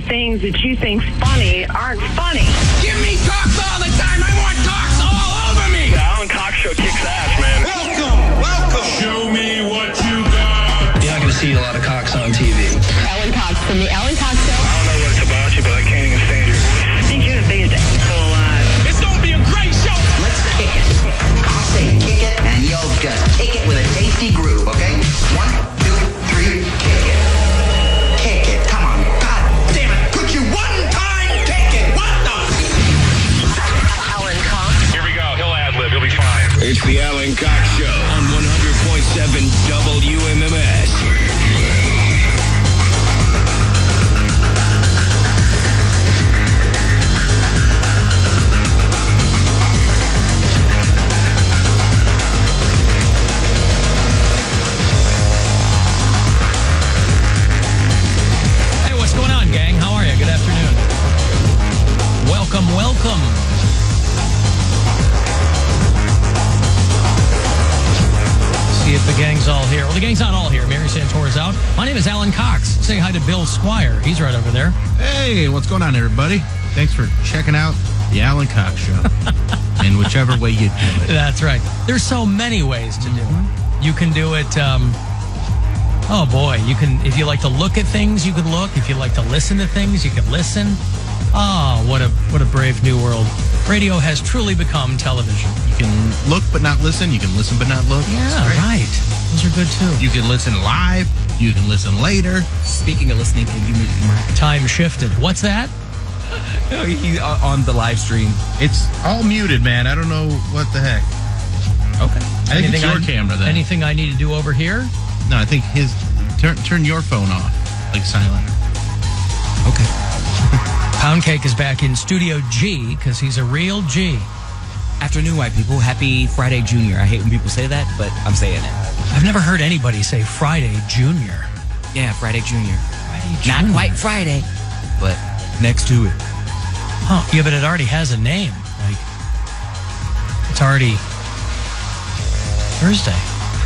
things that you think's funny aren't funny. Give me talks all the time. I want talks all over me. The Alan Cox Show kicks ass, man. Welcome. Show me what you got. You're not going to see a lot of cocks on TV. Alan Cox from the Alan Cox Show. I don't know what it's about you, but I can't even stand your voice. I think you're the biggest asshole alive. It's going to be a great show. Let's kick it. I'll say kick it, and you'll just kick it with a tasty groove, okay? 1, 2, 3, kick it. Kick it. Come on. God damn it. Could you one time kick it? What the? Alan Cox. Here we go. He'll ad-lib. He'll be fine. It's the Alan Cox Show on 100.7 WMMS. Hey, what's going on, gang? How are you? Good afternoon. Welcome. See if the gang's all here. Well, the gang's not all here. Mary Santora's out. My name is Alan Cox. Say hi to Bill Squire. He's right over there. Hey, what's going on, everybody? Thanks for checking out the Alan Cox Show in whichever way you do it. That's right. There's so many ways to do it. You can do it, oh boy, you can, if you like to look at things, you can look. If you like to listen to things, you can listen. Oh, what a brave new world. Radio has truly become television. You can look but not listen. You can listen but not look. Yeah, right. Those are good too. You can listen live. You can listen later. Speaking of listening, can you mute your mic? Time shifted. What's that? He's on the live stream. It's all muted, man. I don't know what the heck. Okay. I think it's your camera then. Anything I need to do over here? No, I think his. Turn your phone off, like silent. Okay. Poundcake is back in Studio G because he's a real G. Afternoon, white people. Happy Friday, Junior. I hate when people say that, but I'm saying it. I've never heard anybody say Friday Junior. Yeah, Friday, Junior. Friday Junior. Not quite Friday, but next to it. Huh. Yeah, but it already has a name. Like, it's already Thursday.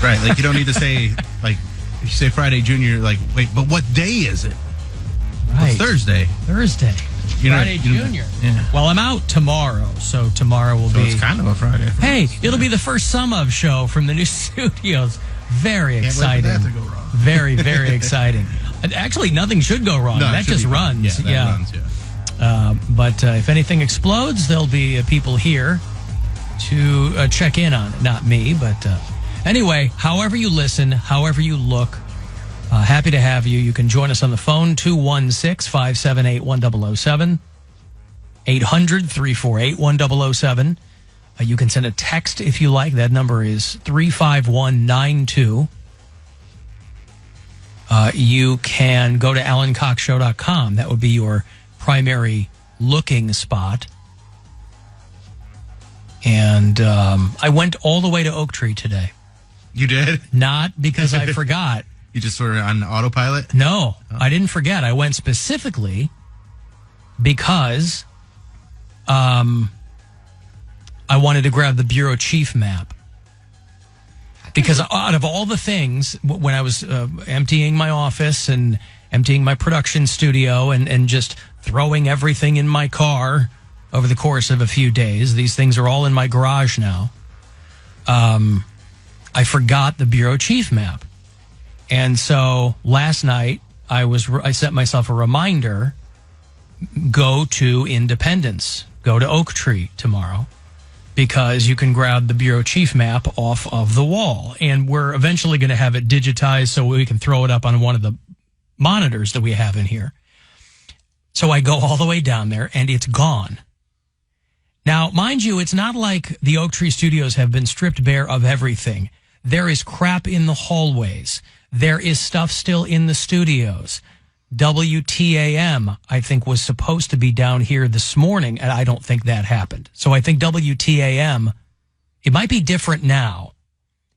Right, like you don't need to say, like, if you say Friday Junior, like, wait, but what day is it? Right. It's Thursday. Thursday. Friday Junior. Yeah. Well, I'm out tomorrow, so tomorrow will So be... it's kind of a Friday. Hey, it'll be the first Sum of show from the new studios. Very exciting. Can't wait for that to go wrong. Very, very exciting. Actually, nothing should go wrong. No, it that should just be fine. runs. Yeah, that runs, yeah. But if anything explodes, there'll be people here to check in on it. Not me, but anyway, however you listen, however you look, happy to have you. You can join us on the phone, 216-578-1007, 800-348-1007. You can send a text if you like. That number is 35192. You can go to alancoxshow.com. That would be your primary looking spot. And I went all the way to Oak Tree today. You did? Not because I forgot. You just were on autopilot? No, I didn't forget. I went specifically because I wanted to grab the bureau chief map. Because out of all the things, when I was emptying my office and emptying my production studio and just throwing everything in my car over the course of a few days, these things are all in my garage now, I forgot the bureau chief map. And so last night, I set myself a reminder, go to Independence, go to Oak Tree tomorrow, because you can grab the bureau chief map off of the wall. And we're eventually going to have it digitized so we can throw it up on one of the monitors that we have in here. So I go all the way down there, and it's gone. Now, mind you, it's not like the Oak Tree Studios have been stripped bare of everything. There is crap in the hallways. There is stuff still in the studios. WTAM, I think, was supposed to be down here this morning, and I don't think that happened. So I think WTAM, it might be different now.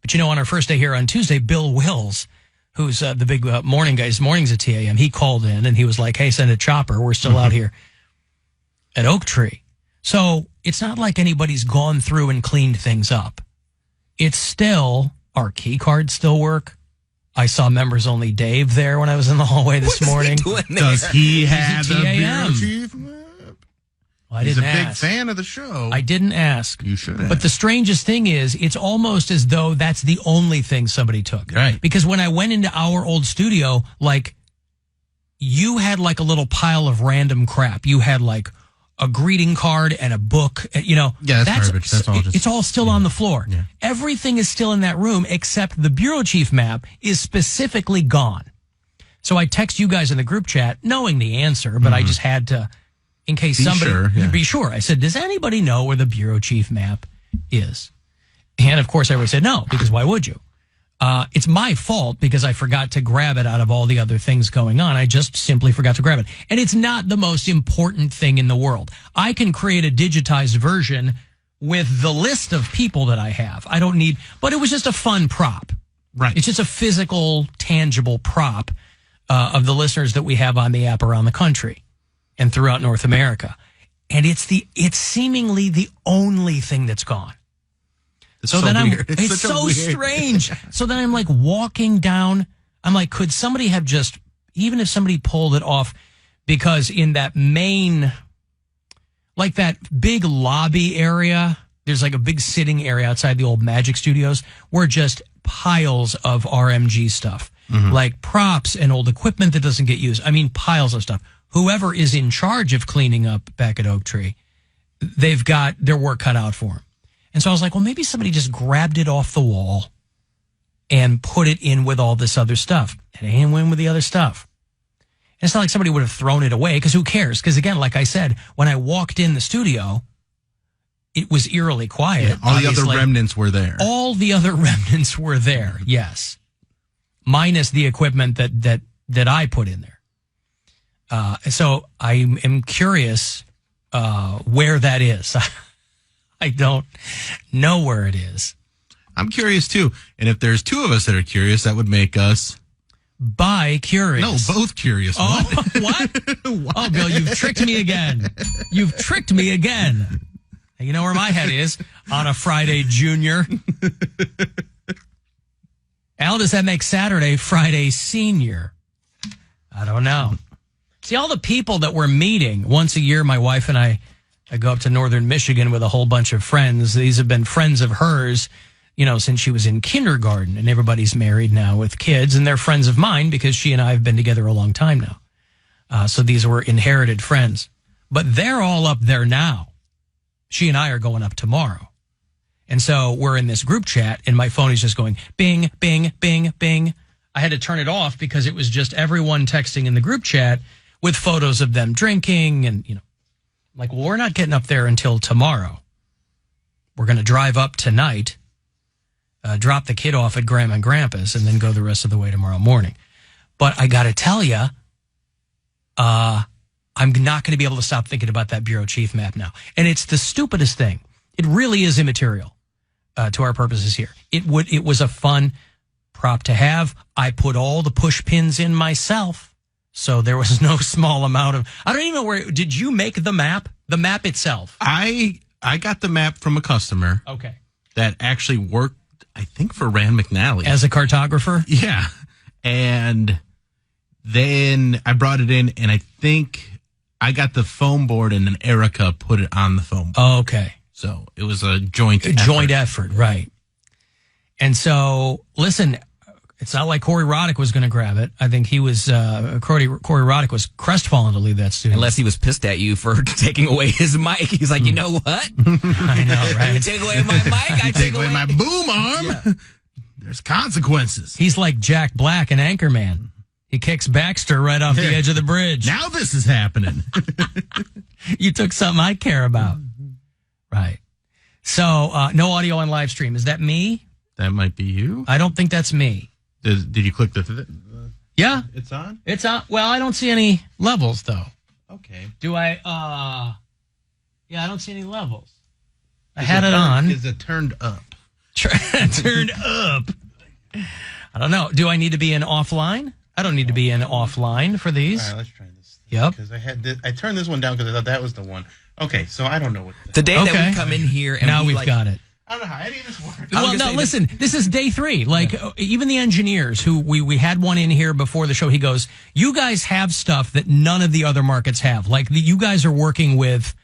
But, you know, on our first day here on Tuesday, Bill Wills, who's the big morning guy, his mornings at TAM, he called in and he was like, hey, send a chopper. We're still out here at Oak Tree. So it's not like anybody's gone through and cleaned things up. It's still, our key cards still work. I saw members only Dave there when I was in the hallway this morning. Does he have He's a a TAM. bureau chief? Well, I He's a didn't big ask. fan of the show. I didn't ask. You should have. But the strangest thing is, it's almost as though that's the only thing somebody took. Right. Because when I went into our old studio, like, you had like a little pile of random crap. You had like a greeting card and a book, you know. Yeah, that's garbage. That's all just- it's all still on the floor. Yeah. Everything is still in that room except the bureau chief map is specifically gone. So I text you guys in the group chat knowing the answer, but I just had to, in case Be somebody, sure, yeah. be sure. I said, does anybody know where the bureau chief map is? And of course everyone said no, because why would you? It's my fault because I forgot to grab it out of all the other things going on. I just simply forgot to grab it. And it's not the most important thing in the world. I can create a digitized version with the list of people that I have. I don't need, but it was just a fun prop. Right. It's just a physical, tangible prop of the listeners that we have on the app around the country and throughout North America. And it's seemingly the only thing that's gone. So then weird. it's such a so weird- strange. So then I'm like walking down. I'm like, could somebody have just, even if somebody pulled it off, because in that main, like that big lobby area, there's like a big sitting area outside the old Magic Studios where just piles of RMG stuff, like props and old equipment that doesn't get used. I mean, piles of stuff. Whoever is in charge of cleaning up back at Oak Tree, they've got their work cut out for them. And so I was like, well, maybe somebody just grabbed it off the wall and put it in with all this other stuff. It ain't in with the other stuff. And it's not like somebody would have thrown it away, because who cares? Because again, like I said, when I walked in the studio, it was eerily quiet. Yeah, all the other Obviously, remnants were there. all the other remnants were there, yes. Minus the equipment that I put in there. So I am curious where that is. I don't know where it is. I'm curious too. And if there's two of us that are curious, that would make us Bi-curious. no, both curious. Oh, What? what? Oh, Bill, you've tricked me again. You've tricked me again. You know where my head is? On a Friday, Junior. Al, does that make Saturday Friday Senior? I don't know. See, all the people that we're meeting once a year, my wife and I go up to northern Michigan with a whole bunch of friends. These have been friends of hers, you know, since she was in kindergarten, and everybody's married now with kids, and they're friends of mine because she and I have been together a long time now. So these were inherited friends. But they're all up there now. She and I are going up tomorrow. And so we're in this group chat, and my phone is just going bing, bing, bing, bing. I had to turn it off because it was just everyone texting in the group chat with photos of them drinking, and, you know, like, well, we're not getting up there until tomorrow. We're going to drive up tonight, drop the kid off at Grandma and Grandpa's, and then go the rest of the way tomorrow morning. But I got to tell you, I'm not going to be able to stop thinking about that bureau chief map now. And it's the stupidest thing. It really is immaterial to our purposes here. It was a fun prop to have. I put all the push pins in myself. So there was no small amount of, I don't even know where, did you make the map? The map itself? I got the map from a customer Okay. that actually worked, I think, for Rand McNally. As a cartographer? Yeah. And then I brought it in, and I think I got the foam board, and then Erica put it on the foam board. Oh, okay. So it was a joint effort, right. And so, listen, it's not like Corey Roddick was going to grab it. I think he was, Corey Roddick was crestfallen to leave that studio. Unless he was pissed at you for taking away his mic. He's like, you know what? I know, right? You take away my mic, I Take away my boom arm. Yeah. There's consequences. He's like Jack Black in Anchorman. He kicks Baxter right off the edge of the bridge. Now this is happening. You took something I care about. Right. So, no audio on live stream. Is that me? That might be you. I don't think that's me. Did you click the Yeah. It's on? It's on. Well, I don't see any levels, though. Okay. Do I? Yeah, I don't see any levels. I had it on. Is it turned up? Turned up. I don't know. Do I need to be in offline? I don't need to be in offline for these. All right, let's try this. Yep. Because I turned this one down because I thought that was the one. Okay, so I don't know what. The day that Okay. we come in here and Now we've like, got it. I don't know how any of this works. Well, no, listen, this is day 3. Like, even the engineers who we had one in here before the show, he goes, you guys have stuff that none of the other markets have. Like, you guys are working with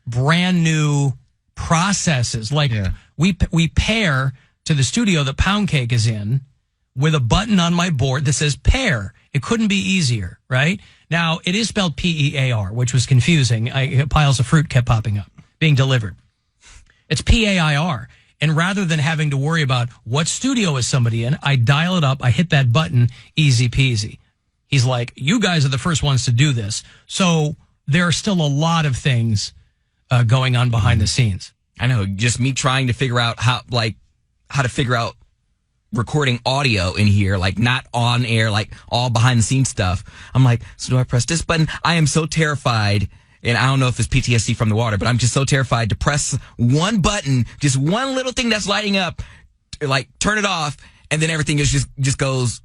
brand new processes. Like, we pair to the studio that Poundcake is in with a button on my board that says pair. It couldn't be easier, right? Now, it is spelled P-E-A-R, which was confusing. Piles of fruit kept popping up, being delivered. It's P-A-I-R. And rather than having to worry about what studio is somebody in, I dial it up, I hit that button, easy peasy. He's like, you guys are the first ones to do this. So there are still a lot of things going on behind the scenes. I know, just me trying to figure out how to figure out recording audio in here, like not on air, like all behind the scenes stuff. I'm like, so do I press this button? I am so terrified, and I don't know if it's PTSD from the water, but I'm just so terrified to press one button, just one little thing that's lighting up, like turn it off, and then everything is just goes,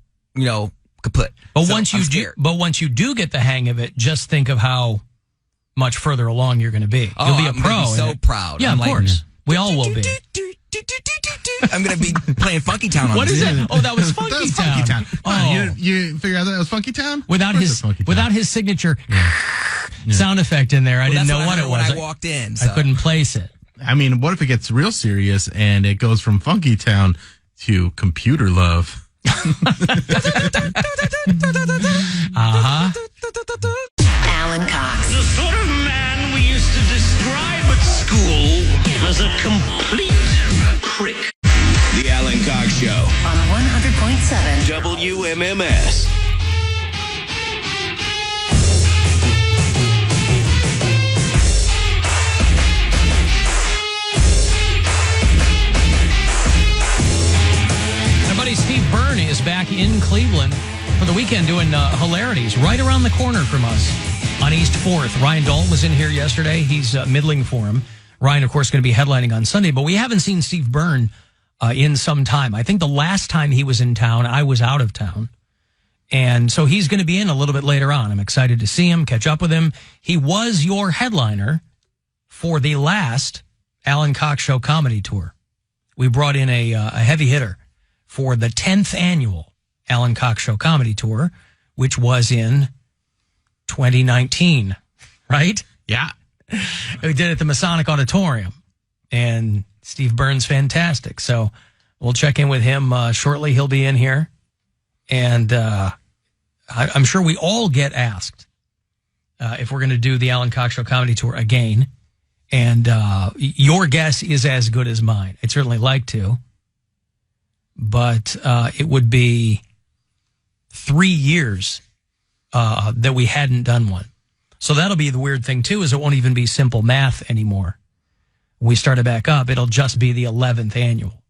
kaput. But So once you I'm do get the hang of it, just think of how much further along you're going to be. You'll be a I'm pro. gonna be so in it. proud. Yeah, I'm of like, course. We all will be. I'm going to be playing Funky Town on What this. is that? Oh, that was Funky That was Town. Funky Town. Oh. You figured out that was Funky Town? Without Of course his it's Funky Town. without his signature sound effect in there, I didn't know what it was. When I walked in. I couldn't place it. I mean, what if it gets real serious and it goes from Funky Town to Computer Love? Alan Cox. The sort of man we used to describe at school as a complete prick. The Alan Cox Show. On 100.7. WMMS. My buddy Steve Byrne is back in Cleveland for the weekend doing hilarities right around the corner from us on East 4th. Ryan Dalton was in here yesterday. He's middling for him. Ryan, of course, going to be headlining on Sunday, but we haven't seen Steve Byrne in some time. I think the last time he was in town, I was out of town. And so he's going to be in a little bit later on. I'm excited to see him, catch up with him. He was your headliner for the last Alan Cox Show comedy tour. We brought in a heavy hitter for the 10th annual Alan Cox Show comedy tour, which was in 2019, right? Yeah. We did it at the Masonic Auditorium, and Steve Byrne's fantastic. So we'll check in with him shortly. He'll be in here, and I'm sure we all get asked if we're going to do the Alan Cox Show comedy tour again, and your guess is as good as mine. I'd certainly like to, but it would be 3 years that we hadn't done one. So that'll be the weird thing, too, is it won't even be simple math anymore. When we start it back up, it'll just be the 11th annual.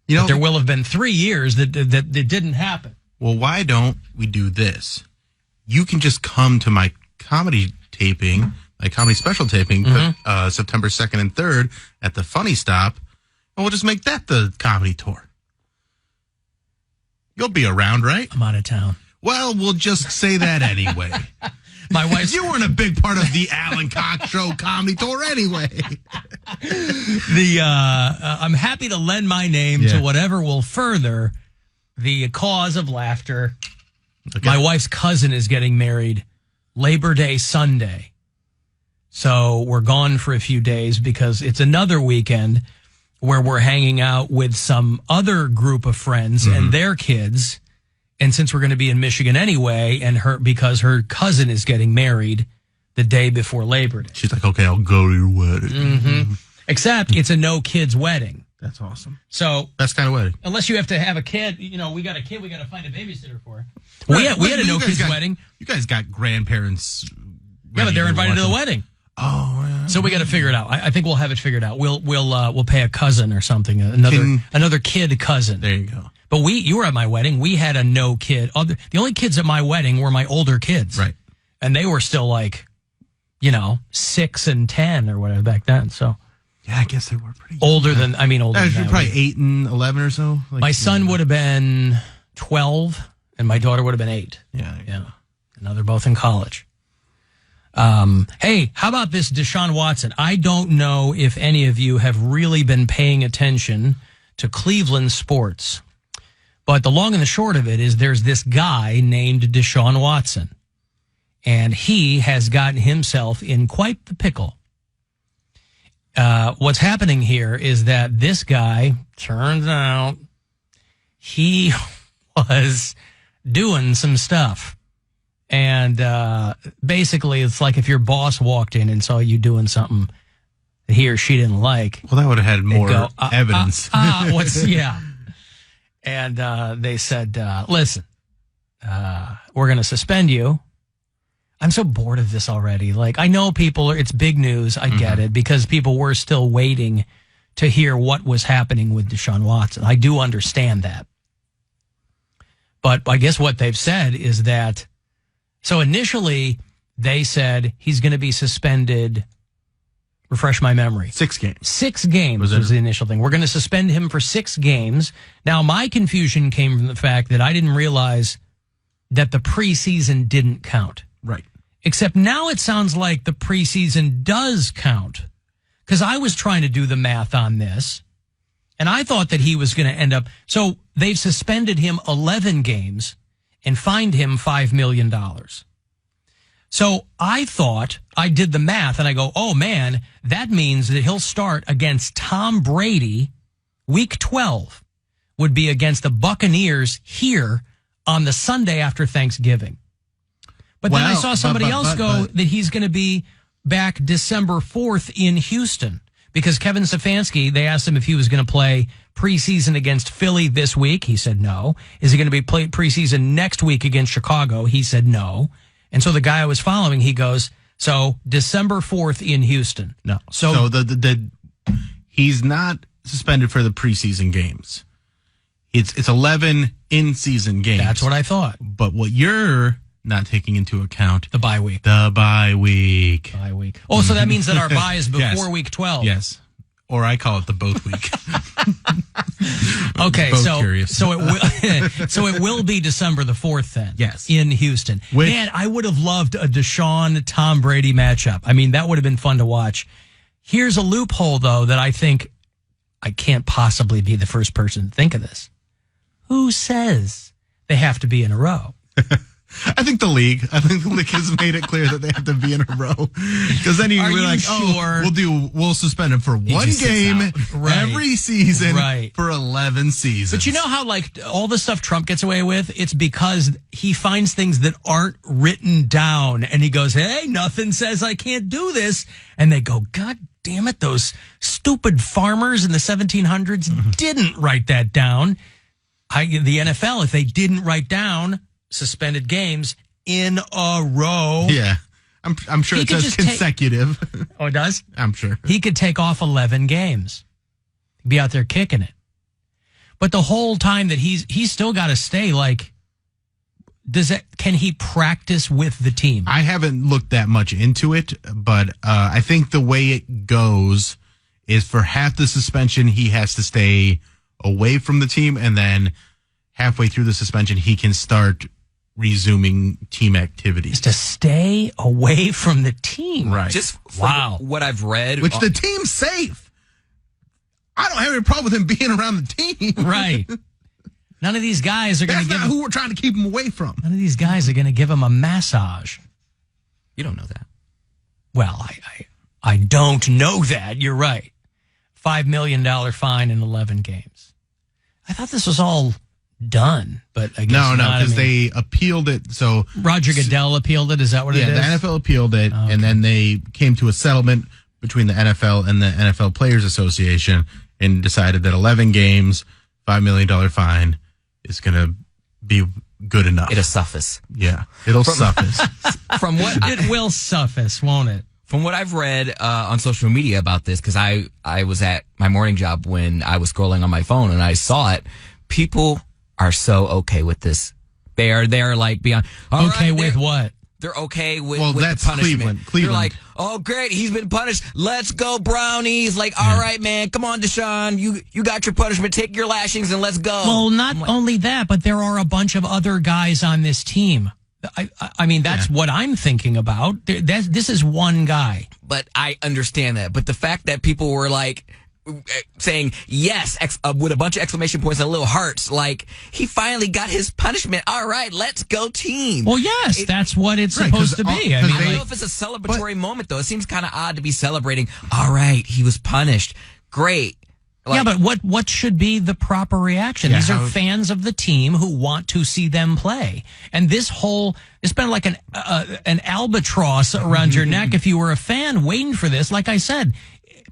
But there will have been 3 years that didn't happen. Well, why don't we do this? You can just come to my comedy taping, my comedy special taping, September 2nd and 3rd at the Funny Stop, and we'll just make that the comedy tour. You'll be around, right? I'm out of town. Well, we'll just say that anyway. My wife's... You weren't a big part of the Alan Cox Show comedy tour anyway. I'm happy to lend my name to whatever will further the cause of laughter. Okay. My wife's cousin is getting married Labor Day Sunday. So we're gone for a few days because it's another weekend where we're hanging out with some other group of friends and their kids. And since we're going to be in Michigan anyway, and because her cousin is getting married the day before Labor Day. She's like, okay, I'll go to your wedding. Mm-hmm. Except it's a no kids wedding. That's awesome. So best kind of wedding. Unless you have to have a kid, we got a kid, we got to find a babysitter for. Right. We had a no kids wedding. You guys got grandparents. Yeah, but they're invited to the wedding. Oh, yeah. So we got to figure it out. I think we'll have it figured out. We'll pay a cousin or something, another kid cousin. There you go. But you were at my wedding. We had a no kid. The only kids at my wedding were my older kids. Right. And they were still 6 and 10 or whatever back then. So yeah, I guess they were pretty older than probably 8 and 11 or so. My son would have been 12 and my daughter would have been 8. Yeah. And now they're both in college. Hey, how about this Deshaun Watson? I don't know if any of you have really been paying attention to Cleveland sports, but the long and the short of it is there's this guy named Deshaun Watson, and he has gotten himself in quite the pickle. What's happening here is that this guy, turns out, he was doing some stuff. And basically, it's like if your boss walked in and saw you doing something that he or she didn't like. Well, that would have had more evidence. Yeah. And they said, listen, we're going to suspend you. I'm so bored of this already. Like, I know it's big news. I get it, because people were still waiting to hear what was happening with Deshaun Watson. I do understand that. But I guess what they've said is that, so initially they said he's going to be suspended, refresh my memory. 6 games. 6 games was the initial thing. We're going to suspend him for 6 games. Now, my confusion came from the fact that I didn't realize that the preseason didn't count. Right. Except now it sounds like the preseason does count. Because I was trying to do the math on this, and I thought that he was going to end up. So they've suspended him 11 games and fined him $5 million. So I thought, I did the math, and I go, oh man, that means that he'll start against Tom Brady. Week 12 would be against the Buccaneers here on the Sunday after Thanksgiving. But then I saw somebody else go that he's going to be back December 4th in Houston, because Kevin Stefanski, they asked him if he was going to play preseason against Philly this week. He said no. Is he going to be play preseason next week against Chicago? He said no. And so the guy I was following, he goes, so December 4th in Houston. No. So the he's not suspended for the preseason games. It's 11 in-season games. That's what I thought. But what you're not taking into account, the bye week. Oh, so that means that our bye is before week 12. Yes. Or I call it the both week. Okay, curious. so it will be December the 4th then. Yes. In Houston. Man, I would have loved a Deshaun Tom Brady matchup. I mean, that would have been fun to watch. Here's a loophole though that I think I can't possibly be the first person to think of this. Who says they have to be in a row? I think the league has made it clear that they have to be in a row. Because then you're like, sure? we'll suspend him for one game every season for 11 seasons. But you know how like all the stuff Trump gets away with? It's because he finds things that aren't written down, and he goes, hey, nothing says I can't do this. And they go, God damn it, those stupid farmers in the 1700s didn't write that down. The NFL, if they didn't write down suspended games in a row. Yeah. I'm sure it says consecutive. Oh, it does? I'm sure. He could take off 11 games. Be out there kicking it. But the whole time that he's still got to stay, like, can he practice with the team? I haven't looked that much into it, but I think the way it goes is for half the suspension, he has to stay away from the team, and then halfway through the suspension, he can start resuming team activities. To stay away from the team. Right. Just from what I've read. Which the team's safe. I don't have any problem with him being around the team. Right. None of these guys are going to give him... who we're trying to keep him away from. None of these guys are going to give him a massage. You don't know that. Well, I don't know that. You're right. $5 million fine in 11 games. I thought this was all done, but I guess no, because they appealed it. So Roger Goodell appealed it. Is that what it is? Yeah, the NFL appealed it, and then they came to a settlement between the NFL and the NFL Players Association and decided that 11 games, $5 million fine is going to be good enough. It'll suffice. Yeah, it'll suffice. It will suffice, won't it? From what I've read on social media about this, because I was at my morning job when I was scrolling on my phone and I saw it, people are so okay with this. They're like beyond okay with what? They're okay with that's the punishment. Cleveland. They're like, oh great, he's been punished. Let's go Brownies. Like, all right, man, come on, Deshaun. You got your punishment. Take your lashings and let's go. Well, not only that, but there are a bunch of other guys on this team I mean, that's what I'm thinking about. This is one guy. But I understand that. But the fact that people were like saying yes with a bunch of exclamation points and little hearts, like he finally got his punishment. All right, let's go team. Well, yes, that's what it's supposed to be. I don't know if it's a celebratory moment, though. It seems kind of odd to be celebrating. All right, he was punished. Great. Yeah, but what should be the proper reaction? These are fans of the team who want to see them play. And it's been like an albatross around your neck if you were a fan waiting for this. Like I said,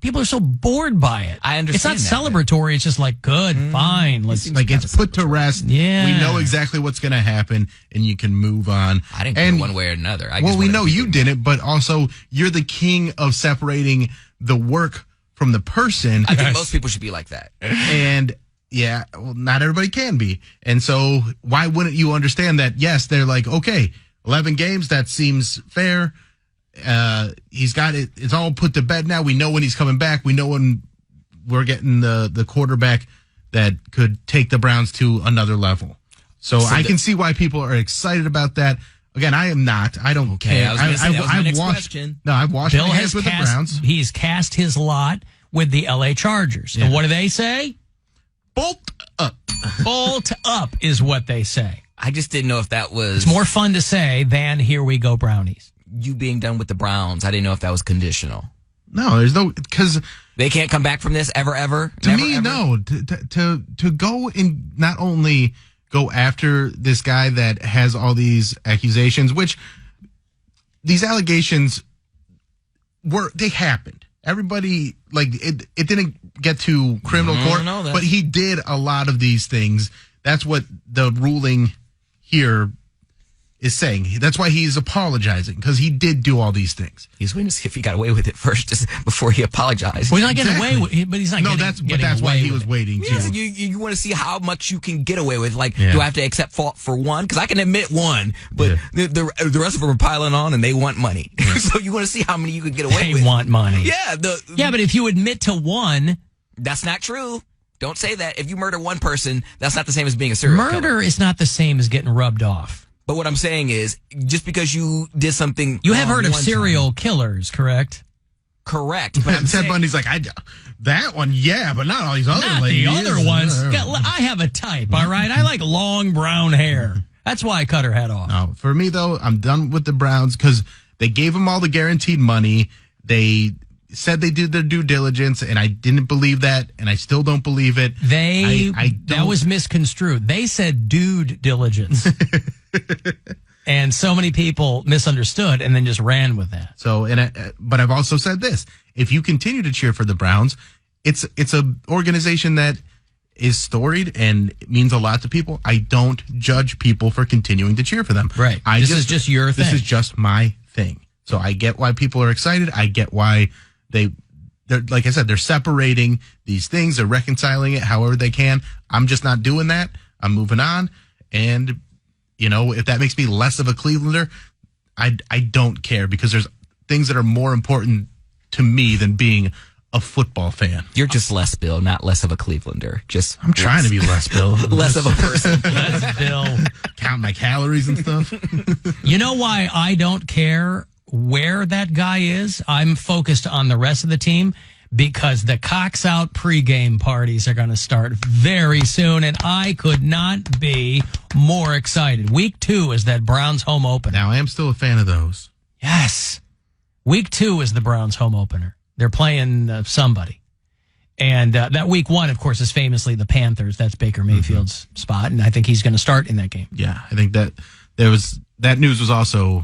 people are so bored by it. I understand. It's not celebratory. It's just like, good, fine. It's put to rest. Yeah. We know exactly what's going to happen, and you can move on. I didn't care one way or another. We know you didn't, but also you're the king of separating the work from the person. I think most people should be like that. And not everybody can be. And so why wouldn't you understand that? Yes, they're like, okay, 11 games, that seems fair. He's got it. It's all put to bed now. We know when he's coming back. We know when we're getting the quarterback that could take the Browns to another level. So I can see why people are excited about that. Again, I am not. I don't care. I've watched Bill my hands with the Browns. He's cast his lot with the LA Chargers. And what do they say? Bolt up. Bolt up is what they say. I just didn't know if that was... It's more fun to say than here we go Brownies. You being done with the Browns. I didn't know if that was conditional. No, there's no... Because... They can't come back from this ever? To me, no. To go and not only... go after this guy that has all these accusations, which these allegations they happened. Everybody, like, it didn't get to criminal court, but he did a lot of these things. That's what the ruling here is saying. That's why he's apologizing, because he did do all these things. He's waiting to see if he got away with it first, just before he apologized. Well, he's not getting away with it, but he's not that's why he was waiting. Yes, you want to see how much you can get away with. Like, do I have to accept fault for one? Because I can admit one, but the rest of them are piling on and they want money. So you want to see how many you can get away with. They want money. Yeah. But if you admit to one... That's not true. Don't say that. If you murder one person, that's not the same as being a serial killer. Murder is not the same as getting rubbed off. But what I'm saying is, just because you did something... You have heard of serial killers, correct? Correct. But Ted Bundy's like, that one, but not all these other not ladies. The other ones. I have a type, all right? I like long brown hair. That's why I cut her head off. No, for me, though, I'm done with the Browns because they gave them all the guaranteed money. They said they did their due diligence, and I didn't believe that, and I still don't believe it. That was misconstrued. They said dude diligence. And so many people misunderstood and then just ran with that. So, but I've also said this: if you continue to cheer for the Browns, it's an organization that is storied and it means a lot to people. I don't judge people for continuing to cheer for them. Right. This is just your thing. This is just my thing. So I get why people are excited. I get why they're, like I said, they're separating these things. They're reconciling it however they can. I'm just not doing that. I'm moving on. And, if that makes me less of a Clevelander, I don't care, because there's things that are more important to me than being a football fan. You're just less Bill, not less of a Clevelander. I'm trying to be less Bill. Less of a person. Less Bill. Count my calories and stuff. You know why I don't care where that guy is? I'm focused on the rest of the team, because the Cox Out pregame parties are going to start very soon, and I could not be more excited. Week 2 is that Browns home opener. Now, I am still a fan of those. Yes. Week 2 is the Browns home opener. They're playing somebody. And that week 1, of course, is famously the Panthers. That's Baker Mayfield's spot, and I think he's going to start in that game. Yeah, I think that that news was also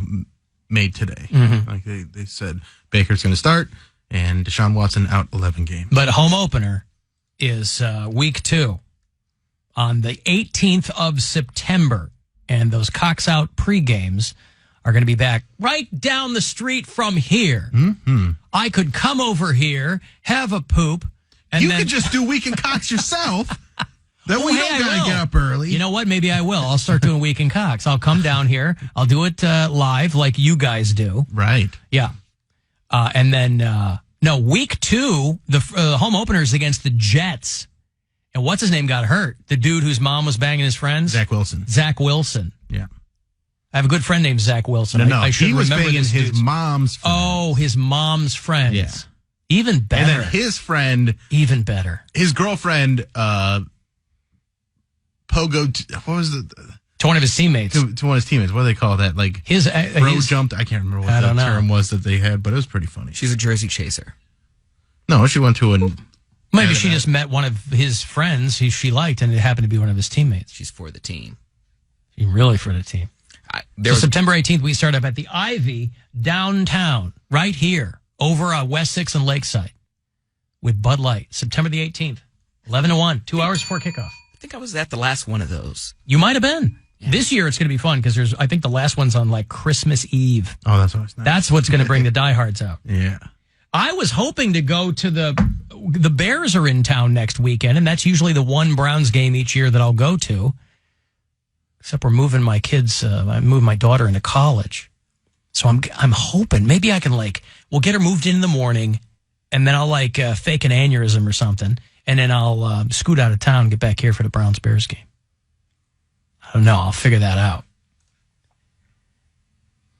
made today. Mm-hmm. Like they said Baker's going to start, and Deshaun Watson out 11 games. But home opener is week 2 on the 18th of September. And those Cox Out pre-games are going to be back right down the street from here. Mm-hmm. I could come over here, have a poop, and you could just do Week in Cox yourself. That way you don't got to get up early. You know what? Maybe I will. I'll start doing Week in Cox. I'll come down here. I'll do it live like you guys do. Right. Yeah. And then, week 2, the home opener is against the Jets. And what's his name got hurt? The dude whose mom was banging his friends? Zach Wilson. Zach Wilson. Yeah. I have a good friend named Zach Wilson. No, I should he was remember banging this his dude's- mom's friend. Oh, his mom's friends. Yeah. Even better. And then his friend, Even better. his girlfriend, Pogo, what was it? To one of his teammates. To one of his teammates. What do they call that? Like, His bro jumped. I can't remember what the term was that they had, but it was pretty funny. She's a Jersey chaser. No, she went to Maybe she just met one of his friends she liked, and it happened to be one of his teammates. She's for the team. She's really for the team. September 18th, we start up at the Ivy downtown, right here, over on West 6 and Lakeside with Bud Light. September the 18th, 11 to 1, 2 hours before kickoff. I think I was at the last one of those. You might have been. Yeah. This year it's going to be fun because I think the last one's on like Christmas Eve. Oh, that's always nice. That's what's going to bring the diehards out. Yeah. I was hoping to go to the Bears are in town next weekend, and that's usually the one Browns game each year that I'll go to. Except we're moving my kids, I moved my daughter into college. So I'm hoping maybe I can we'll get her moved in the morning, and then I'll fake an aneurysm or something, and then I'll scoot out of town and get back here for the Browns Bears game. I don't know. I'll figure that out.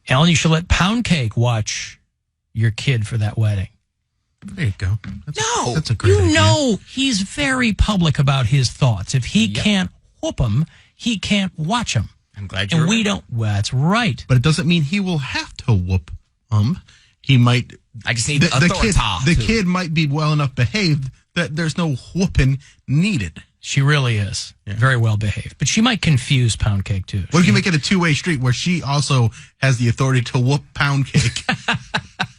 Alan, you should let Poundcake watch your kid for that wedding. There you go. That's a great you idea. know he's very public about his thoughts. If he can't whoop him, he can't watch him. I'm glad you're And we right. don't. Well, that's right. But it doesn't mean he will have to whoop He might. I just need the kid might be well enough behaved that there's no whooping needed. She really is very well behaved, but she might confuse Poundcake too. What if you make it a two-way street where she also has the authority to whoop Poundcake?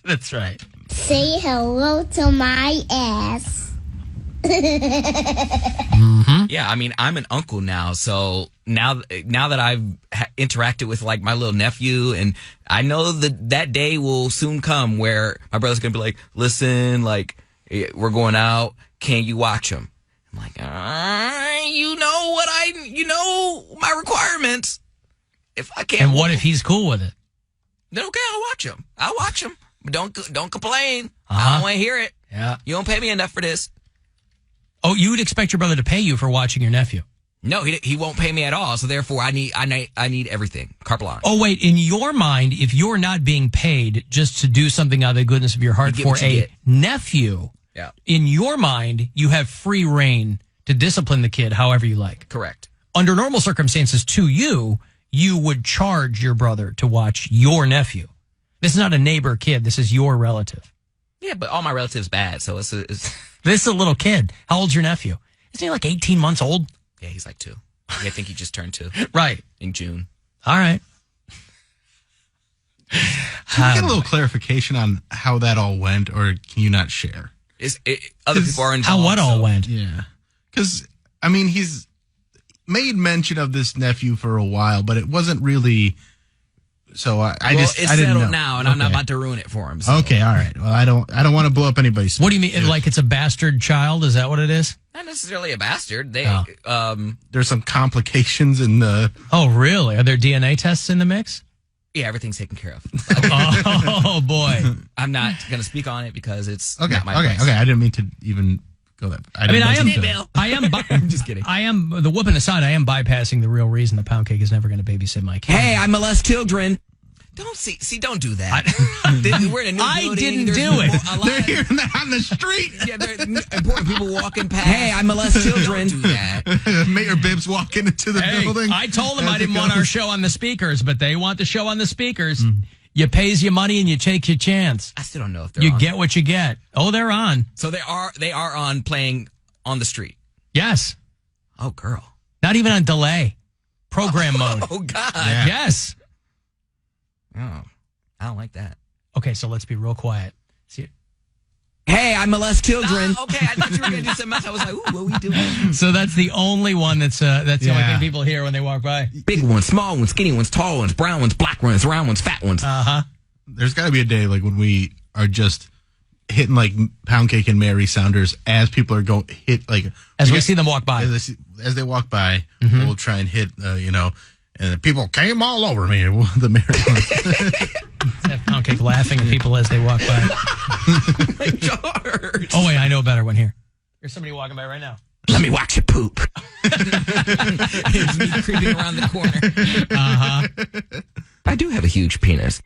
That's right. Say hello to my ass. Yeah, I mean, I'm an uncle now, so now that I've interacted with my little nephew, and I know that day will soon come where my brother's gonna be like, "Listen, we're going out. Can you watch him?" I'm like, you know my requirements. If I can't, And what if he's cool with it? then okay, I'll watch him. But don't complain. I Uh-huh. don't want to hear it. Yeah. You don't pay me enough for this. Oh, you would expect your brother to pay you for watching your nephew? No, he won't pay me at all. So therefore, I need everything. Carte blanche. Oh, wait. In your mind, if you're not being paid just to do something out of the goodness of your heart You get for what you a get. nephew, Yeah. in your mind, you have free reign to discipline the kid however you like. Correct. Under normal circumstances, to you would charge your brother to watch your nephew. This is not a neighbor kid. This is your relative. Yeah, but all my relatives bad, so it's This is a little kid. How old's your nephew? Isn't he like 18 months old? yeah, he's like 2. Yeah, I think he just turned 2 Right. in June. All right. Can we get a little clarification on how that all went, or can you not share? Other people are involved. How what all went? Yeah. Because, I mean, he's made mention of this nephew for a while, but it wasn't really. So I It's didn't settled know. now, and I'm not Okay. about to ruin it for him. So. Okay, all right. Well, I don't want to blow up anybody's. What do you mean? Like it's a bastard child? Is that what it is? Not necessarily a bastard. They, There's some complications in the. Oh, really? Are there DNA tests in the mix? yeah, everything's taken care of. Oh, boy. I'm not going to speak on it because it's Okay, not my okay, place. okay. I didn't mean to even go that. I mean, I am. I'm just kidding. I am the whooping aside. I am bypassing the real reason the Poundcake is never going to babysit my kid. Hey, I molest children. Don't do that. We're in a new I building. didn't There's do people- it. a lot They're of- hearing that on the street. Yeah, there are important people walking past. Hey, I molest children. Don't do that. Mayor Bibbs walking into the Hey, building. I told them as I didn't it want our goes. show on the speakers, but they want the show on the speakers. You pays your money and you take your chance. I still don't know if they're You on. get what you get. Oh, they're on. So they are on playing on the street. Yes. Oh, girl. Not even on delay. Program mode. Oh, God. Yeah. Yes. Oh, I don't like that. Okay, so let's be real quiet. See, Hey, I molest children. Okay, I thought you were going to do something else. I was like, ooh, what are we doing? so that's the only one that's the only Yeah. thing people hear when they walk by. Big ones, small ones, skinny ones, tall ones, brown ones, black ones, round ones, fat ones. There's got to be a day when we are just hitting Poundcake and Mary Sounders as people are going hit As we see them walk by. as they walk by. We'll try and hit and the people came all over me. The Mary. Have Poundcake laughing at people as they walk by. My George. Oh, wait, I know a better one here. There's somebody walking by right now. Let me watch you poop. It's me creeping around the corner. I do have a huge penis.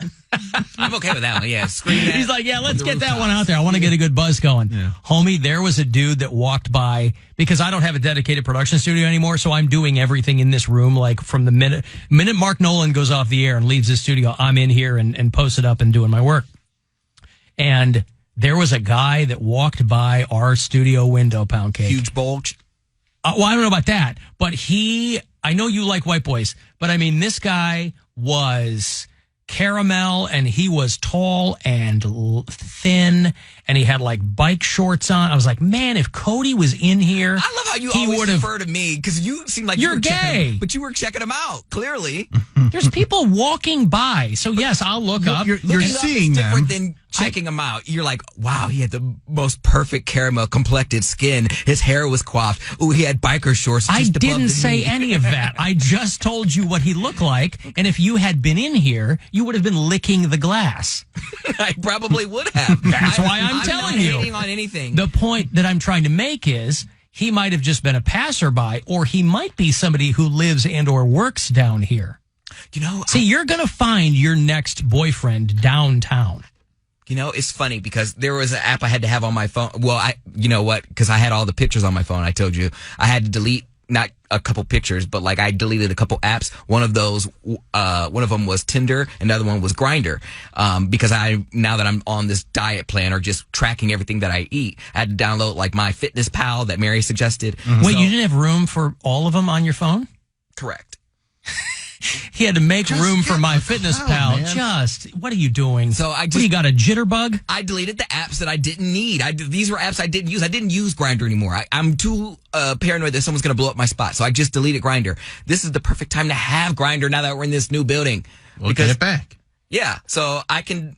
I'm okay with that one. Yeah, scream that. He's like, yeah, let's get that one out there. I want to get a good buzz going. Yeah. Homie, there was a dude that walked by, because I don't have a dedicated production studio anymore, so I'm doing everything in this room. Like from the minute Mark Nolan goes off the air and leaves his studio, I'm in here and posted up and doing my work. And there was a guy that walked by our studio window, Poundcake. Huge bulge. Well, I don't know about that, but I know you like white boys, but I mean, this guy was caramel, and he was tall and thin, and he had like bike shorts on. I was like, man, if Cody was in here, I love how you always refer to me, because you seem like you're gay, but you were checking him out. Clearly, there's people walking by. So yes, I'll look up. You're seeing them. Different than checking him out. You're like, wow, he had the most perfect caramel complected skin. His hair was coiffed. Ooh, he had biker shorts. I didn't say any of that. I just told you what he looked like. And if you had been in here, you would have been licking the glass. I probably would have. That's why I'm telling you. I'm not hating on anything. The point that I'm trying to make is he might have just been a passerby, or he might be somebody who lives and or works down here. You know, see, you're going to find your next boyfriend downtown. You know, it's funny because there was an app I had to have on my phone. Well, you know what? Because I had all the pictures on my phone. I told you I had to delete not a couple pictures, but like I deleted a couple apps. One of them was Tinder, and the other one was Grindr. Because now that I'm on this diet plan or just tracking everything that I eat, I had to download like my Fitness Pal that Mary suggested. Mm-hmm. Wait, you didn't have room for all of them on your phone? Correct. He had to make room for my Fitness Pal. Man. What are you doing? So you got a jitterbug? I deleted the apps that I didn't need. These were apps I didn't use. I didn't use Grindr anymore. I'm too paranoid that someone's going to blow up my spot. So I just deleted Grindr. This is the perfect time to have Grindr now that we're in this new building. We'll get it back. Yeah. So I can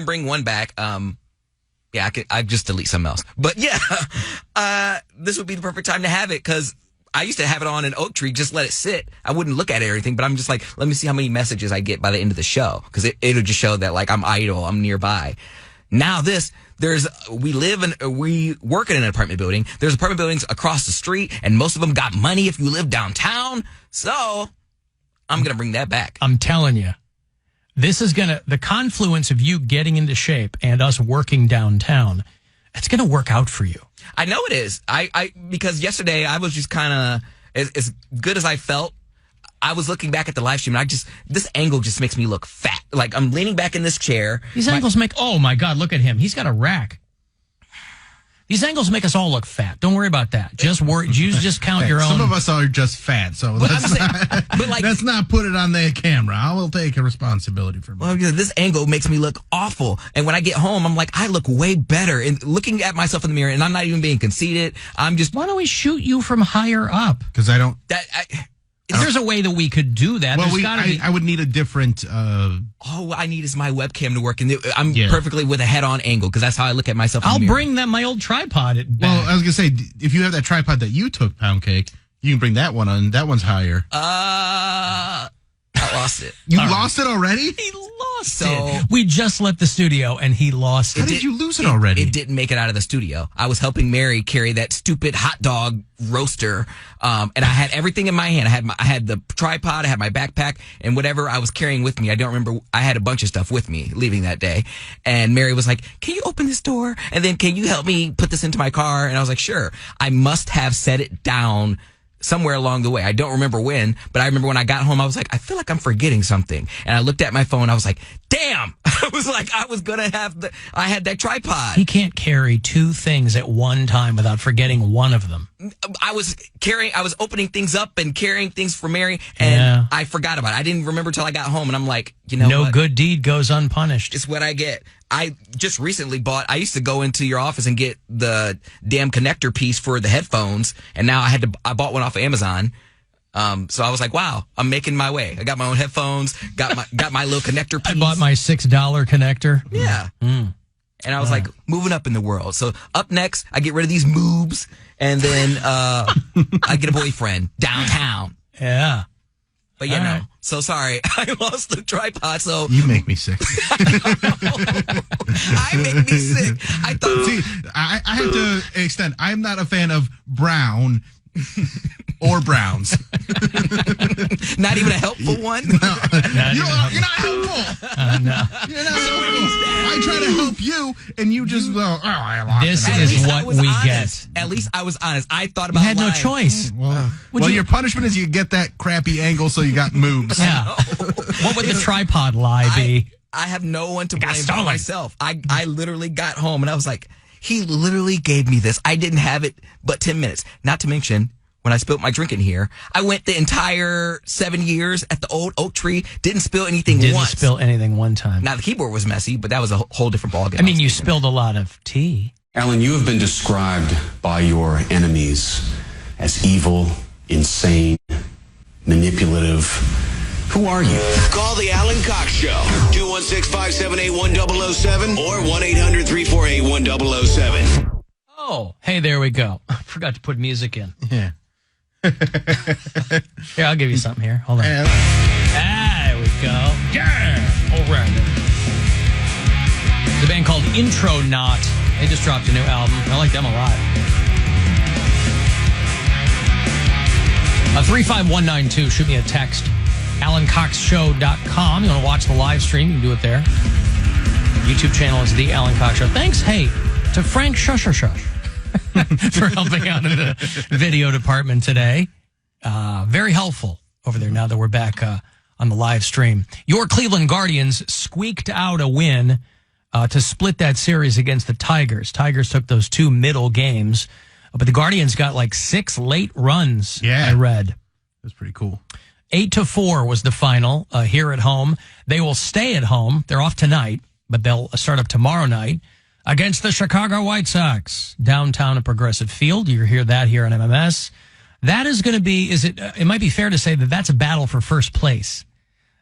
bring one back. Yeah, I just delete something else. But yeah, this would be the perfect time to have it because I used to have it on an oak tree, just let it sit. I wouldn't look at it or anything, but I'm just like, let me see how many messages I get by the end of the show. Because it'll just show that like I'm idle, I'm nearby. Now we work in an apartment building. There's apartment buildings across the street, and most of them got money if you live downtown. So I'm going to bring that back. I'm telling you, this is the confluence of you getting into shape and us working downtown, it's going to work out for you. I know it is. Because yesterday I was just kind of as good as I felt. I was looking back at the live stream, and this angle just makes me look fat. Like I'm leaning back in this chair. These angles oh my God, look at him. He's got a rack. These angles make us all look fat. Don't worry about that. Just count your own. Some of us are just fat, so let's not put it on the camera. I will take a responsibility for me. Well, this angle makes me look awful. And when I get home, I'm like, I look way better. And looking at myself in the mirror, and I'm not even being conceited. I'm just. Why don't we shoot you from higher up? Because I don't. There's a way that we could do that. Well, I would need a different. All I need is my webcam to work, and I'm perfectly with a head-on angle because that's how I look at myself. I'll bring my old tripod back. Well, I was gonna say, if you have that tripod that you took, Poundcake, you can bring that one on. That one's higher. I lost it. You lost it already? He lost it. We just left the studio and he lost it. How did you lose it already? It didn't make it out of the studio. I was helping Mary carry that stupid hot dog roaster, and I had everything in my hand. I had the tripod, I had my backpack, and whatever I was carrying with me. I don't remember. I had a bunch of stuff with me leaving that day. And Mary was like, "Can you open this door? And then can you help me put this into my car?" And I was like, "Sure." I must have set it down somewhere along the way. I don't remember when, but I remember when I got home, I was like, I feel like I'm forgetting something. And I looked at my phone. I was like, damn. I was like, I had that tripod. He can't carry two things at one time without forgetting one of them. I was opening things up and carrying things for Mary, and I forgot about it. I didn't remember till I got home, and I'm like, no what? Good deed goes unpunished. It's what I get. I just recently I used to go into your office and get the damn connector piece for the headphones, and now I bought one off of Amazon. So I was like, wow, I'm making my way. I got my own headphones, got my little connector piece. I bought my $6 connector. Yeah. And I was like, moving up in the world. So up next, I get rid of these moobs, and then I get a boyfriend downtown. Yeah. But no. So sorry, I lost the tripod. So you make me sick. I make me sick. I thought. See, I have to extend. I'm not a fan of brown or browns. Not even a helpful one. You're not helpful. No. You're not helpful. I try to help you, and you just go, I lost This it. At is least I what was we honest. get. At least I was honest. I thought You about had no lying. choice. Well, your punishment is you get that crappy angle, so you got moves. Yeah. What would the tripod lie be? I have no one to got blame but stolen. myself. I literally got home and I was like, he literally gave me this. I didn't have it but 10 minutes. Not to mention, when I spilled my drink in here, I went the entire 7 years at the old oak tree, didn't spill anything Didn't once. spill anything one time. Now, the keyboard was messy, but that was a whole different ballgame. I mean, you spilled a lot of tea. Alan, you have been described by your enemies as evil, insane, manipulative. Who are you? Call the Alan Cox Show. 216-578-1007 or 1-800-348-1007. Oh, hey, there we go. I forgot to put music in. Yeah. Here, I'll give you something here. Hold on. And There we go. Yeah. All right. The band called Intro Knot. They just dropped a new album. I like them a lot. 35192. Shoot me a text. AlanCoxShow.com. You want to watch the live stream? You can do it there. YouTube channel is The Alan Cox Show. Thanks, hey, to Frank Shush for helping out in the video department today. Very helpful over there now that we're back on the live stream. Your Cleveland Guardians squeaked out a win to split that series against the Tigers. Tigers took those two middle games, but the Guardians got like 6 late runs, Yeah. I read. That's pretty cool. 8-4 was the final here at home. They will stay at home. They're off tonight, but they'll start up tomorrow night against the Chicago White Sox downtown at Progressive Field. You hear that here on MMS. That is going to be, it might be fair to say that that's a battle for first place.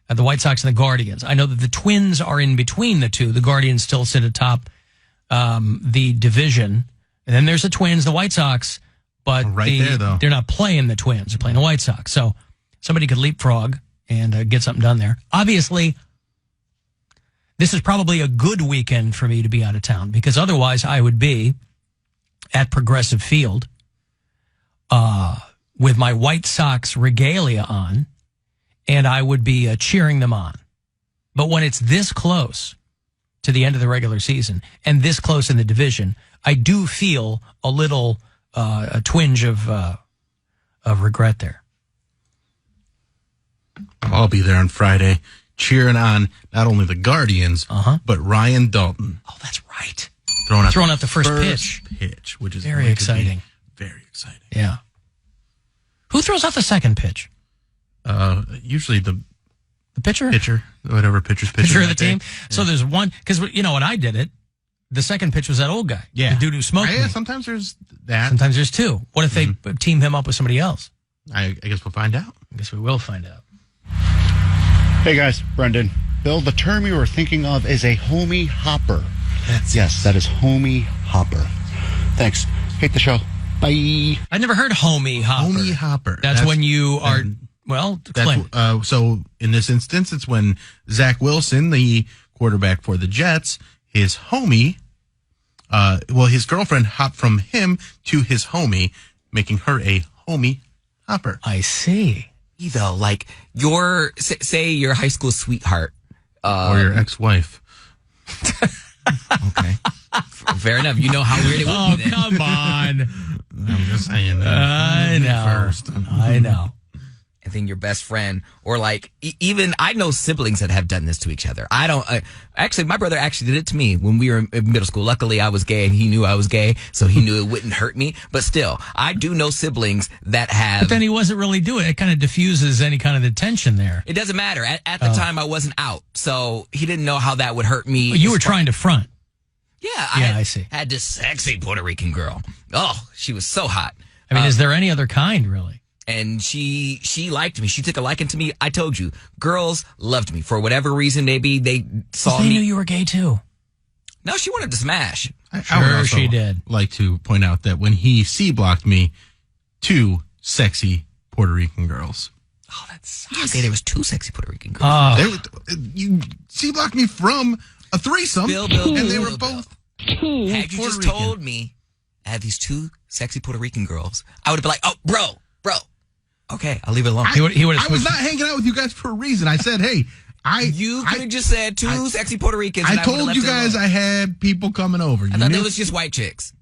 The White Sox and the Guardians. I know that the Twins are in between the two. The Guardians still sit atop the division. And then there's the Twins, the White Sox, but there, though. they're not playing the Twins. They're playing the White Sox. So somebody could leapfrog and get something done there. Obviously, this is probably a good weekend for me to be out of town because otherwise I would be at Progressive Field with my White Sox regalia on, and I would be cheering them on. But when it's this close to the end of the regular season and this close in the division, I do feel a little a twinge of regret there. I'll be there on Friday cheering on not only the Guardians, but Ryan Dalton. Oh, that's right. Throwing out the first pitch. which is Very going to be exciting. Very exciting. Yeah. Who throws out the second pitch? Usually the pitcher? Whatever pitcher's pitching Pitcher of the that day. team. So there's one, because you know when I did it, the second pitch was that old guy. Yeah. The dude who smoked me. Sometimes there's that. Sometimes there's two. What if they team him up with somebody else? I guess we'll find out. I guess we will find out. Hey guys, Brendan. Bill, the term you were thinking of is a homie hopper. Yes, that is homie hopper. Thanks. Hate the show. Bye. I never heard homie hopper. Homie hopper. That's when you are, well, explain. So in this instance, it's when Zach Wilson, the quarterback for the Jets, his homie, his girlfriend hopped from him to his homie, making her a homie hopper. I see. Though, like say your high school sweetheart, Or your ex-wife. Okay, fair enough. You know how weird it would Oh, be then. come on. I'm just saying. I know. I know. And then your best friend, or like even I know siblings that have done this to each other. I don't actually. My brother actually did it to me when we were in middle school. Luckily, I was gay and he knew I was gay, so he knew it wouldn't hurt me. But still, I do know siblings that have. But then he wasn't really doing it. It kind of diffuses any kind of the tension there. It doesn't matter. At the time, I wasn't out, so he didn't know how that would hurt me. You were trying to front. Yeah, I see. Had this sexy Puerto Rican girl. Oh, she was so hot. I mean, is there any other kind, really? And she liked me. She took a liking to me. I told you, girls loved me for whatever reason. Maybe they saw They me. knew you were gay too. No, she wanted to smash. I would Sure, also she did. like to point out that when he C-blocked me, 2 sexy Puerto Rican girls. Oh, that sucks. Say there was 2 sexy Puerto Rican girls. Oh, You C-blocked me from a threesome, Bill, and they Bill, were Bill. both Had you Puerto just Rican. told me I had these 2 sexy Puerto Rican girls, I would have been like, oh, bro. Okay, I'll leave it alone. I was not hanging out with you guys for a reason. I said, hey, you could have just said two sexy Puerto Ricans. I told you guys I had people coming over. I thought it was just white chicks.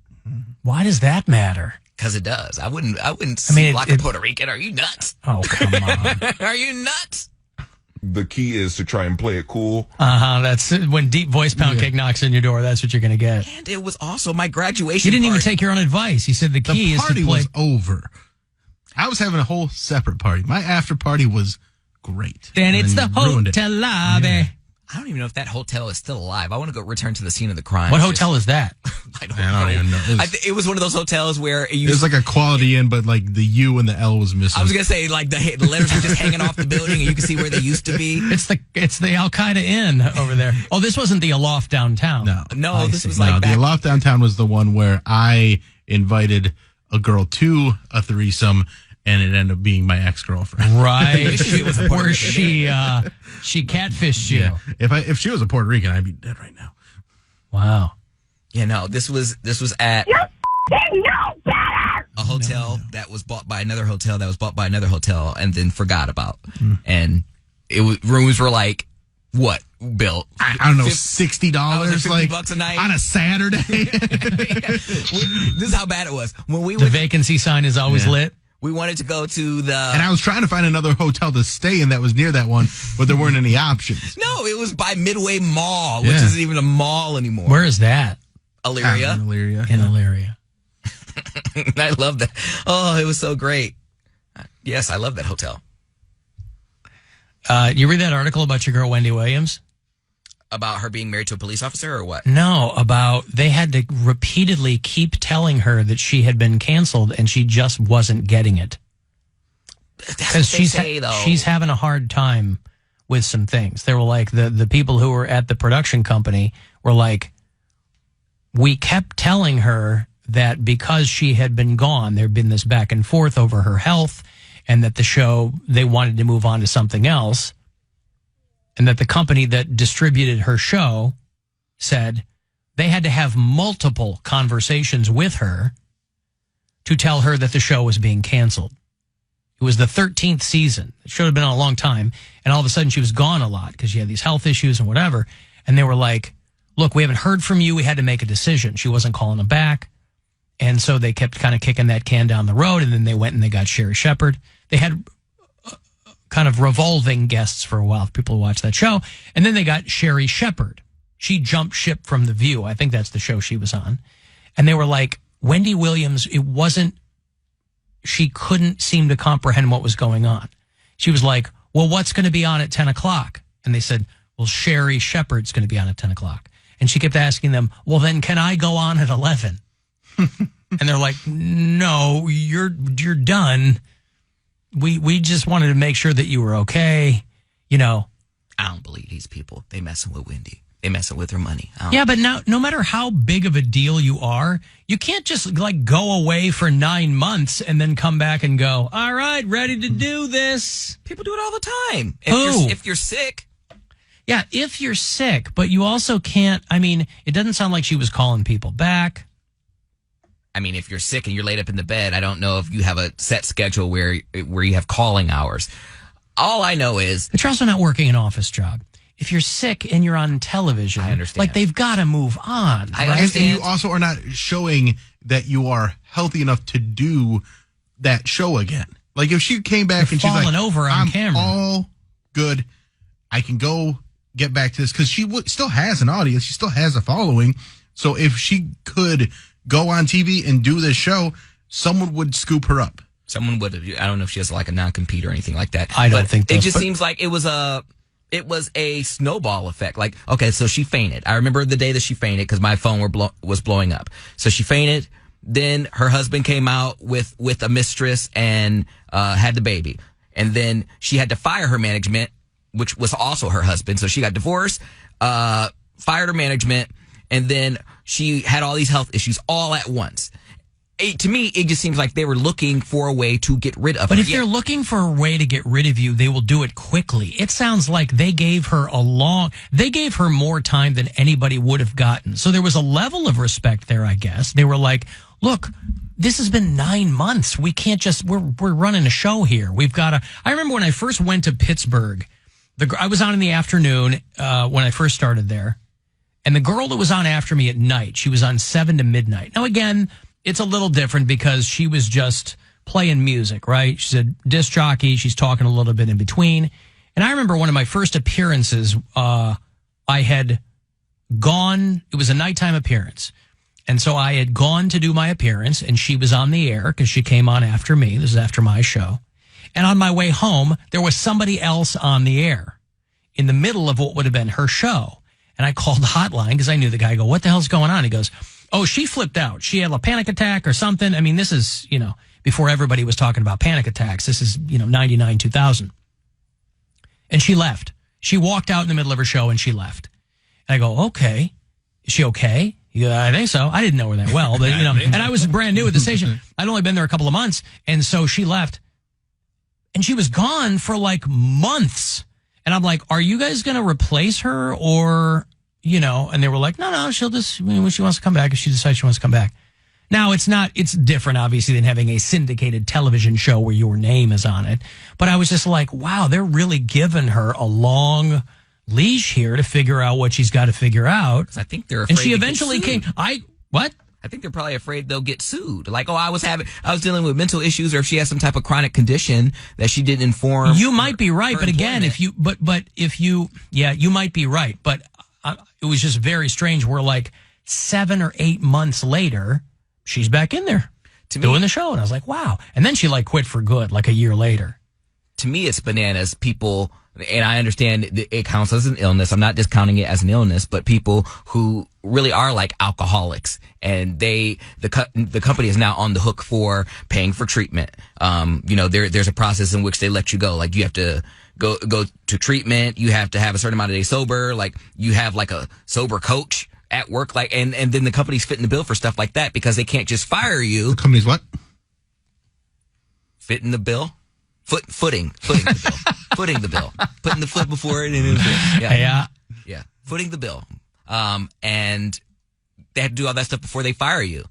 Why does that matter? Because it does. I wouldn't like a Puerto Rican. Are you nuts? Oh, come on. Are you nuts? The key is to try and play it cool. That's when deep voice Poundcake knocks on your door. That's what you're going to get. And it was also my graduation. You didn't party. even take your own advice. You said the key is to play. The party was over. I was having a whole separate party. My after party was great. Then it's the hotel lobby. Yeah. I don't even know if that hotel is still alive. I want to go return to the scene of the crime. What hotel is that? I don't even know. It was one of those hotels where it was like a Quality Inn, but like the U and the L was missing. I was gonna say like the letters were just hanging off the building, and you can see where they used to be. It's the Al Qaeda Inn over there. Oh, this wasn't the Aloft downtown. No, this was the Aloft downtown was the one where I invited a girl to a threesome. And it ended up being my ex-girlfriend. Right. Where she catfished you. Yeah. If she was a Puerto Rican, I'd be dead right now. Wow. Yeah, no, this was at a hotel that was bought by another hotel that was bought by another hotel and then forgot about. And rooms were like, what, Bill? I don't know, $60 like $50 a night on a Saturday. This is how bad it was. When the vacancy sign is always lit. We wanted to go to the... And I was trying to find another hotel to stay in that was near that one, but there weren't any options. No, it was by Midway Mall, which isn't even a mall anymore. Where is that? Elyria. In Elyria. I love that. Oh, it was so great. Yes, I love that hotel. You read that article about your girl, Wendy Williams? About her being married to a police officer or what? No, about they had to repeatedly keep telling her that she had been canceled and she just wasn't getting it. Because she's having a hard time with some things. They were like, the people who were at the production company were like, we kept telling her that because she had been gone, there'd been this back and forth over her health and that the show, they wanted to move on to something else. And that the company that distributed her show said they had to have multiple conversations with her to tell her that the show was being canceled. It was the 13th season. It should have been on a long time. And all of a sudden she was gone a lot because she had these health issues and whatever. And they were like, look, we haven't heard from you. We had to make a decision. She wasn't calling them back. And so they kept kind of kicking that can down the road. And then they went and they got Sherry Shepherd. They had kind of revolving guests for a while, people who watch that show. And then they got Sherry Shepherd. She jumped ship from The View. I think that's the show she was on. And they were like, Wendy Williams, she couldn't seem to comprehend what was going on. She was like, well, what's going to be on at 10 o'clock? And they said, well, Sherry Shepherd's going to be on at 10 o'clock. And she kept asking them, well, then can I go on at 11? And they're like, no, you're done. We just wanted to make sure that you were okay. You know. I don't believe these people. They messing with Wendy. They messing with her money. Yeah, but now, no matter how big of a deal you are, you can't just like go away for 9 months and then come back and go, all right, ready to do this. People do it all the time. If you're sick. Yeah, if you're sick, but you also can't, I mean, it doesn't sound like she was calling people back. I mean, if you're sick and you're laid up in the bed, I don't know if you have a set schedule where you have calling hours. All I know is... But you're also not working an office job. If you're sick and you're on television, I understand. Like, they've got to move on. I understand. And you also are not showing that you are healthy enough to do that show again. Like, if she came back and she's like, over on I'm camera. all good, I can go get back to this, because she still has an audience. She still has a following. So if she could go on TV and do this show, someone would scoop her up. Someone would. I don't know if she has like a non-compete or anything like that. I don't think it just seems like it was a snowball effect. Like, okay, so she fainted. I remember the day that she fainted because my phone was blowing up. So she fainted. Then her husband came out with a mistress and had the baby. And then she had to fire her management, which was also her husband. So she got divorced, fired her management, and then she had all these health issues all at once. To me, it just seems like they were looking for a way to get rid of her. But if they're looking for a way to get rid of you, they will do it quickly. It sounds like they gave her more time than anybody would have gotten. So there was a level of respect there, I guess. They were like, look, this has been 9 months. We can't just, we're running a show here. We've got to, I remember when I first went to Pittsburgh, I was on in the afternoon when I first started there. And the girl that was on after me at night, she was on 7 to midnight. Now, again, it's a little different because she was just playing music, right? She's a disc jockey. She's talking a little bit in between. And I remember one of my first appearances, I had gone, it was a nighttime appearance. And so I had gone to do my appearance, and she was on the air because she came on after me. This is after my show. And on my way home, there was somebody else on the air in the middle of what would have been her show. And I called the hotline because I knew the guy. I go, what the hell's going on? He goes, oh, she flipped out. She had a panic attack or something. I mean, this is, before everybody was talking about panic attacks. This is, 99, 2000. And she left. She walked out in the middle of her show and she left. And I go, okay. Is she okay? Yeah, I think so. I didn't know her that well, but, and I was brand new at the station. I'd only been there a couple of months. And so she left. And she was gone for like months. And I'm like, are you guys going to replace her or, and they were like, no, she'll just, when she wants to come back, if she decides she wants to come back. Now, it's different, obviously, than having a syndicated television show where your name is on it. But I was just like, wow, they're really giving her a long leash here to figure out what she's got to figure out. I think they're afraid. And she eventually came. What? I think they're probably afraid they'll get sued. Like, I was dealing with mental issues, or if she has some type of chronic condition that she didn't inform. You might be right, but again, you might be right. But it was just very strange. We're like 7 or 8 months later, she's back in there doing the show, and I was like, wow. And then she quit for good, like a year later. To me, it's bananas. People, and I understand it counts as an illness. I'm not discounting it as an illness, but people who really are like alcoholics, and the company is now on the hook for paying for treatment. There's a process in which they let you go. Like, you have to go to treatment. You have to have a certain amount of days sober. Like, you have like a sober coach at work. Like, and then the company's fitting the bill for stuff like that because they can't just fire you. The company's what? Fitting the bill. Footing the bill. Footing the bill. Putting the foot before it in the bill. Yeah. Footing the bill. And they have to do all that stuff before they fire you.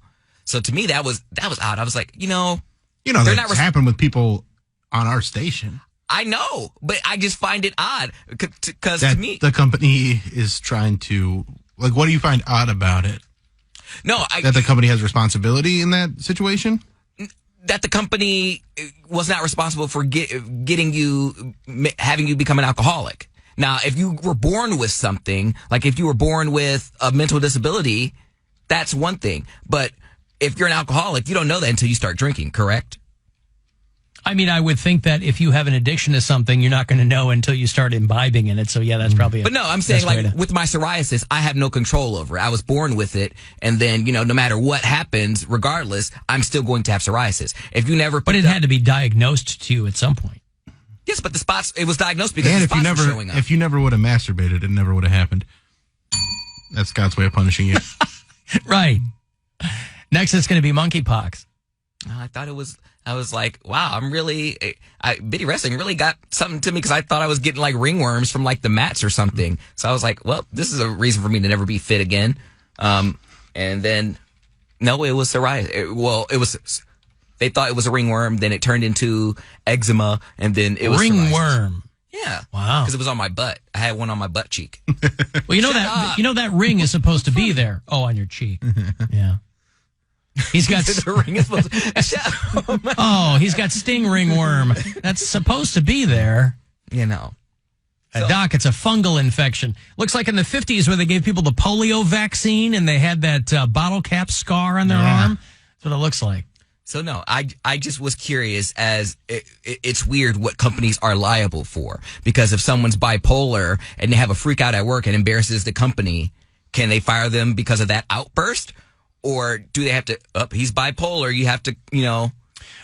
So to me, that was odd. I was like, that's happened with people on our station. I know, but I just find it odd because to me, the company is trying to, what do you find odd about it? That the company has responsibility in that situation? That the company was not responsible for having you become an alcoholic. Now, if you were born with something, like if you were born with a mental disability, that's one thing. But if you're an alcoholic, you don't know that until you start drinking, correct? I mean, I would think that if you have an addiction to something, you're not going to know until you start imbibing in it. So, yeah, that's probably But no, I'm saying, with my psoriasis, I have no control over it. I was born with it. And then, no matter what happens, regardless, I'm still going to have psoriasis. If you never... But it had to be diagnosed to you at some point. Yes, but it was diagnosed because the spots were showing up. If you never would have masturbated, it never would have happened. That's God's way of punishing you. Right. Next, it's going to be monkeypox. I was like, wow, Biddy Wrestling really got something to me because I thought I was getting like ringworms from like the mats or something. So I was like, well, this is a reason for me to never be fit again. And then, no, it was psoriasis. They thought it was a ringworm, then it turned into eczema, and then it was ringworm. Psoriasis. Yeah. Wow. Because it was on my butt. I had one on my butt cheek. Well, that ring is supposed to be there. Oh, on your cheek. Yeah. He's got the ring is supposed to, he's got sting ringworm. That's supposed to be there. Doc, it's a fungal infection. Looks like in the 50s where they gave people the polio vaccine and they had that bottle cap scar on their arm. That's what it looks like. So no, I just was curious as it's weird what companies are liable for, because if someone's bipolar and they have a freak out at work and embarrasses the company, can they fire them because of that outburst? Or do they have to, he's bipolar, you have to,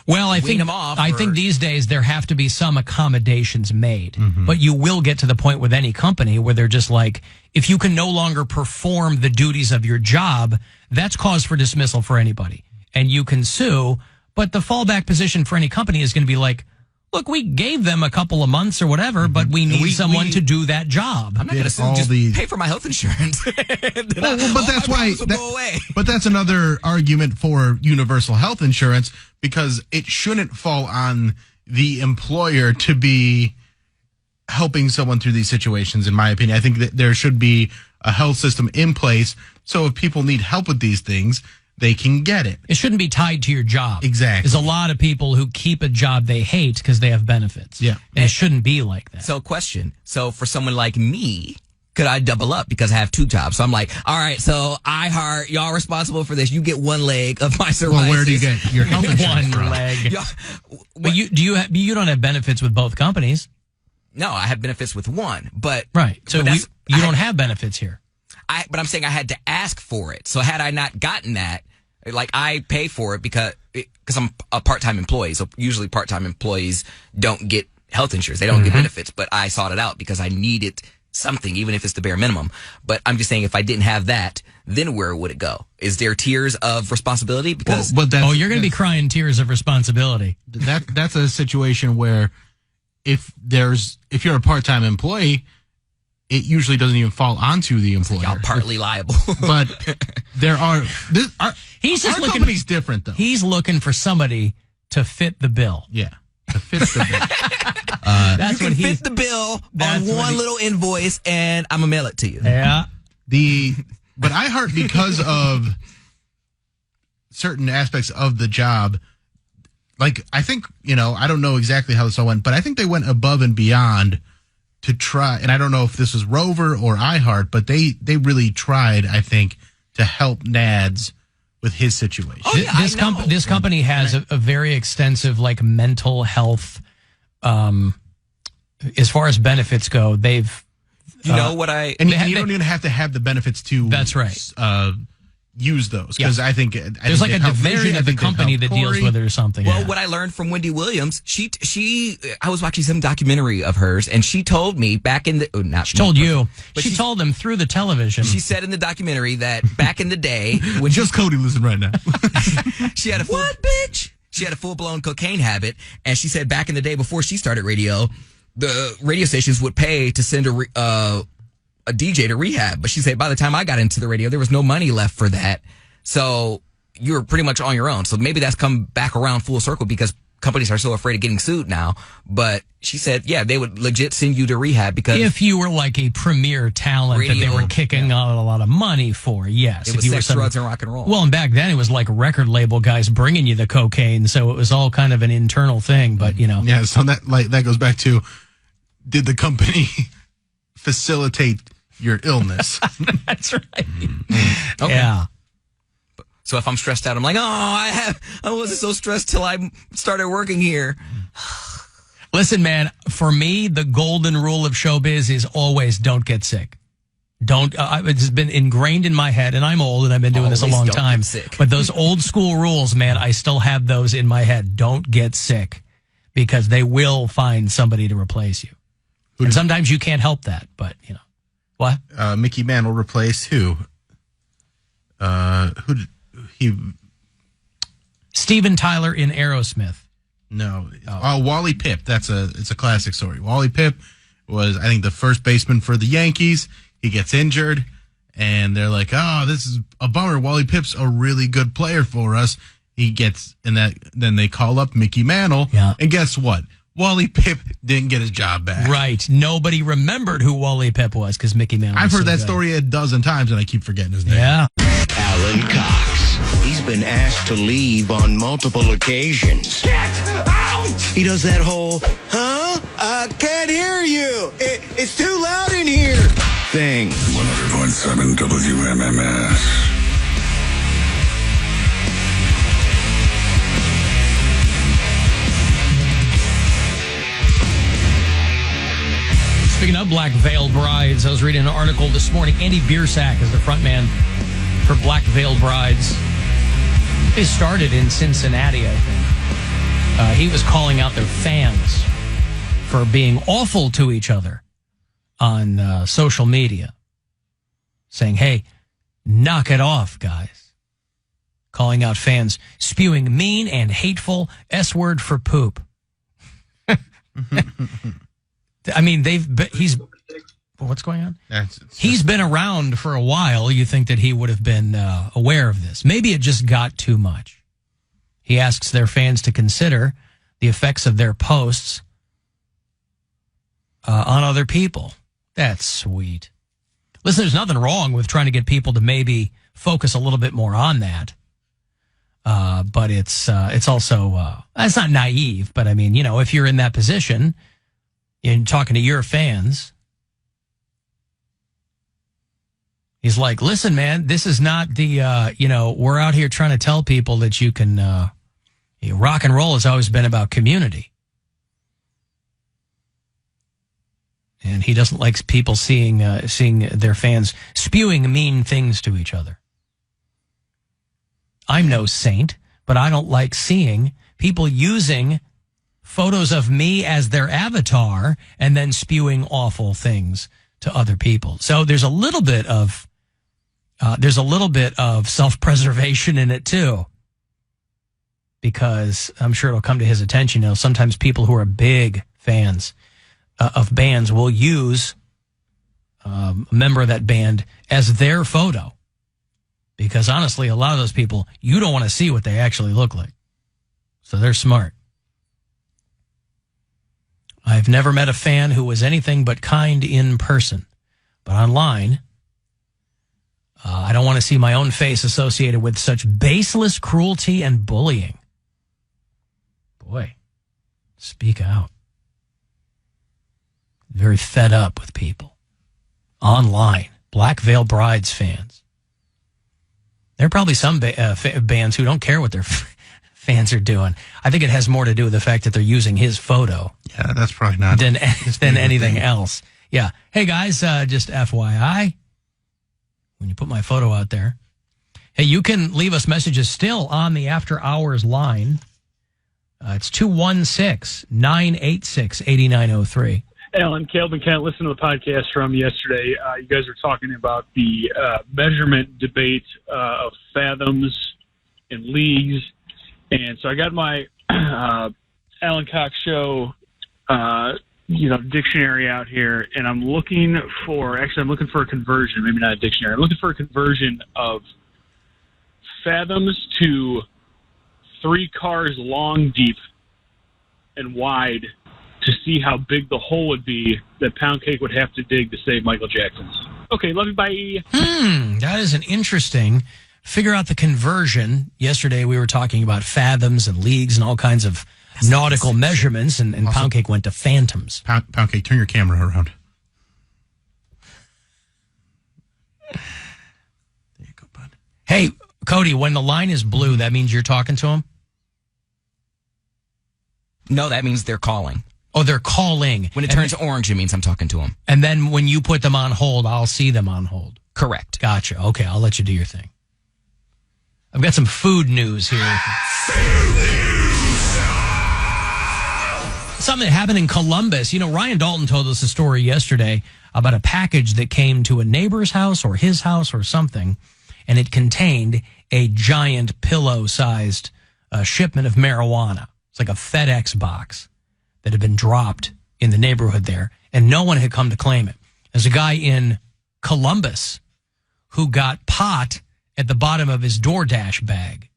well, I wean him off? I think these days there have to be some accommodations made. Mm-hmm. But you will get to the point with any company where they're just like, if you can no longer perform the duties of your job, that's cause for dismissal for anybody. And you can sue, but the fallback position for any company is going to be like, look, we gave them a couple of months or whatever, but we need someone to do that job. I'm not going to just pay for my health insurance. But that's why. But that's another argument for universal health insurance, because it shouldn't fall on the employer to be helping someone through these situations. In my opinion, I think that there should be a health system in place so if people need help with these things, they can get it. It shouldn't be tied to your job. Exactly. There's a lot of people who keep a job they hate because they have benefits. Yeah. And it shouldn't be like that. So question. So for someone like me, could I double up because I have 2 jobs? So I'm like, all right, so iHeart, y'all responsible for this. You get 1 leg of my psoriasis. Well, where do you get your health insurance from? 1 leg. But you don't have benefits with both companies. No, I have benefits with one, but right. So you don't have benefits here. But I'm saying I had to ask for it. So had I not gotten that, like I pay for it because I'm a part-time employee. So usually part-time employees don't get health insurance. They don't get benefits, but I sought it out because I needed something, even if it's the bare minimum. But I'm just saying, if I didn't have that, then where would it go? Is there tiers of responsibility? Because you're going to be crying tears of responsibility. That's a situation where if you're a part-time employee, it usually doesn't even fall onto the employer. Y'all partly liable. But there are... He's just our looking... company's different, though. He's looking for somebody to fit the bill. Yeah, to fit the bill. That's you can fit the bill on one little invoice, and I'm going to mail it to you. Yeah. But iHeart, because of certain aspects of the job, like, I think, I don't know exactly how this all went, but I think they went above and beyond to try, and I don't know if this was Rover or iHeart, but they really tried, I think, to help Nads with his situation. Oh, yeah, this company has a very extensive, like, mental health, as far as benefits go. They've... You know what I... And you don't even have to have the benefits to... That's right. Use those, because I think there's like a division of the company that deals with it or something. Well, what I learned from Wendy Williams, I was watching some documentary of hers, and she told me back in the she told them through the television. She said in the documentary that back in the day, when just Cody listen right now, she had a full-blown cocaine habit, and she said back in the day before she started radio, the radio stations would pay to send a DJ to rehab, but she said by the time I got into the radio, there was no money left for that. So you were pretty much on your own. So maybe that's come back around full circle because companies are so afraid of getting sued now. But she said, yeah, they would legit send you to rehab because if you were like a premier talent that they were kicking out a lot of money for, yes. It was sex, drugs, and rock and roll. Well, and back then it was like record label guys bringing you the cocaine, so it was all kind of an internal thing. But yeah. So that goes back to, did the company facilitate your illness? That's right. Okay. Yeah. So if I'm stressed out, I'm like, I wasn't so stressed till I started working here. Listen, man, for me, the golden rule of showbiz is always don't get sick. It's been ingrained in my head, and I'm old, and I've been doing this a long time. But those old school rules, man, I still have those in my head. Don't get sick, because they will find somebody to replace you. And sometimes you can't help that, but, What? Mickey Mantle replaced who? Steven Tyler in Aerosmith. No. Wally Pipp. It's a classic story. Wally Pipp was, I think, the first baseman for the Yankees. He gets injured, and they're like, this is a bummer. Wally Pipp's a really good player for us. He gets, then they call up Mickey Mantle, and guess what? Wally Pipp didn't get his job back. Right. Nobody remembered who Wally Pipp was because Mickey Mantle. I've heard that story a dozen times, and I keep forgetting his name. Yeah. Alan Cox. He's been asked to leave on multiple occasions. Get out! He does that whole, I can't hear you. It's too loud in here. thing. 100.7 WMMS. Speaking of Black Veil Brides, I was reading an article this morning. Andy Biersack is the frontman for Black Veil Brides. They started in Cincinnati, I think. He was calling out their fans for being awful to each other on social media, saying, hey, knock it off, guys. Calling out fans, spewing mean and hateful S-word for poop. I mean, what's going on? He's been around for a while. You think that he would have been aware of this. Maybe it just got too much. He asks their fans to consider the effects of their posts on other people. That's sweet. Listen, there's nothing wrong with trying to get people to maybe focus a little bit more on that. But it's also, it's not naive, but I mean, you know, if you're in that position and talking to your fans, he's like, listen, man, this is not the, we're out here trying to tell people that you can, rock and roll has always been about community. And he doesn't like people seeing their fans spewing mean things to each other. I'm no saint, but I don't like seeing people using photos of me as their avatar and then spewing awful things to other people. So there's a little bit of self-preservation in it too, because I'm sure it'll come to his attention. You know, sometimes people who are big fans of bands will use a member of that band as their photo. Because honestly, a lot of those people, you don't want to see what they actually look like. So they're smart. I've never met a fan who was anything but kind in person. But online, I don't want to see my own face associated with such baseless cruelty and bullying. Boy, speak out. Very fed up with people. Online, Black Veil Brides fans. There are probably some bands who don't care what their fans are doing. I think it has more to do with the fact that they're using his photo. Yeah, that's probably not than anything else. Yeah. Hey, guys, just FYI, when you put my photo out there, hey, you can leave us messages still on the After Hours line. It's 216-986-8903. Alan, Calvin, Kent, listen to the podcast from yesterday. You guys were talking about the measurement debate of fathoms and leagues. And so I got my Alan Cox Show, dictionary out here, and I'm looking for a conversion, maybe not a dictionary. I'm looking for a conversion of fathoms to 3 cars long, deep, and wide, to see how big the hole would be that Poundcake would have to dig to save Michael Jackson's. Okay, love you, bye. That is an interesting. Figure out the conversion. Yesterday we were talking about fathoms and leagues and all kinds of nautical measurements, and also, Poundcake went to phantoms. Poundcake, turn your camera around. There you go, bud. Hey, Cody, when the line is blue, that means you're talking to him? No, that means they're calling. Oh, they're calling. When it turns orange, it means I'm talking to them. And then when you put them on hold, I'll see them on hold. Correct. Gotcha. Okay, I'll let you do your thing. I've got some food news here. Something that happened in Columbus. You know, Ryan Dalton told us a story yesterday about a package that came to a neighbor's house or his house or something, and it contained a giant pillow-sized shipment of marijuana. It's like a FedEx box that had been dropped in the neighborhood there, and no one had come to claim it. There's a guy in Columbus who got pot at the bottom of his DoorDash bag.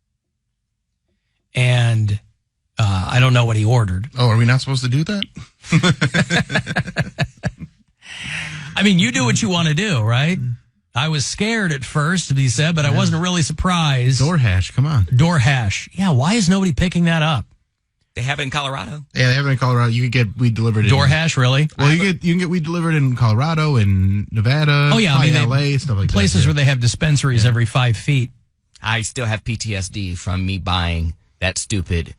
And I don't know what he ordered. Oh, are we not supposed to do that? I mean, you do what you want to do, right? I was scared at first, to be said, but I wasn't really surprised. DoorDash, come on. DoorDash. Yeah, why is nobody picking that up? They have it in Colorado. Yeah, they have it in Colorado. You can get weed delivered. DoorDash, really? Well, you can get weed delivered in Colorado and Nevada. Oh yeah, I mean, LA, stuff like places that. where they have dispensaries every 5 feet. I still have PTSD from me buying that stupid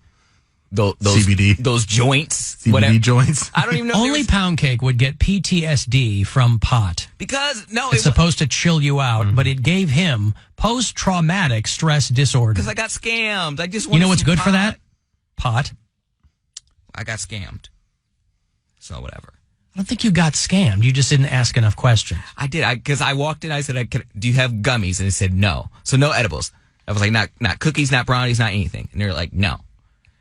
those CBD, those joints, CBD whatever. joints. I don't even know. Only Poundcake would get PTSD from pot because it's supposed to chill you out, but it gave him post-traumatic stress disorder. Because I got scammed. I just you know what's good for that? Pot. I got scammed. So whatever. I don't think you got scammed. You just didn't ask enough questions. I did. Because I walked in. I said, "Do you have gummies?" And they said no. So no edibles. I was like, not cookies, not brownies, not anything. And they're like, no.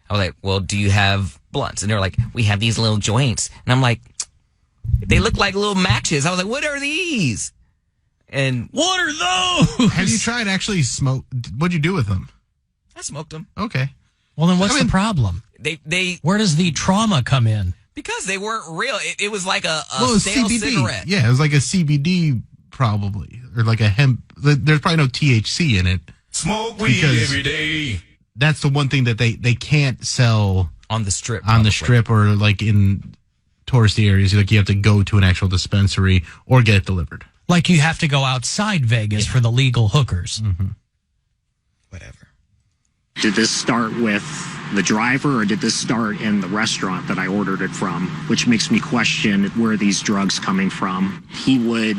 I was like, well, do you have blunts? And they were like, we have these little joints. And I'm like, they look like little matches. I was like, what are these? And what are those? Have you tried actually smoke? What'd you do with them? I smoked them. Okay. Well, then what's the problem? They Where does the trauma come in? Because they weren't real. It was like a Well, it's stale CBD. cigarette. Yeah, it was like a CBD probably, or like a hemp. There's probably no THC in it. Smoke weed every day. That's the one thing that they can't sell on the strip. On the strip, or like in touristy areas. Like you have to go to an actual dispensary or get it delivered. Like you have to go outside Vegas for the legal hookers. Mm-hmm. Whatever. Did this start with the driver, or did this start in the restaurant that I ordered it from? Which makes me question where are these drugs coming from. He would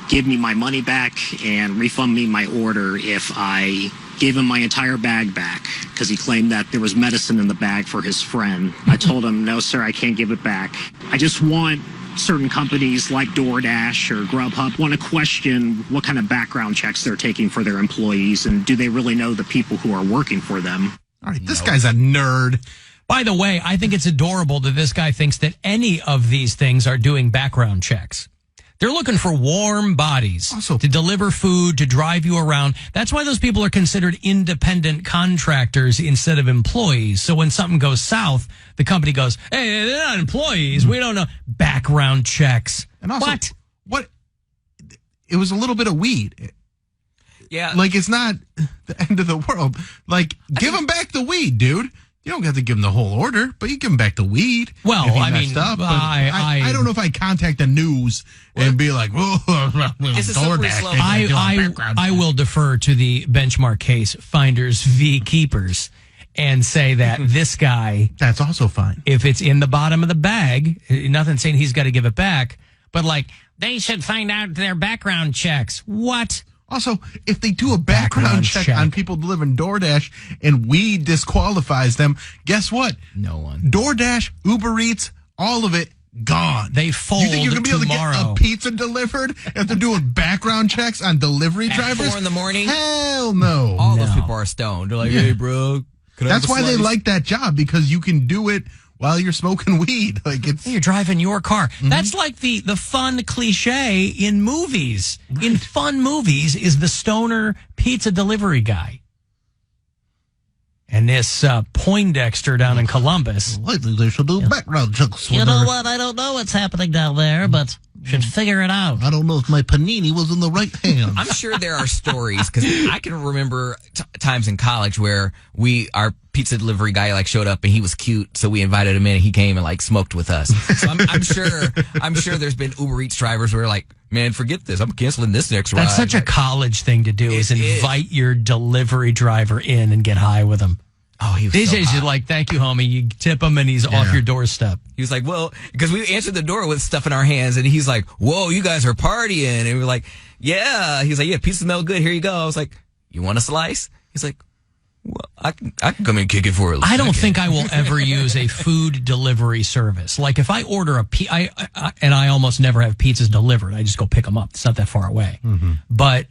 give me my money back and refund me my order if I gave him my entire bag back, because he claimed that there was medicine in the bag for his friend. I told him, no, sir, I can't give it back. I just want certain companies like DoorDash or Grubhub want to question what kind of background checks they're taking for their employees, and do they really know the people who are working for them? All right, this guy's a nerd. By the way, I think it's adorable that this guy thinks that any of these things are doing background checks. They're looking for warm bodies to deliver food, to drive you around. That's why those people are considered independent contractors instead of employees. So when something goes south, the company goes, hey, they're not employees. We don't know. Background checks. And also, what? It was a little bit of weed. Yeah. Like, it's not the end of the world. Like, give him back the weed, dude. You don't have to give him the whole order, but you give him back the weed. Well, if he I messed mean, up. But I don't know if I contact the news and be like, It's a slippery slope. I will defer to the benchmark case, Finders v. Keepers, and say that this guy... That's also fine. If it's in the bottom of the bag, nothing saying he's got to give it back, but like, they should find out their background checks. What? Also, if they do a background check on people delivering DoorDash and weed disqualifies them, guess what? No one. DoorDash, Uber Eats, all of it gone. They fold You think you're going to be able to tomorrow. get a pizza delivered if they're doing background checks on delivery At drivers? 4 in the morning? Hell no. All those people are stoned. They're like, hey, bro. Can I have That's a why they slice? like that job, because you can do it while you're smoking weed. Like You're driving your car. That's like the fun cliche in movies. Right. In fun movies is the stoner pizza delivery guy. And this Poindexter down in Columbus. Lately they should do background checks. You know what? I don't know what's happening down there, but should figure it out. I don't know if my panini was in the right hand. I'm sure there are stories, because I can remember times in college where our pizza delivery guy like showed up and he was cute, so we invited him in and he came and like smoked with us. So I'm sure there's been Uber Eats drivers where like, man, forget this, I'm canceling this next ride. That's such a college thing to do, is invite your delivery driver in and get high with him. Oh, he was These so days, hot. you're like, thank you, homie. You tip him and he's off your doorstep. He was like, well, because we answered the door with stuff in our hands, and he's like, whoa, you guys are partying. And we were like, yeah. He's like, yeah, pizza smell good. Here you go. I was like, you want a slice? He's like, well, I can come in and kick it for a little I don't second. think I will ever use a food delivery service. Like if I order and I almost never have pizzas delivered. I just go pick them up. It's not that far away. Mm-hmm. But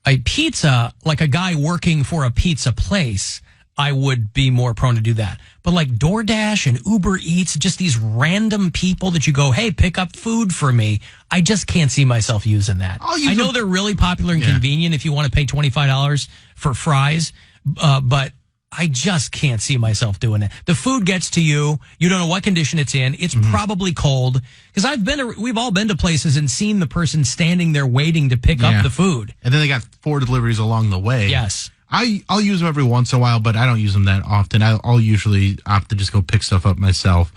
a pizza, like a guy working for a pizza place, I would be more prone to do that. But like DoorDash and Uber Eats, just these random people that you go, hey, pick up food for me. I just can't see myself using that. I know they're really popular and convenient if you want to pay $25 for fries, but I just can't see myself doing it. The food gets to you. You don't know what condition it's in. It's probably cold. Because we've all been to places and seen the person standing there waiting to pick up the food. And then they got 4 deliveries along the way. Yes. I'll use them every once in a while, but I don't use them that often. I'll usually opt to just go pick stuff up myself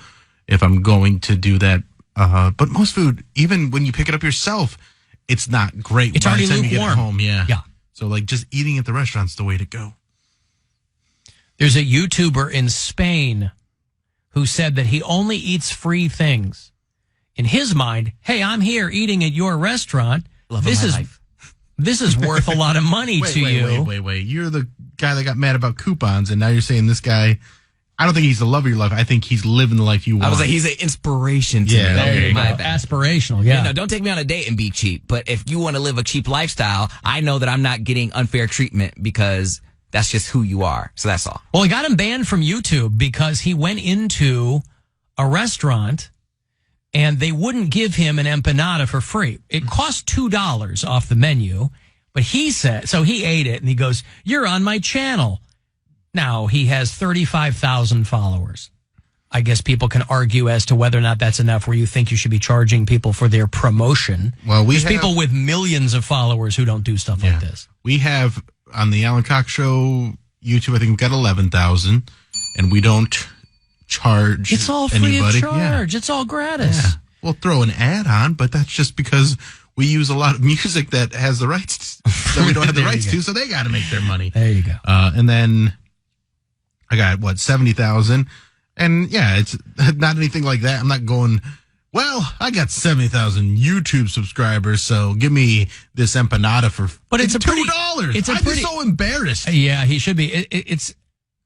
if I'm going to do that. But most food, even when you pick it up yourself, it's not great. It's by the already time you get lukewarm. home. Yeah. Yeah. So like just eating at the restaurant's the way to go. There's a YouTuber in Spain who said that he only eats free things. In his mind, hey, I'm here eating at your restaurant. This is worth a lot of money to you. Wait. You're the guy that got mad about coupons, and now you're saying this guy, I don't think he's the love of your life. I think he's living the life you want. I was like, he's an inspiration to me. There you go. My bad. Aspirational, yeah. No, don't take me on a date and be cheap. But if you want to live a cheap lifestyle, I know that I'm not getting unfair treatment because That's just who you are. So that's all. Well, he got him banned from YouTube because he went into a restaurant and they wouldn't give him an empanada for free. It cost $2 off the menu, but he said, so he ate it and he goes, "You're on my channel." Now, he has 35,000 followers. I guess people can argue as to whether or not that's enough where you think you should be charging people for their promotion. Well, There's people with millions of followers who don't do stuff like this. We have on the Alan Cox Show YouTube, I think we've got 11,000, and we don't charge It's all free anybody. of charge. It's all gratis. Yeah. We'll throw an ad on, but that's just because we use a lot of music that has the rights that we don't have the rights to, so they got to make their money. There you go. And then I got 70,000, and yeah, it's not anything like that. I'm not going, well, I got 70,000 YouTube subscribers, so give me this empanada for But it's $2. I'd be so embarrassed. Yeah, he should be.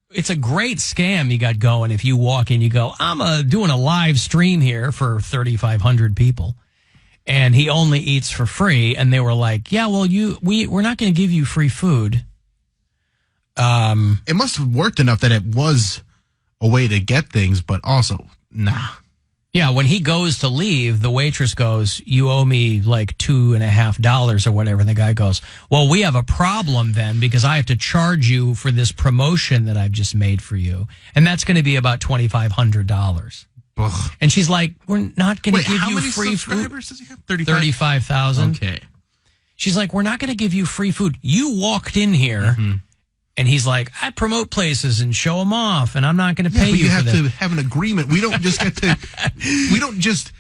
It's a great scam you got going. If you walk in, you go, "I'm doing a live stream here for 3,500 people," and he only eats for free. And they were like, "Yeah, well, we're not going to give you free food." It must have worked enough that it was a way to get things, but also, nah. Yeah, when he goes to leave, the waitress goes, "You owe me like $2.50 or whatever." And the guy goes, "Well, we have a problem then because I have to charge you for this promotion that I've just made for you. And that's going to be about $2,500. And she's like, "We're not going to give how you many free subscribers food. does he have? 35,000. Okay. She's like, "We're not going to give you free food. You walked in here." And he's like, "I promote places and show them off, and I'm not going to pay but you you for have that." to have an agreement. We don't just get to. We don't just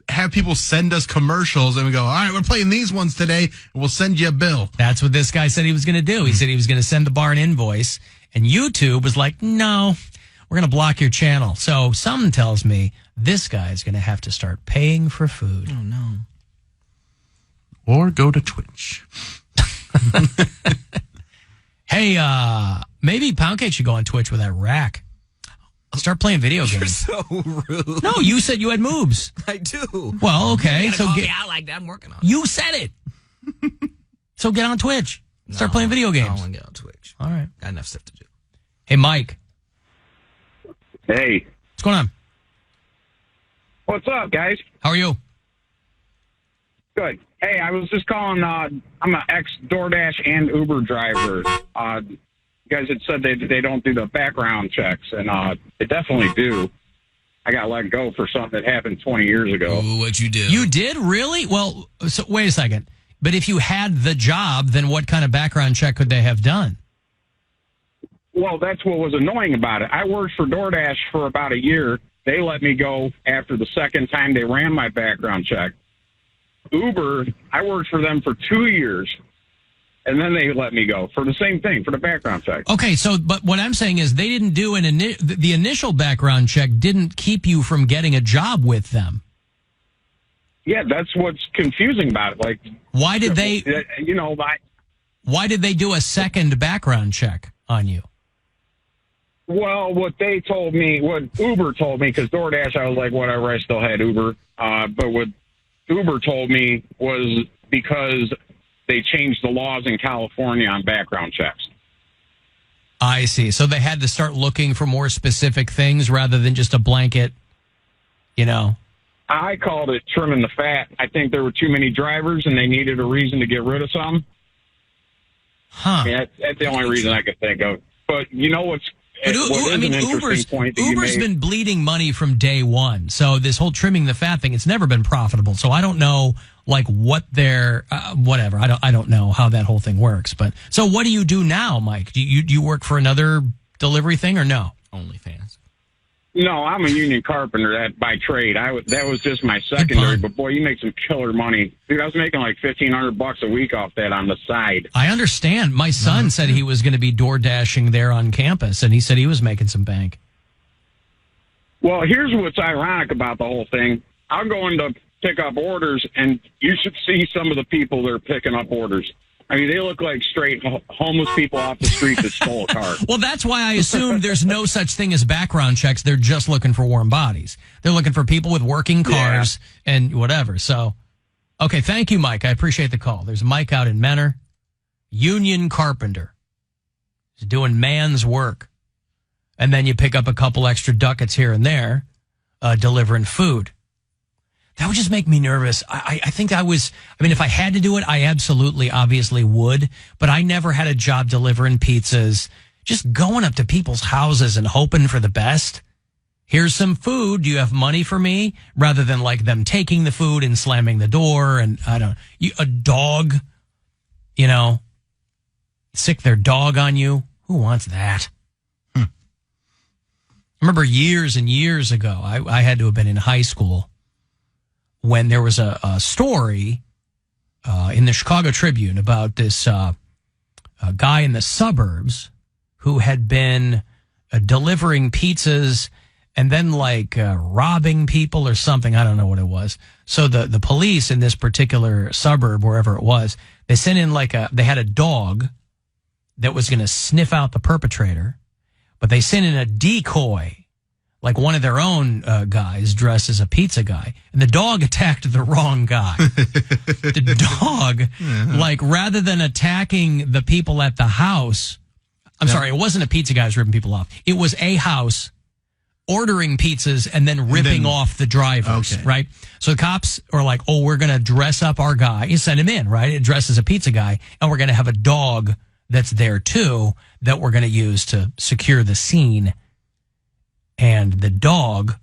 have people send us commercials and we go, "All right, we're playing these ones today, and we'll send you a bill." That's what this guy said he was going to do. He said he was going to send the bar an invoice, and YouTube was like, "No, we're going to block your channel." So something tells me this guy is going to have to start paying for food. Oh, no. Or go to Twitch. Hey, maybe Poundcake should go on Twitch with that rack. Start playing video games. You're so rude. No, you said you had moves. I do. Well, okay. You So call get me out like that. I'm working on it. You said it. So get on Twitch. Start playing video games. I don't want to get on Twitch. All right. Got enough stuff to do. Hey, Mike. Hey. What's going on? What's up, guys? How are you? Good. Hey, I was just calling. I'm an ex-DoorDash and Uber driver. You guys had said they don't do the background checks, and they definitely do. I got let go for something that happened 20 years ago. Ooh, what'd you do? You did? Really? Well, so wait a second. But if you had the job, then what kind of background check could they have done? Well, that's what was annoying about it. I worked for DoorDash for about a year. They let me go after the second time they ran my background check. Uber, I worked for them for 2 years, and then they let me go for the same thing, for the background check. Okay, so, but what I'm saying is they didn't do the initial background check didn't keep you from getting a job with them. Yeah, that's what's confusing about it. Like, why did they, why did they do a second background check on you? Well, what Uber told me, because DoorDash, I was like, whatever, I still had Uber. But what Uber told me was because they changed the laws in California on background checks. I see. So they had to start looking for more specific things rather than just a blanket, I called it trimming the fat. I think there were too many drivers and they needed a reason to get rid of some. Huh. Yeah, that's the only reason I could think of. But you know what's... Uber's been bleeding money from day one. So this whole trimming the fat thing, it's never been profitable. So I don't know, what their whatever. I don't know how that whole thing works. But so what do you do now, Mike? Do you work for another delivery thing or no? OnlyFans. No, I'm a union carpenter by trade. That was just my secondary. But boy, you make some killer money, dude. I was making like $1,500 a week off that on the side. I understand. My son said he was going to be door dashing there on campus, and he said he was making some bank. Well, here's what's ironic about the whole thing. I'm going to pick up orders, and you should see some of the people that are picking up orders. I mean, they look like straight homeless people off the street that stole a car. Well, that's why I assume there's no such thing as background checks. They're just looking for warm bodies. They're looking for people with working cars and whatever. So, okay, thank you, Mike. I appreciate the call. There's Mike out in Menor, union carpenter. He's doing man's work. And then you pick up a couple extra ducats here and there, delivering food. That would just make me nervous. I think if I had to do it, I absolutely, obviously would. But I never had a job delivering pizzas, just going up to people's houses and hoping for the best. Here's some food. Do you have money for me? Rather than like them taking the food and slamming the door. And a dog, sick their dog on you. Who wants that? I remember years and years ago, I had to have been in high school when there was a story in the Chicago Tribune about this a guy in the suburbs who had been delivering pizzas and then robbing people or something. I don't know what it was. So the police in this particular suburb, wherever it was, they sent in they had a dog that was going to sniff out the perpetrator, but they sent in a decoy, like one of their own guys dressed as a pizza guy, and the dog attacked the wrong guy. The dog, rather than attacking the people at the house, sorry, it wasn't a pizza guy who was ripping people off. It was a house ordering pizzas and then ripping off the drivers, right? So the cops are like, oh, we're going to dress up our guy. You send him in, right? It dresses a pizza guy, and we're going to have a dog that's there too that we're going to use to secure the scene. And the dog,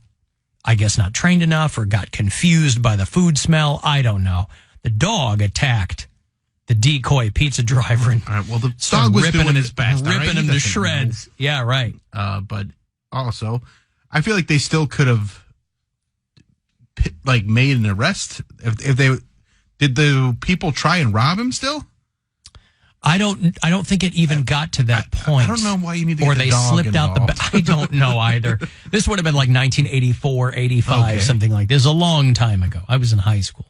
I guess not trained enough or got confused by the food smell. I don't know. The dog attacked the decoy pizza driver and the dog was doing his best. Ripping him to shreds. Yeah, right. But also, I feel like they still could have made an arrest. If they did the people try and rob him still? I don't think it even got to that point. I don't know why you need to get or the they dog slipped out involved. I don't know either. This would have been 1984, 85, something like this. A long time ago. I was in high school.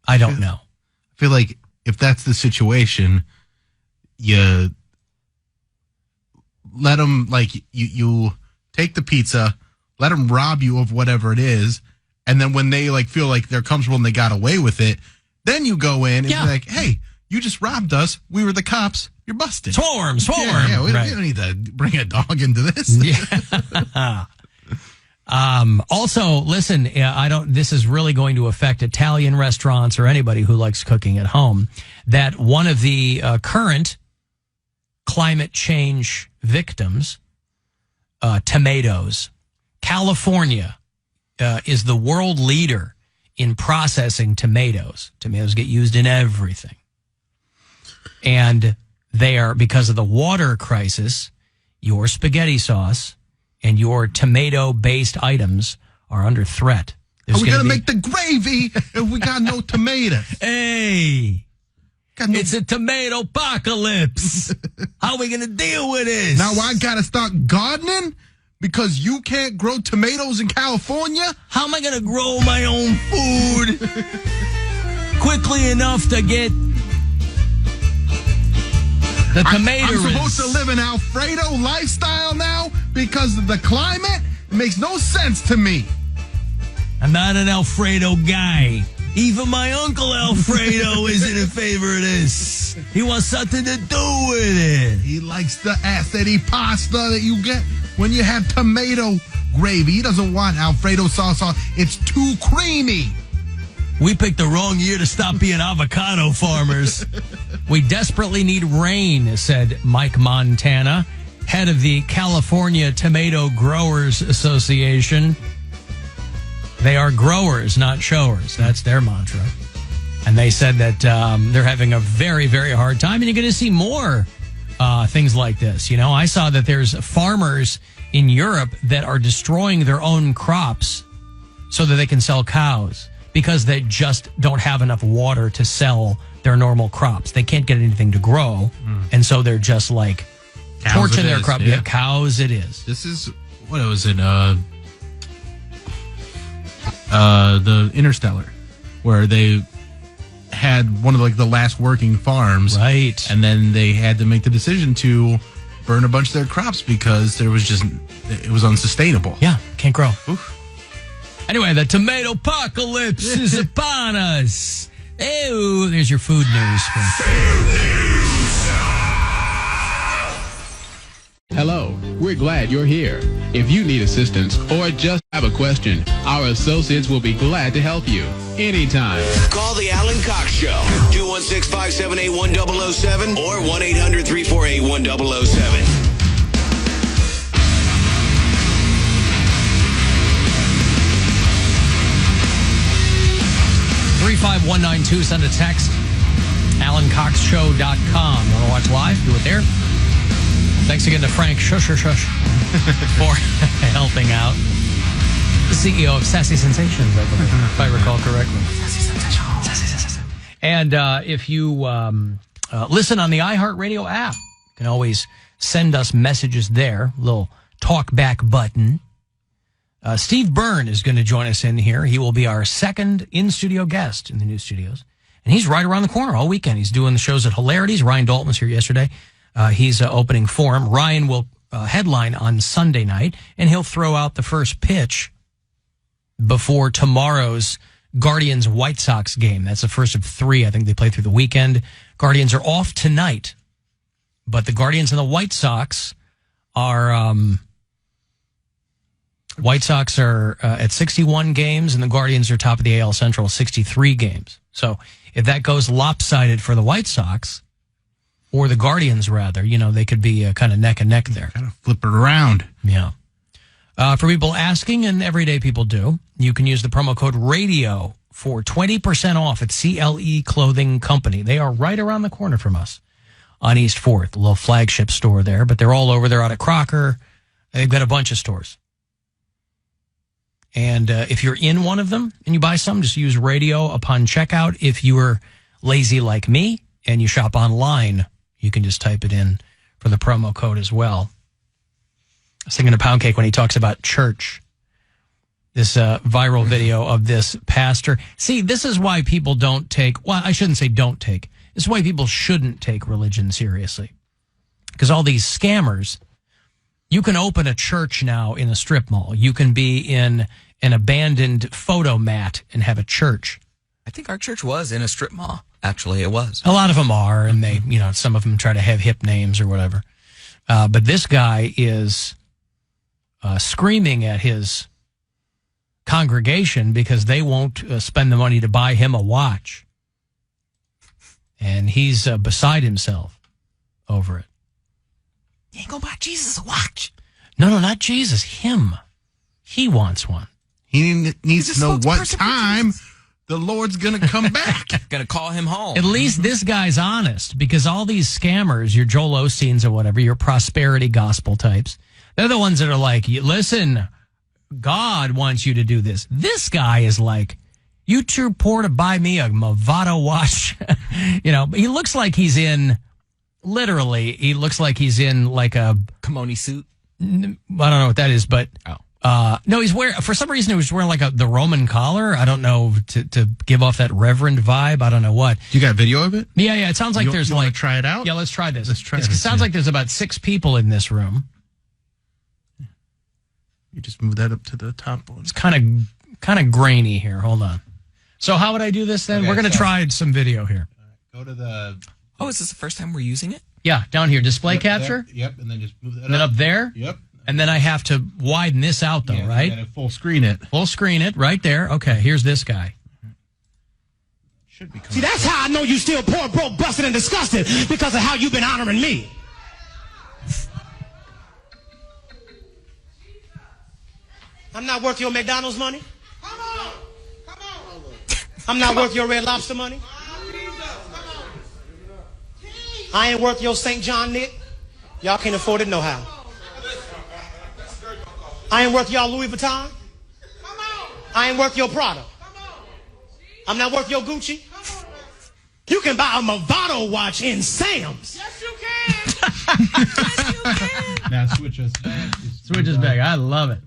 I don't know. I feel like if that's the situation, you let them, you take the pizza, let them rob you of whatever it is, and then when they feel like they're comfortable and they got away with it, then you go in and be like, hey, you just robbed us. We were the cops. You're busted. Swarm. Yeah, we don't need to bring a dog into this. Yeah. Also, listen, this is really going to affect Italian restaurants or anybody who likes cooking at home, that one of the current climate change victims, tomatoes. California is the world leader in processing tomatoes. Tomatoes get used in everything. And they are, because of the water crisis, your spaghetti sauce and your tomato-based items are under threat. Are we going to make the gravy if we got no tomatoes? Hey, it's a tomato apocalypse. How are we going to deal with this? Now I got to start gardening because you can't grow tomatoes in California? How am I going to grow my own food quickly enough to get the tomato? I'm supposed to live an Alfredo lifestyle now because of the climate? It makes no sense to me. I'm not an Alfredo guy. Even my Uncle Alfredo isn't in favor of this. He wants something to do with it. He likes the acidy pasta that you get when you have tomato gravy. He doesn't want Alfredo sauce. It's too creamy. We picked the wrong year to stop being avocado farmers. We desperately need rain, said Mike Montana, head of the California Tomato Growers Association. They are growers, not showers. That's their mantra. And they said that they're having a very, very hard time. And you're going to see more things like this. You know, I saw that there's farmers in Europe that are destroying their own crops so that they can sell cows because they just don't have enough water to sell their normal crops. They can't get anything to grow. And so they're just like torching their crop. Yeah, cows it is. This is, what was it? The Interstellar, where they had one of the last working farms, right? And then they had to make the decision to burn a bunch of their crops because it was unsustainable. Yeah, can't grow. Oof. Anyway, the tomato apocalypse is upon us. Ew, there's your food news. Hello, we're glad you're here. If you need assistance or just have a question, our associates will be glad to help you anytime. Call the Alan Cox Show, 216-578-1007 or 1-800-348-1007. 35192, send a text, AlanCoxShow.com. You want to watch live? Do it there. Thanks again to Frank Shush for helping out. The CEO of Sassy Sensations, I believe, if I recall correctly. And if you listen on the iHeartRadio app, you can always send us messages there. Little talk back button. Steve Byrne is going to join us in here. He will be our second in-studio guest in the new studios. And he's right around the corner all weekend. He's doing the shows at Hilarities. Ryan Dalton was here yesterday. He's opening for him. Ryan will headline on Sunday night, and he'll throw out the first pitch before tomorrow's Guardians-White Sox game. That's the first of 3. I think they play through the weekend. Guardians are off tonight, but the Guardians and the White Sox are... White Sox are at 61 games, and the Guardians are top of the AL Central, 63 games. So if that goes lopsided for the White Sox, or the Guardians, rather, they could be kind of neck and neck there. Kind of flip it around. Yeah. For people asking, and everyday people do, you can use the promo code RADIO for 20% off at CLE Clothing Company. They are right around the corner from us on East 4th, a little flagship store there, but they're all over. They're out at Crocker. They've got a bunch of stores. And if you're in one of them and you buy some, just use radio upon checkout. If you are lazy like me and you shop online, you can just type it in for the promo code as well. I was thinking of Poundcake when he talks about church. This viral video of this pastor. See, this is why people don't take, well, I shouldn't say don't take. This is why people shouldn't take religion seriously. Because all these scammers, you can open a church now in a strip mall. You can be in an abandoned photo mat and have a church. I think our church was in a strip mall. Actually, it was. A lot of them are, and they, some of them try to have hip names or whatever. But this guy is screaming at his congregation because they won't spend the money to buy him a watch. And he's beside himself over it. You ain't gonna buy Jesus a watch. No, not Jesus. Him. He wants one. He needs to know what time the Lord's going to come back. Gonna call him home. At least this guy's honest, because all these scammers, your Joel Osteens or whatever, your prosperity gospel types, they're the ones that are like, listen, God wants you to do this. This guy is like, you too poor to buy me a Movado watch. He looks like he's in, literally, he looks like he's in like a kimono suit. I don't know what that is, but no, he's wearing, for some reason, he was wearing like the Roman collar. I don't know, to give off that reverend vibe. I don't know what. You got video of it? Yeah. It sounds like there's you like. Try it out? Yeah, let's try this. It sounds like there's about 6 people in this room. You just move that up to the top one. It's kind of grainy here. Hold on. So how would I do this then? Okay, we're going to try some video here. Go to the... Oh, is this the first time we're using it? Yeah, down here. Display capture. Yep, and then just move that and then up there. Yep. And then I have to widen this out, though, right? You gotta full screen it. Full screen it right there. Okay, here's this guy. Should be. See, that's how I know you still poor, broke, busted, and disgusted, because of how you've been honoring me. I'm not worth your McDonald's money. Come on. I'm not worth your Red Lobster money. I ain't worth your St. John Nick. Y'all can't afford it no how. I ain't worth y'all Louis Vuitton. I ain't worth your Prada. I'm not worth your Gucci. You can buy a Movado watch in Sam's. Yes, you can. Now switch us back. Switch us back. I love it.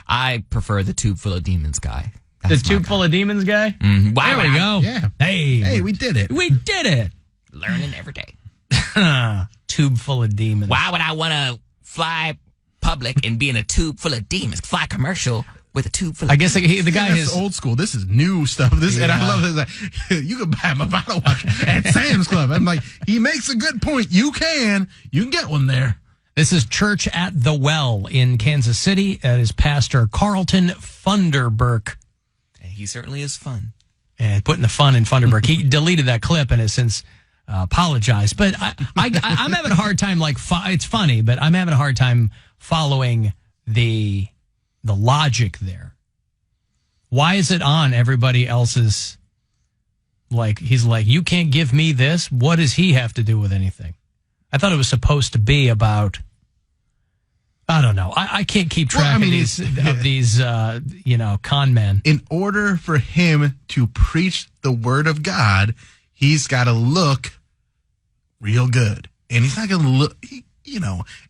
I prefer the tube full of demons guy. The tube full of demons guy? Mm-hmm. There we go. Yeah. Hey, we did it. We did it. Learning every day. Tube full of demons. Why would I want to fly public and be in a tube full of demons? Fly commercial with a tube full of demons. I guess the guy is old school. This is new stuff. And I love this. Like, you can buy a Movado watch at Sam's Club. I'm like, he makes a good point. You can get one there. This is Church at the Well in Kansas City. That is Pastor Carlton Funderburk. He certainly is fun. And putting the fun in Funderburk. He deleted that clip and has since apologized. But I'm having a hard time, it's funny, but I'm having a hard time following the logic there. Why is it on everybody else's, he's like, you can't give me this? What does he have to do with anything? I thought it was supposed to be about, I don't know. I can't keep track of these con men. In order for him to preach the word of God, he's got to look real good. And he's not going to look,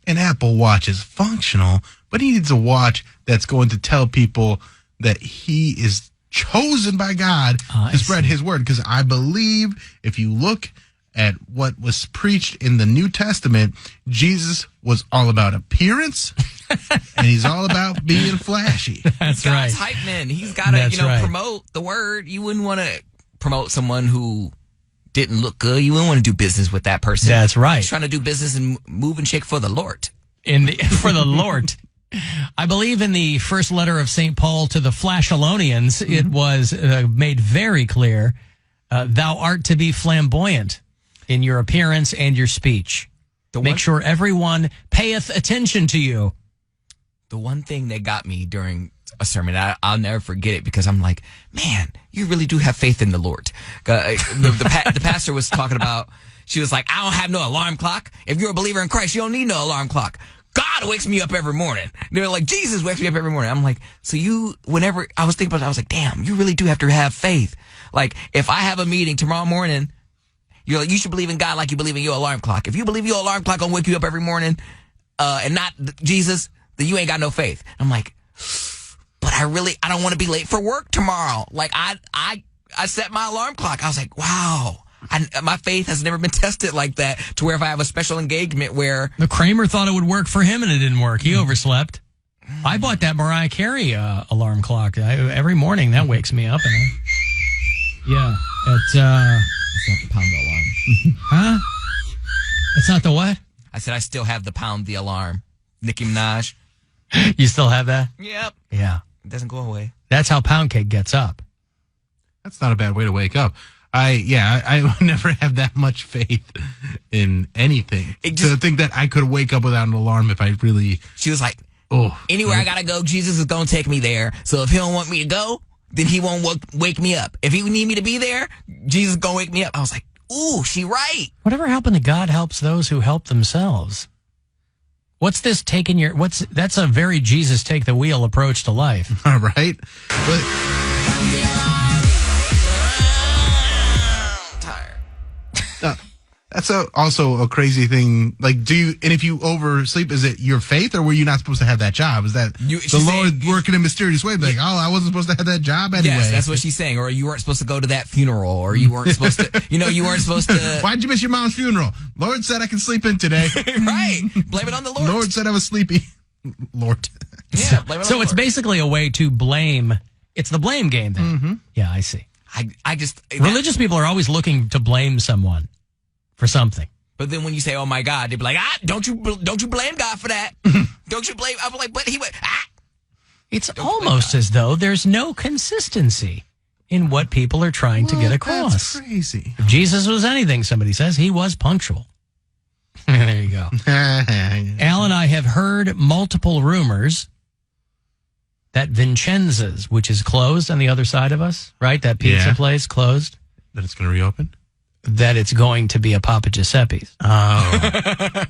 an Apple Watch is functional, but he needs a watch that's going to tell people that he is chosen by God to spread his word. Because I believe if you look at what was preached in the New Testament, Jesus was all about appearance and he's all about being flashy. That's right. God's hype man. He's got to, promote the word. You wouldn't want to promote someone who didn't look good. You wouldn't want to do business with that person. That's right. He's trying to do business and move and shake for the Lord. For the Lord. I believe in the first letter of St. Paul to the Flashalonians, it was made very clear, thou art to be flamboyant in your appearance and your speech. Make sure everyone payeth attention to you. The one thing that got me during a sermon, I'll never forget it, because I'm like, man, you really do have faith in the Lord. The pastor was talking about, she was like, I don't have no alarm clock. If you're a believer in Christ, you don't need no alarm clock. God wakes me up every morning. They're like, Jesus wakes me up every morning. I'm like, so whenever I was thinking about it, I was like, damn, you really do have to have faith. Like, if I have a meeting tomorrow morning, you're like, you should believe in God like you believe in your alarm clock. If you believe your alarm clock gonna wake you up every morning, and not Jesus, then you ain't got no faith. I'm like, but I don't want to be late for work tomorrow. Like, I set my alarm clock. I was like, wow. My faith has never been tested like that, to where if I have a special engagement where... The Kramer thought it would work for him and it didn't work. He overslept. I bought that Mariah Carey alarm clock. Every morning that wakes me up. It's not the pound the alarm. Huh? It's not the what? I said I still have the pound the alarm. Nicki Minaj. You still have that? Yep. Yeah. It doesn't go away. That's how Poundcake gets up. That's not a bad way to wake up. I would never have that much faith in anything. To think that I could wake up without an alarm if I really... She was like, anywhere I gotta go, Jesus is gonna take me there. So if he don't want me to go, then he won't wake me up. If he need me to be there, Jesus is gonna wake me up. I was like, ooh, she right. Whatever happened to God helps those who help themselves? What's this taking that's a very Jesus take the wheel approach to life. All right. But... That's also a crazy thing. Like, if you oversleep, is it your faith, or were you not supposed to have that job? Is that the Lord working in a mysterious way? Like, I wasn't supposed to have that job anyway. Yes, that's what she's saying. Or you weren't supposed to go to that funeral, or you weren't supposed to, you weren't supposed to. Why'd you miss your mom's funeral? Lord said I can sleep in today. Right. Blame it on the Lord. Lord said I was sleepy. Lord. Yeah, blame it on so the it's Lord. Basically a way to blame. It's the blame game then. Mm-hmm. Yeah, I see. Religious people are always looking to blame someone for something. But then when you say, "Oh my God," they'd be like, don't you blame God for that? Don't you blame?" I'm like, "But he went." It's almost as though there's no consistency in what people are trying to get across. That's crazy. If Jesus was anything, somebody says, he was punctual. There you go. Alan, I have heard multiple rumors that Vincenza's, which is closed on the other side of us, right? That pizza place closed. That it's going to reopen? That it's going to be a Papa Giuseppe's. Oh.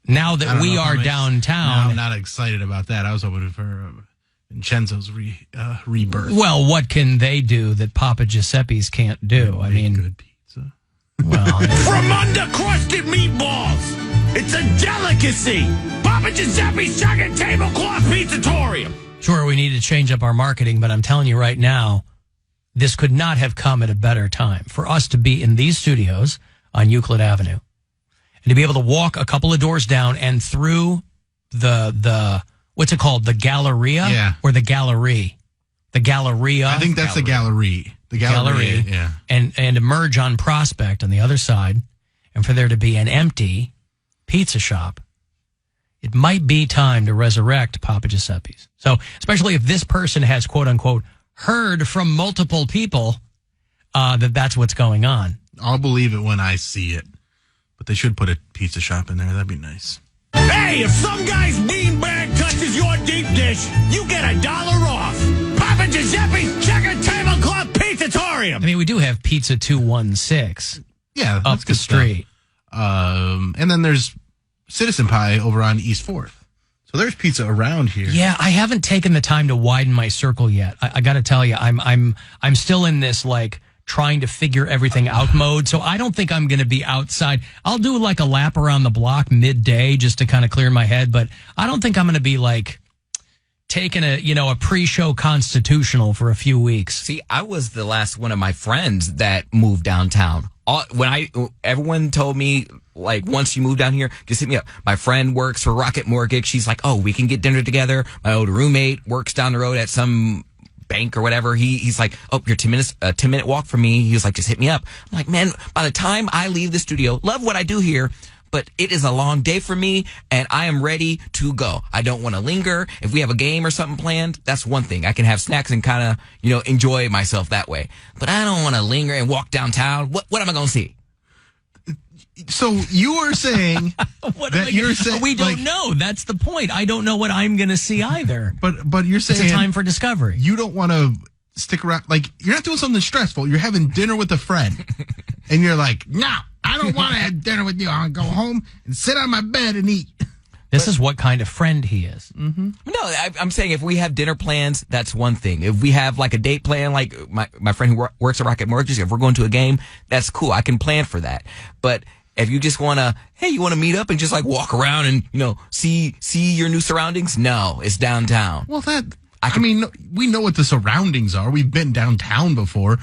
Now that we are downtown. No, I'm not excited about that. I was hoping for Vincenzo's rebirth. Well, what can they do that Papa Giuseppe's can't do? I mean, good pizza. Well, from under-crusted meatballs, it's a delicacy. Papa Giuseppe's Chicken Tablecloth Pizzatorium. Sure, we need to change up our marketing, but I'm telling you right now, this could not have come at a better time for us to be in these studios on Euclid Avenue and to be able to walk a couple of doors down and through the what's it called? The Galleria or the Gallery? The Galleria. I think that's the Gallery. The Galleria, yeah. And emerge on Prospect on the other side, and for there to be an empty pizza shop it might be time to resurrect Papa Giuseppe's. So, especially if this person has, quote unquote, heard from multiple people that's what's going on. I'll believe it when I see it. But they should put a pizza shop in there. That'd be nice. Hey, if some guy's beanbag touches your deep dish, you get $1 off. Papa Giuseppe's Chicken Tablecloth Pizzatorium. I mean, we do have Pizza 216. Yeah, up the street. And then there's Citizen Pie over on East 4th. So there's pizza around here. Yeah, I haven't taken the time to widen my circle yet. I got to tell you, I'm still in this like trying to figure everything out mode. So I don't think I'm going to be outside. I'll do like a lap around the block midday just to kind of clear my head. But I don't think I'm going to be like taking a pre-show constitutional for a few weeks. See, I was the last one of my friends that moved downtown. Everyone told me, like, once you move down here, just hit me up. My friend works for Rocket Mortgage. She's like, oh, we can get dinner together. My old roommate works down the road at some bank or whatever. He's like, oh, you're 10-minute walk from me. He was like, just hit me up. I'm like, man, by the time I leave the studio, love what I do here, but it is a long day for me, and I am ready to go. I don't want to linger. If we have a game or something planned, that's one thing. I can have snacks and kind of, enjoy myself that way. But I don't want to linger and walk downtown. What am I going to see? So you are saying you're saying we don't know. That's the point. I don't know what I'm going to see either. But you're saying it's a time for discovery. You don't want to stick around. Like, you're not doing something stressful. You're having dinner with a friend, and you're like, no, I don't want to have dinner with you. I'll go home and sit on my bed and eat. This is what kind of friend he is. Mm-hmm. No, I'm saying if we have dinner plans, that's one thing. If we have like a date plan, like my friend who works at Rocket Mortgage, if we're going to a game, that's cool. I can plan for that. But if you just want to meet up and just like walk around and, see your new surroundings? No, it's downtown. Well, we know what the surroundings are. We've been downtown before.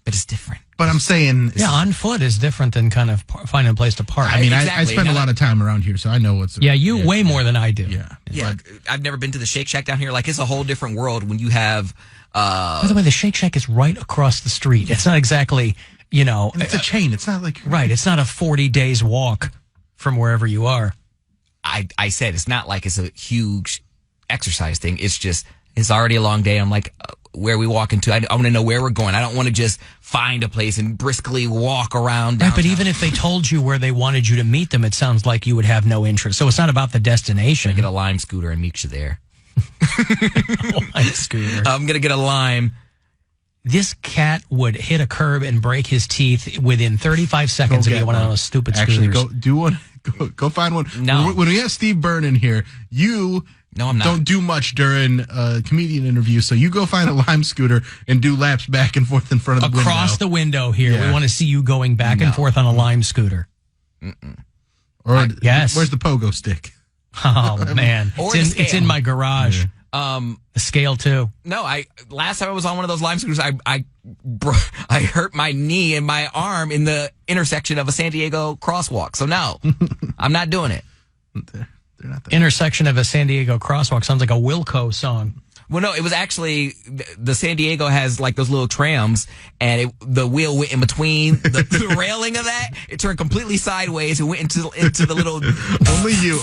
But it's different. But I'm saying... Yeah, on foot is different than kind of finding a place to park. I mean, I spend a lot of time around here, so I know what's... Yeah, way more than I do. Yeah. I've never been to the Shake Shack down here. Like, it's a whole different world when you have... By the way, the Shake Shack is right across the street. It's not exactly... And it's a chain. It's not like... Right. It's not a 40 days walk from wherever you are. I said it's not like it's a huge exercise thing. It's just, it's already a long day. I'm like, where are we walking to? I want to know where we're going. I don't want to just find a place and briskly walk around downtown. Right, but even if they told you where they wanted you to meet them, it sounds like you would have no interest. So it's not about the destination. I get a Lime scooter and meet you there. Lime scooter. I'm going to get a Lime. This cat would hit a curb and break his teeth within 35 seconds if you want one of those stupid scooters. Actually, go find one. No. When we have Steve Byrne in here, I'm not. Don't do much during a comedian interview, so you go find a Lime scooter and do laps back and forth in front of the window. Across the window here. Yeah. We want to see you going back and forth on a Lime scooter. Or yes. Where's the pogo stick? Oh, man. It's in my garage. Yeah. The scale too. No, last time I was on one of those Lime scooters, I hurt my knee and my arm in the intersection of a San Diego crosswalk. So no, I'm not doing it. They're not that intersection of a San Diego crosswalk sounds like a Wilco song. Well, no, it was actually the San Diego has like those little trams, and the wheel went in between the railing of that. It turned completely sideways and went into the little.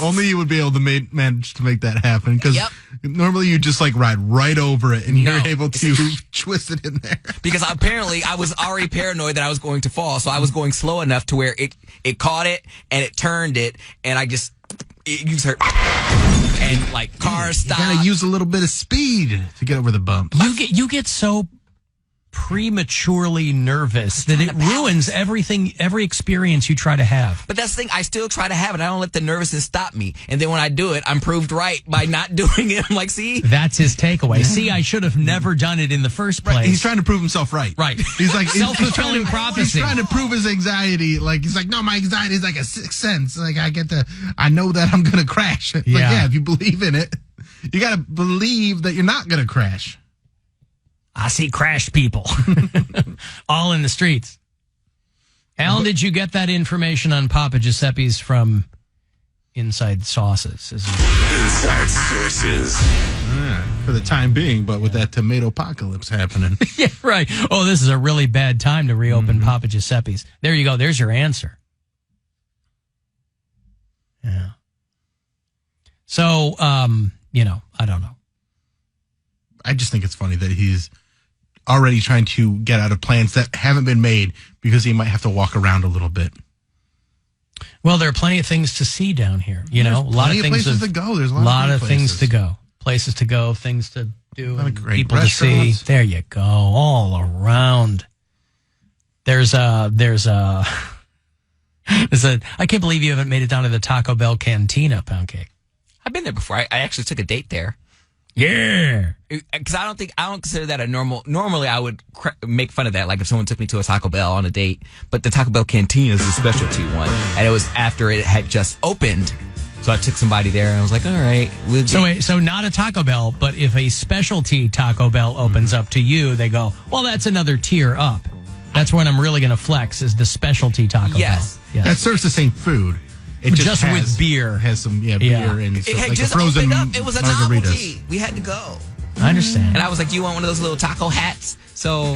Only you would be able to manage to make that happen, because normally you just like ride right over it and you're able to twist it in there. Because apparently I was already paranoid that I was going to fall, so I was going slow enough to where it caught it and it turned it, and it just hurt. And like cars stop. You gotta use a little bit of speed to get over the bump. You get so prematurely nervous that it ruins every experience you try to have. But that's the thing, I still try to have it. I don't let the nervousness stop me. And then when I do it, I'm proved right by not doing it. I'm like, see? That's his takeaway. See, I should have never done it in the first place. Right. He's trying to prove himself right. Right. He's like self-fulfilling prophecy. He's trying to prove his anxiety. Like, he's like, no, my anxiety is like a sixth sense. Like, I know that I'm gonna crash. Like, yeah, if you believe in it, you gotta believe that you're not gonna crash. I see crashed people all in the streets. Alan, did you get that information on Papa Giuseppe's from Inside Sauces? Inside Sauces. For the time being, but with that tomato apocalypse happening. Yeah, right. Oh, this is a really bad time to reopen Papa Giuseppe's. There you go. There's your answer. Yeah. So, I don't know. I just think it's funny that he's already trying to get out of plans that haven't been made because he might have to walk around a little bit. Well, there are plenty of things to see down here. A lot of things places to go. There's a lot lot of of things to go. Places to go, things to do, great people to see. restaurants. There you go, all around. There's a I can't believe you haven't made it down to the Taco Bell Cantina, Poundcake. I've been there before. I actually took a date there. Yeah. Because I don't consider that a normal. Normally, I would make fun of that, like if someone took me to a Taco Bell on a date. But the Taco Bell Cantina is the specialty one, and it was after it had just opened. So I took somebody there, and I was like, "All right." So not a Taco Bell, but if a specialty Taco Bell opens up to you, they go, "Well, that's another tier up." That's when I'm really going to flex. Is the specialty Taco Bell? Yes. That serves the same food. It just with beer. Has some beer and It stuff, had like just a frozen opened up. It was a margaritas. novelty. We had to go. I understand. And I was like, "Do you want one of those little taco hats?" So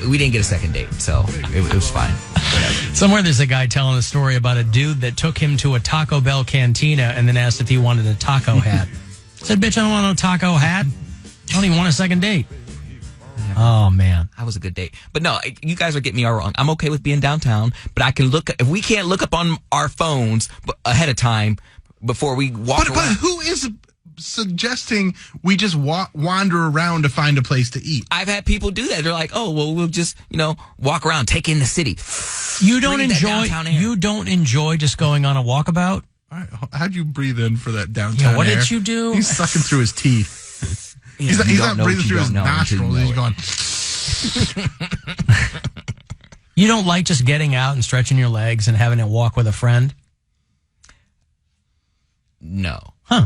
we didn't get a second date, so it was fine. Whatever. Somewhere there's a guy telling a story about a dude that took him to a Taco Bell Cantina and then asked if he wanted a taco hat. Said, "Bitch, I don't want no taco hat. I don't even want a second date." Oh, man. That was a good date. But no, you guys are getting me all wrong. I'm okay with being downtown, but I can look, if we can't look up on our phones ahead of time before we walk around. But who is suggesting we just wander around to find a place to eat? I've had people do that. They're like, "Oh, well, we'll just, walk around, take in the city." You don't enjoy just going on a walkabout? All right, how'd you breathe in for that downtown what air? did you do? He's sucking through his teeth. He's not breathing through his nostrils. He's going. You don't like just getting out and stretching your legs and having a walk with a friend? No. Huh.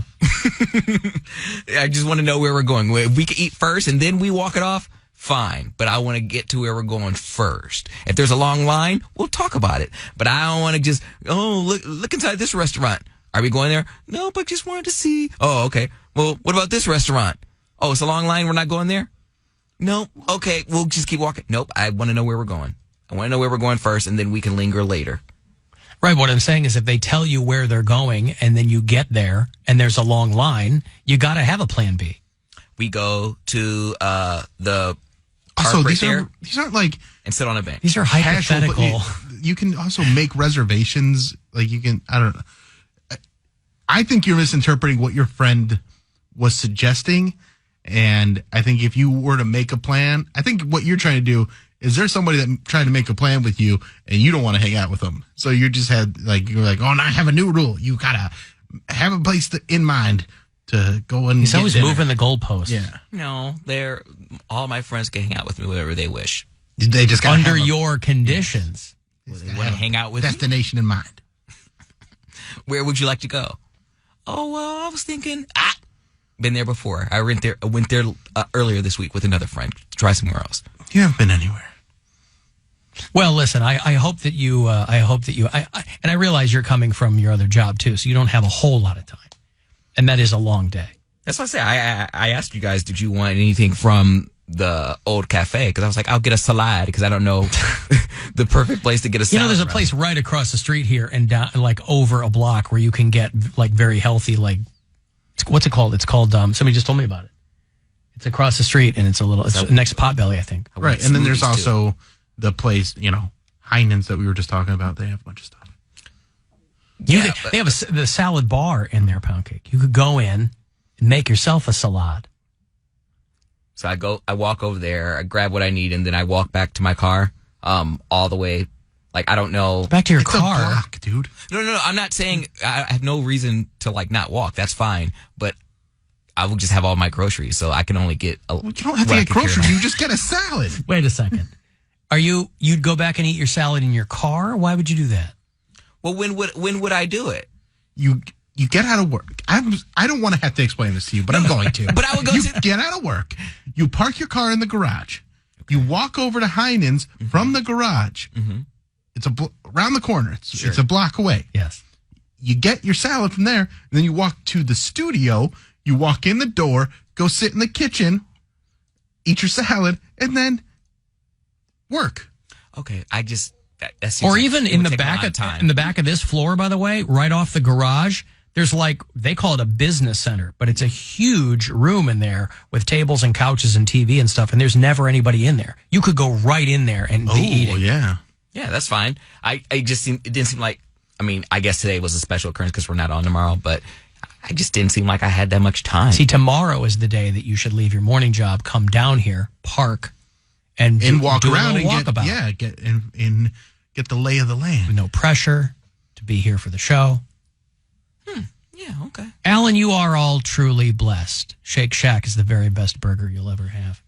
I just want to know where we're going. If we can eat first and then we walk it off, fine. But I want to get to where we're going first. If there's a long line, we'll talk about it. But I don't want to just, look inside this restaurant. Are we going there? No, but just wanted to see. Oh, okay. Well, what about this restaurant? Oh, it's a long line. We're not going there? No. Okay, we'll just keep walking. Nope. I want to know where we're going. I want to know where we're going first, and then we can linger later. Right. What I'm saying is if they tell you where they're going and then you get there and there's a long line, you got to have a plan B. We go to the Also, park these aren't like... and sit on a bench. These are hypothetical. You can also make reservations. Like you can... I don't know. I think you're misinterpreting what your friend was suggesting. And I think if you were to make a plan, I think what you're trying to do is there's somebody that trying to make a plan with you and you don't want to hang out with them. So you just had you're like, oh, now I have a new rule. You got to have a place in mind to go and He's always dinner. moving the goalpost. Yeah. No, all my friends can hang out with me whenever they wish. They just gotta under your conditions. Well, they want to hang out with destination in mind. Where would you like to go? Oh, well, I was thinking, been there before. I went there earlier this week with another friend to try somewhere else. You haven't been anywhere. Well, listen, I hope that you, and I realize you're coming from your other job too, so you don't have a whole lot of time. And that is a long day. That's what I say. I asked you guys, did you want anything from the old cafe? Because I was like, I'll get a salad because I don't know the perfect place to get a salad. There's a place right across the street here and down, over a block where you can get very healthy, what's it called? It's called, somebody just told me about it. It's across the street and it's next to Potbelly, I think. Right. And then there's also the place, Heinen's that we were just talking about. They have a bunch of stuff. Yeah, they have the salad bar in there, Poundcake. You could go in and make yourself a salad. So I walk over there, I grab what I need, and then I walk back to my car, all the way. I don't know. Back to your It's car. a block, dude. No. I'm not saying I have no reason to not walk. That's fine. But I will just have all my groceries, so I can only get you don't have to get groceries. You just get a salad. Wait a second. You'd go back and eat your salad in your car? Why would you do that? Well, when would I do it? You get out of work. I don't want to have to explain this to you, but I'm going to. But I would go. You get out of work. You park your car in the garage. Okay. You walk over to Heinen's from the garage. Mm-hmm. It's around the corner. It's a block away. Yes. You get your salad from there, and then you walk to the studio. You walk in the door, go sit in the kitchen, eat your salad, and then work. Okay, I just. Or even in the back of this floor, by the way, right off the garage, There's they call it a business center, but it's a huge room in there with tables and couches and TV and stuff, and there's never anybody in there. You could go right in there and be eating. Yeah. Yeah, that's fine. It didn't seem like, I guess today was a special occurrence because we're not on tomorrow, but I just didn't seem like I had that much time. See, tomorrow is the day that you should leave your morning job, come down here, park, and walk around and walkabout. get the lay of the land. With no pressure to be here for the show. Yeah, okay. Alan, you are all truly blessed. Shake Shack is the very best burger you'll ever have.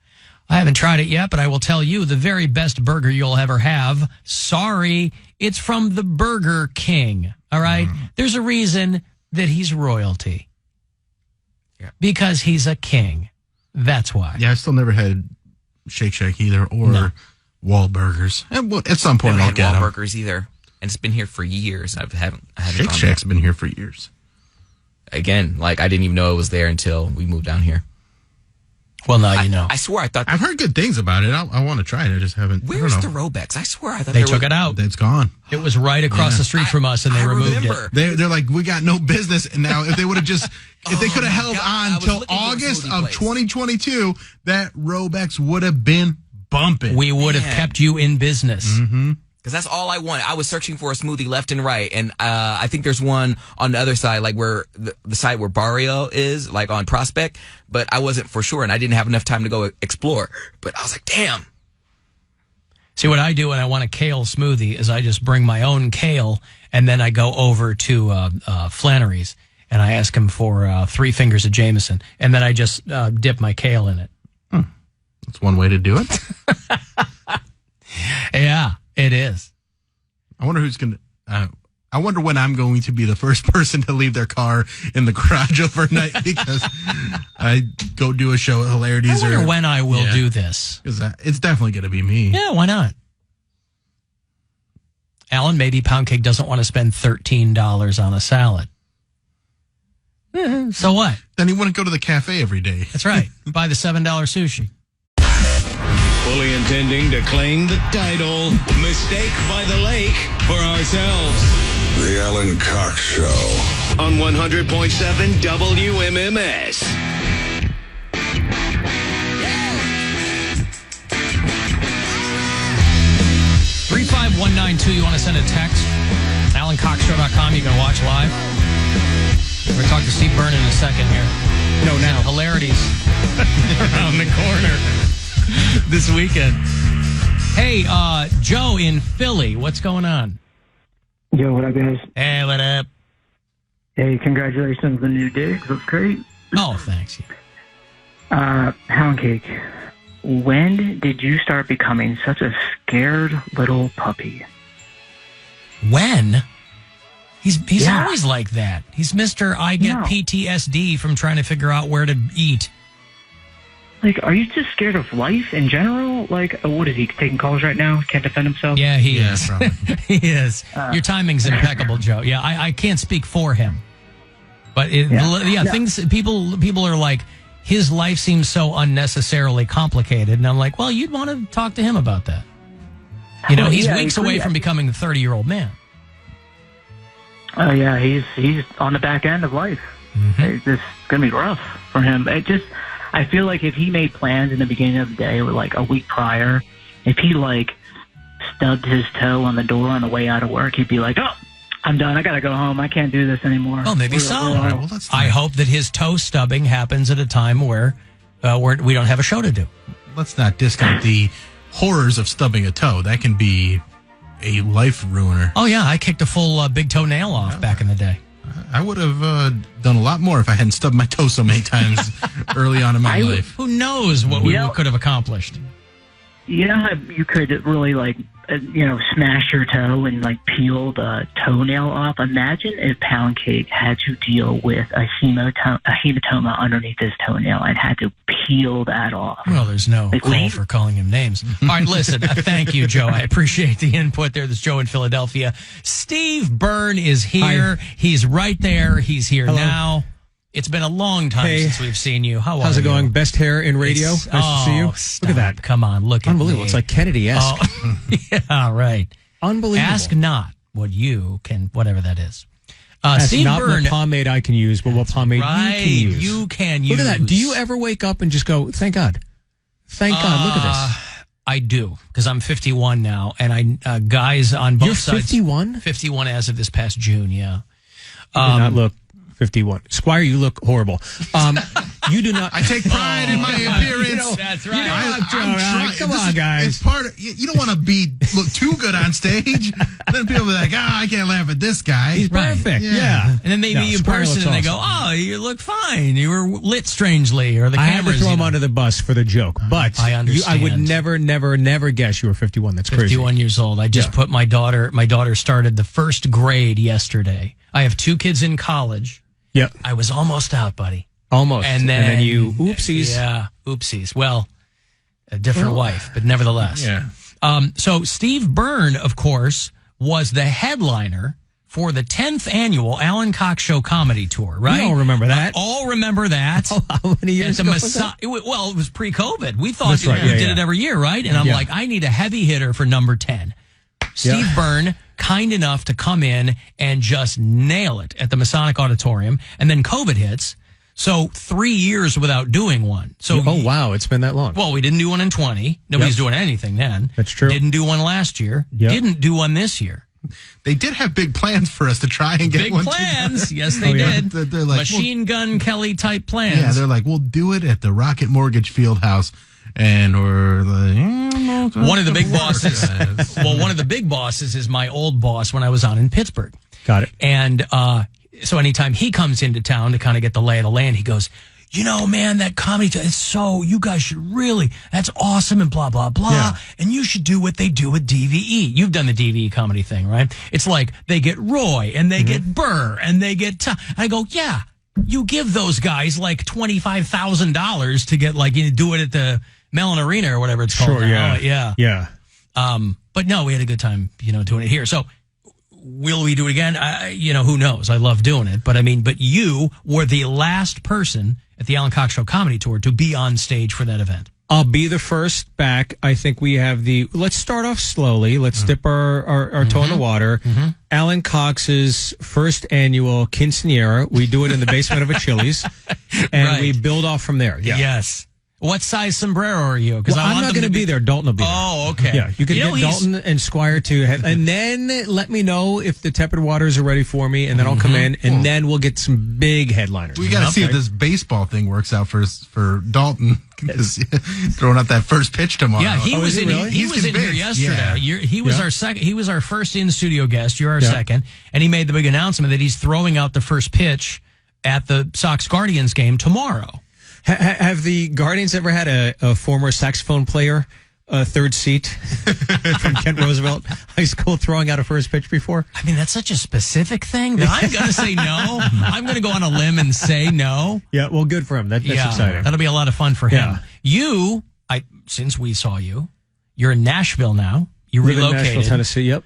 I haven't tried it yet, but I will tell you the very best burger you'll ever have. Sorry, it's from the Burger King. All right? There's a reason that he's royalty. Yeah. Because he's a king. That's why. Yeah, I still never had Shake Shack either or Wahlburgers. At some point I'll get them. Wahlburgers either. And it's been here for years. I haven't Shake Shack's been here for years. Again, I didn't even know it was there until we moved down here. Well, now you know. I swear I thought... I've heard good things about it. I want to try it. I just haven't... Where's the Robex? I swear I thought they took it out. It's gone. It was right across the street from us, and they removed it. They're like, we got no business. And now if they would have just... If they could have held on till August of 2022, that Robex would have been bumping. We would have kept you in business. Mm-hmm. Because that's all I wanted. I was searching for a smoothie left and right. And I think there's one on the other side, where the side where Barrio is, on Prospect. But I wasn't for sure, and I didn't have enough time to go explore. But I was like, damn. See, what I do when I want a kale smoothie is I just bring my own kale, and then I go over to Flannery's, and I ask him for 3 fingers of Jameson, and then I just dip my kale in it. That's one way to do it. Yeah. It is. I wonder who's going to... I wonder when I'm going to be the first person to leave their car in the garage overnight because I go do a show at Hilarities. I wonder when I will do this. It's definitely going to be me. Yeah, why not? Alan, maybe Poundcake doesn't want to spend $13 on a salad. So what? Then he wouldn't go to the cafe every day. That's right. Buy the $7 sushi. Fully intending to claim the title, Mistake by the Lake, for ourselves. The Alan Cox Show. On 100.7 WMMS. 35192, you want to send a text? AlanCoxShow.com, you can watch live. We're going to talk to Steve Byrne in a second here. No, now. Hilarities around the corner this weekend. Hey, Joe in Philly, what's going on? Yo, what up, guys? Hey, what up? Hey, congratulations on the new digs. Looks great. Oh, thanks. Poundcake, when did you start becoming such a scared little puppy? When? He's always like that. He's Mr. I get PTSD from trying to figure out where to eat. Are you just scared of life in general? What is he, taking calls right now? Can't defend himself? Yeah, he is. He is. Your timing's impeccable, Joe. Yeah, I can't speak for him. But, things, people are like, his life seems so unnecessarily complicated. And I'm like, well, you'd want to talk to him about that. He's weeks away from becoming a 30-year-old man. Oh, yeah, he's on the back end of life. Mm-hmm. It's just going to be rough for him. I feel like if he made plans in the beginning of the day or a week prior, if he stubbed his toe on the door on the way out of work, he'd be like, oh, I'm done. I got to go home. I can't do this anymore. Oh, maybe so. I hope that his toe stubbing happens at a time where we don't have a show to do. Let's not discount the horrors of stubbing a toe. That can be a life ruiner. Oh, yeah. I kicked a full big toenail off back in the day. I would have done a lot more if I hadn't stubbed my toe so many times early on in my life. Who knows what we could have accomplished? You know how you could really smash your toe and peel the toenail off? Imagine if Poundcake had to deal with a hematoma underneath his toenail and had to peel that off. Well, there's no call for calling him names. All right, listen, thank you, Joe. I appreciate the input there. This is Joe in Philadelphia. Steve Byrne is here. Hi. He's right there. He's here now. It's been a long time since we've seen you. How's it going? Best hair in radio. Nice to see you. Stop. Look at that. Come on, look at Unbelievable. me. It's like Kennedy-esque. Oh, yeah, right. Unbelievable. Ask not what you can, whatever that is. That's Steve not Byrne. what pomade I can use, but what pomade Right, you can use. you can use. Look at that. Do you ever wake up and just go, thank God? Thank God. Look at this. I do, because I'm 51 now, and guys on both You're sides. 51? 51 as of this past June, yeah. You do not look 51. Squire, you look horrible. You do not. I take pride in my appearance. That's right. I'm trying. Come on, guys. It's part of, you don't want to look too good on stage. Then people be like, I can't laugh at this guy. He's perfect. Yeah. And then they meet you in Squire person looks and they awesome. go, oh, you look fine. You were lit strangely, or the I cameras. had to throw him under the bus for the joke, but I understand. I would never guess you were 51. That's crazy. 51 years old. I just put my daughter started the first grade yesterday. I have 2 kids in college. Yep. I was almost out, buddy. Almost. And then you, oopsies. Yeah, oopsies. Well, a different wife, but nevertheless. Yeah. So Steve Byrne, of course, was the headliner for the 10th annual Alan Cox Show comedy tour, right? We all remember that. All remember that. How many years ago was that? Well, it was pre-COVID. We thought That's right. we Yeah, did yeah. it every year, right? And I'm like, I need a heavy hitter for number 10. Steve Byrne, kind enough to come in and just nail it at the Masonic Auditorium. And then COVID hits. So 3 years without doing one. So Oh, wow. It's been that long. well, we didn't do one in 20. Nobody's doing anything then. That's true. Didn't do one last year. Yep. Didn't do one this year. They did have big plans for us to try and get Big one. plans. Yes, they yeah. did. They're like, Machine Gun Kelly type plans. Yeah, they're like, we'll do it at the Rocket Mortgage Field House. And we're like, one of the big bosses. Well, one of the big bosses is my old boss when I was on in Pittsburgh. Got it. And so anytime he comes into town to kind of get the lay of the land, he goes, you know, man, that comedy, it's so, you guys should really, that's awesome and blah, blah, blah. Yeah. And you should do what they do with DVE. You've done the DVE comedy thing, right? It's like they get Roy and they get Burr and they get, I go, yeah, you give those guys like $25,000 to get like, you know, do it at the Mellon Arena or whatever it's called. Sure, now. yeah. Yeah. Yeah. But no, we had a good time, you know, doing it here. So will we do it again? You know, who knows? I love doing it. But I mean, but you were the last person at the Alan Cox Show comedy tour to be on stage for that event. I'll be the first back. I think we have let's start off slowly. Let's dip our toe in the water. Alan Cox's first annual quinceanera. We do it in the basement of a Chili's, and we build off from there. Yeah. Yes. What size sombrero are you? Well, I'm not going to be there. Dalton will be there. Oh, okay. Yeah, you can get Dalton and Squire to have, and then let me know if the tepid waters are ready for me, and then I'll come in, and then we'll get some big headliners. we got to see if this baseball thing works out for Dalton. Because throwing out that first pitch tomorrow. Yeah, he was in. Really? He was in here yesterday. He was our second. He was our first in studio guest. You're our second, and he made the big announcement that he's throwing out the first pitch at the Sox Guardians game tomorrow. Have the Guardians ever had a former saxophone player, third seat from Kent Roosevelt High School, throwing out a first pitch before? I mean, that's such a specific thing that I'm going to say no. I'm going to go on a limb and say no. Yeah, well, good for him. That's exciting. That'll be a lot of fun for him. You, since we saw you, you're in Nashville now. You live relocated. in Nashville, Tennessee. Yep.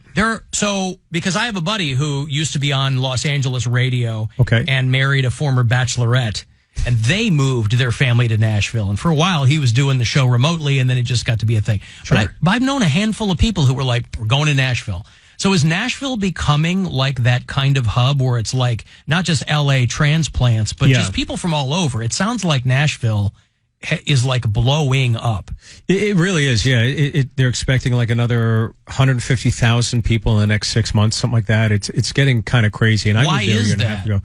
Because I have a buddy who used to be on Los Angeles radio Okay. and married a former bachelorette. And they moved their family to Nashville. And for a while, he was doing the show remotely, and then it just got to be a thing. Sure. But I've known a handful of people who were like, we're going to Nashville. So is Nashville becoming like that kind of hub where it's like not just L.A. transplants, but just people from all over? It sounds like Nashville is like blowing up. It really is, yeah. They're expecting like another 150,000 people in the next 6 months, something like that. It's getting kind of crazy. And Why is that?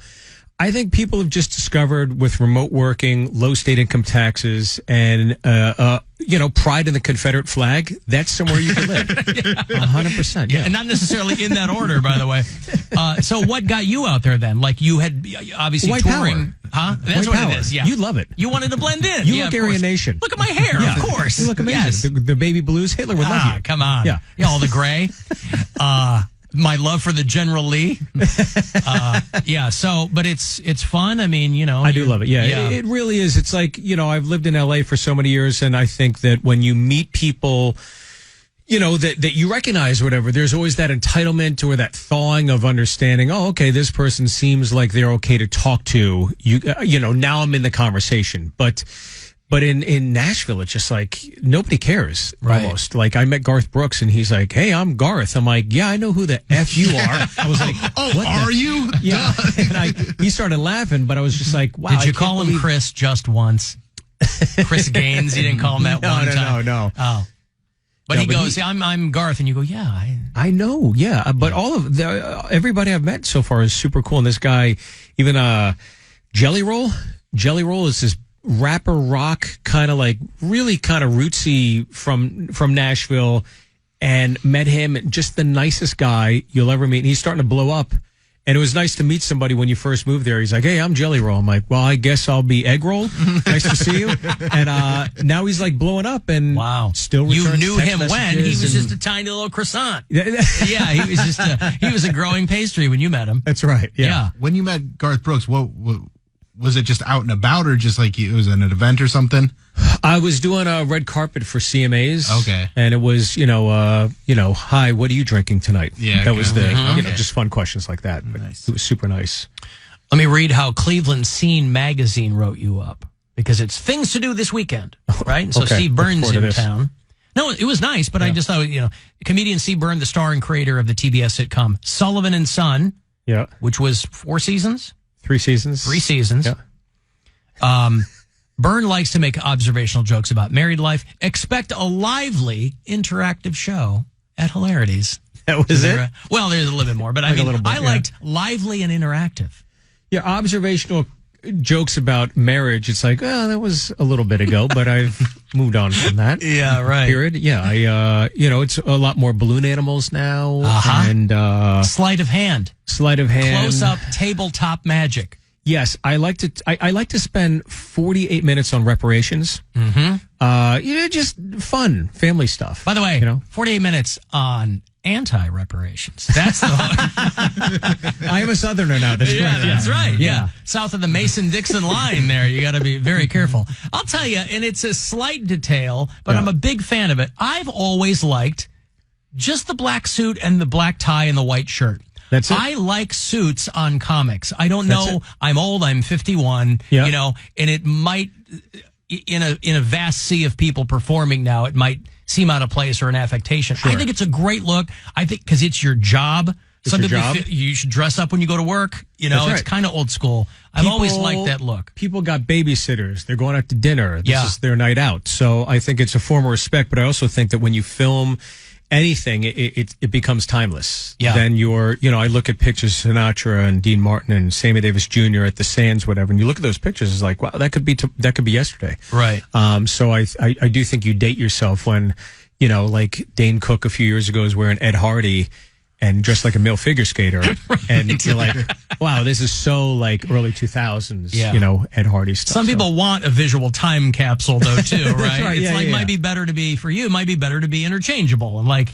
I think people have just discovered with remote working, low state income taxes, and pride in the Confederate flag. That's somewhere you can live. 100%. Yeah, and not necessarily in that order, by the way. So what got you out there then? Like you had obviously White touring, power. huh? That's White what power. it is. Yeah, you love it. You wanted to blend in. You look Aryan Nation. Look at my hair. Yeah. Of course. You look amazing. Yes. The baby blues. Hitler would love you. Come on. Yeah. All the gray. My love for the General Lee. But it's fun. I mean, I do love it. Yeah, it really is. It's like, I've lived in LA for so many years, and I think that when you meet people, that you recognize whatever, there's always that entitlement or that thawing of understanding, oh, okay, this person seems like they're okay to talk to. Now I'm in the conversation. But But in Nashville, it's just like nobody cares Right. almost. Like I met Garth Brooks and he's like, "Hey, I'm Garth." I'm like, "Yeah, I know who the F you are." I was like, "What are you?" Yeah. And he started laughing, but I was just like, "Wow." Did I you can't call him believe- Chris just once? Chris Gaines? You didn't call him that one time? No. Oh. But No, he but goes, I'm Garth. And you go, yeah. I know, yeah. But all of everybody I've met so far is super cool. And this guy, even Jelly Roll is this rapper rock kind of like really kind of rootsy from Nashville, and met him, just the nicest guy you'll ever meet. And he's starting to blow up. And it was nice to meet somebody when you first moved there. He's like, "Hey, I'm Jelly Roll." I'm like, "Well, I guess I'll be Egg Roll." Nice to see you. And now he's like blowing up and still You returns knew text him when he messages was and- just a tiny little croissant. Yeah, he was a growing pastry when you met him. That's right. Yeah. When you met Garth Brooks, what was it? Just out and about, or just like it was an event or something? I was doing a red carpet for CMAs. Okay. And it was, "Hi, what are you drinking tonight?" Yeah, that was the, okay. just fun questions like that. But it was super nice. Let me read how Cleveland Scene magazine wrote you up, because it's things to do this weekend, right? And so Okay. Steve Look Burns forward to in this. town. No, it was nice, but I just thought, comedian Steve Byrne, the star and creator of the TBS sitcom Sullivan and Son, Yeah. which was 4 seasons? 3 seasons. 3 seasons. Yeah. Byrne likes to make observational jokes about married life. Expect a lively, interactive show at Hilarities. That was it? Well, there's a little bit more, but Like a little bit, I liked lively and interactive. Yeah, observational jokes about marriage. It's like, oh, that was a little bit ago, but I've moved on from that. Yeah, right. Period. Yeah, it's a lot more balloon animals now. And Sleight of hand. Sleight of hand. Close up tabletop magic. Yes, I like to spend 48 minutes on reparations. Mm-hmm. Just fun family stuff. By the way, 48 minutes on anti-reparations. That's the I am a Southerner now. That's yeah, correct. that's right. Yeah. South of the Mason-Dixon line there. You got to be very careful. I'll tell you, and it's a slight detail, but I'm a big fan of it. I've always liked just the black suit and the black tie and the white shirt. That's it. I like suits on comics. I don't That's know. it. I'm old. I'm 51. Yeah. And it might, in a vast sea of people performing now, it might seem out of place or an affectation. Sure. I think it's a great look. I think because it's your job. It's your job. You should dress up when you go to work. That's It's right. kind of old school. I've always liked that look. People got babysitters. They're going out to dinner. This Yeah. is their night out. So I think it's a form of respect, but I also think that when you film anything, it becomes timeless. Yeah. Then I look at pictures of Sinatra and Dean Martin and Sammy Davis Jr. at the Sands, whatever, and you look at those pictures, it's like, wow, that could be yesterday. Right. So I do think you date yourself when, like Dane Cook a few years ago was wearing Ed Hardy and dressed like a male figure skater. And you're like, wow, this is so like early 2000s, Ed Hardy stuff. Some people want a visual time capsule, though, too, right? right, It's yeah, like, yeah. might be better to be, for you, it might be better to be interchangeable. And look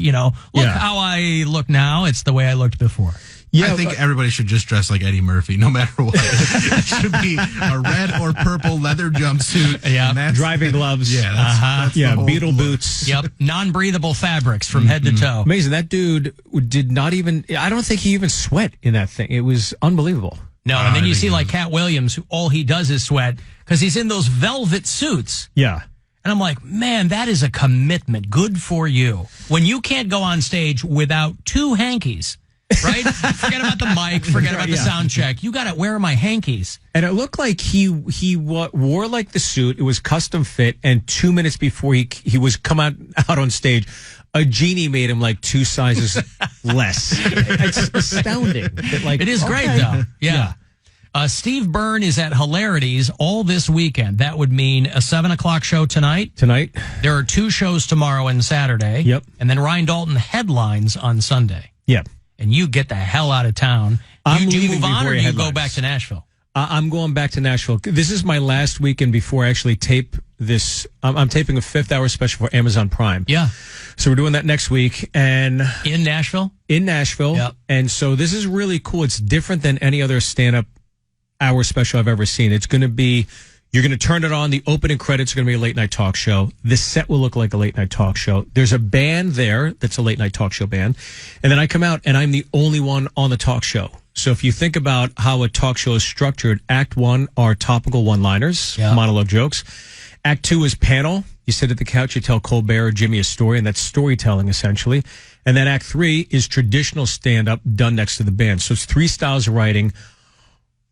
how I look now. It's the way I looked before. I think everybody should just dress like Eddie Murphy, no matter what. It should be a red or purple leather jumpsuit. Yeah. and that's- Driving gloves. Yeah, that's the whole Beetle look. boots. Yep. Non-breathable fabrics from head to toe. Amazing. That dude did not even, I don't think he even sweat in that thing. It was unbelievable. No, and then you see like Cat Williams, who all he does is sweat because he's in those velvet suits. Yeah. And I'm like, man, that is a commitment. Good for you. When you can't go on stage without 2 hankies, right? Forget about the mic. Forget about the sound check. You got to wear my hankies. And it looked like he wore like the suit. It was custom fit. And 2 minutes before he was come out on stage, a genie made him like 2 sizes less. It's astounding. It is great, though. Yeah. Steve Byrne is at Hilarities all this weekend. That would mean a 7 o'clock show tonight. There are 2 shows tomorrow and Saturday. Yep. And then Ryan Dalton headlines on Sunday. Yep. And you get the hell out of town. I'm Do you leaving move on before or he do you go headlines. back to Nashville? I'm going back to Nashville. This is my last weekend before I actually tape this. I'm taping a 5th hour special for Amazon Prime. Yeah. So we're doing that next week. And in Nashville? In Nashville. Yep. And so this is really cool. It's different than any other stand-up hour special I've ever seen. It's going to be, you're going to turn it on. The opening credits are going to be a late night talk show. The set will look like a late night talk show. There's a band there that's a late night talk show band. And then I come out and I'm the only one on the talk show. So if you think about how a talk show is structured, Act 1 are topical one-liners, monologue jokes. Act 2 is panel. You sit at the couch, you tell Colbert or Jimmy a story, and that's storytelling, essentially. And then Act 3 is traditional stand-up done next to the band. So it's 3 styles of writing,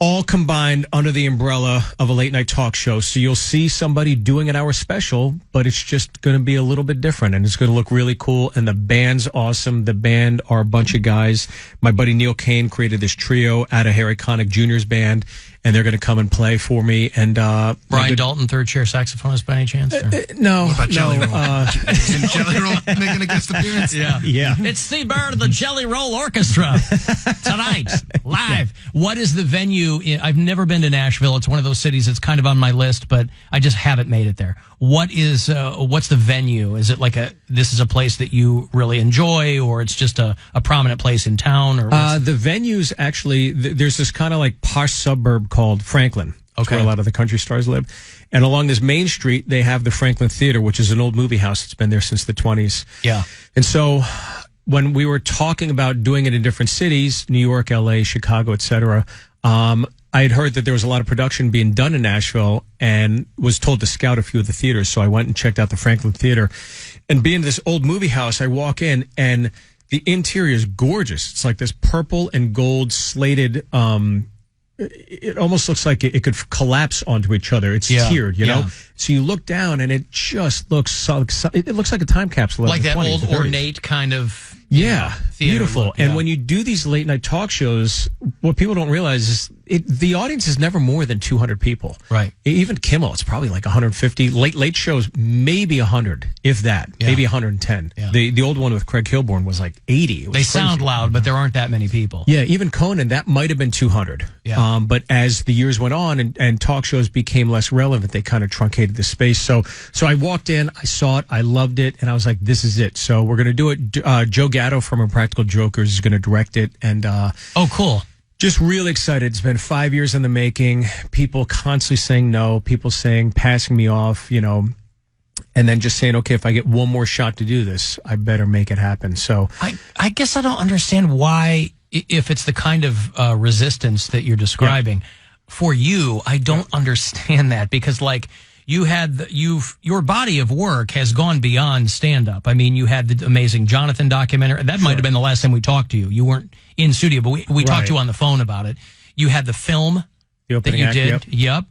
all combined under the umbrella of a late-night talk show. So you'll see somebody doing an hour special, but it's just going to be a little bit different, and it's going to look really cool, and the band's awesome. The band are a bunch of guys. My buddy Neil Kane created this trio out of Harry Connick Jr.'s band, and they're going to come and play for me. And Brian Dalton, third chair saxophonist by any chance? No. What about Jelly Roll? Isn't Jelly Roll making a guest appearance? Yeah. It's Steve Byrne of the Jelly Roll Orchestra tonight, live. What is the venue? I've never been to Nashville. It's one of those cities that's kind of on my list, but I just haven't made it there. What's the venue? Is it like this is a place that you really enjoy, or it's just a prominent place in town? Or the venue's actually, there's this kind of like posh suburb called Franklin. That's where a lot of the country stars live. And along this main street, they have the Franklin Theater, which is an old movie house that's been there since the 20s. Yeah. And so when we were talking about doing it in different cities, New York, LA, Chicago, etc., I had heard that there was a lot of production being done in Nashville and was told to scout a few of the theaters. So I went and checked out the Franklin Theater. And being this old movie house, I walk in and the interior is gorgeous. It's like this purple and gold slated, it almost looks like it could collapse onto each other. It's tiered, you know? So you look down and it just looks it looks like a time capsule. Like that 20s, old ornate kind of theater beautiful. Look, and when you do these late night talk shows, what people don't realize is the audience is never more than 200 people. Right. Even Kimmel, it's probably like 150. Late shows, maybe 100, if that. Maybe 110. Yeah. The old one with Craig Kilborn was like 80. It was they crazy. sound loud, but there aren't that many people. Yeah, even Conan, that might have been 200. Yeah. But as the years went on and talk shows became less relevant, they kind of truncated the space. So I walked in, I saw it, I loved it, and I was like, this is it. So we're going to do it. Joe Gatto from Impractical Jokers is going to direct it. And oh, cool. Just really excited. It's been 5 years in the making. People constantly saying no, people passing me off, you know, and then just saying, okay, if I get one more shot to do this, I better make it happen. So I guess I don't understand why, if it's the kind of resistance that you're describing, for you, I don't understand that, because like your body of work has gone beyond stand-up. I mean, you had the amazing Jonathan documentary. That might have been the last time we talked to you. You weren't in studio, but we talked to you on the phone about it. You had the film that you did. Yep.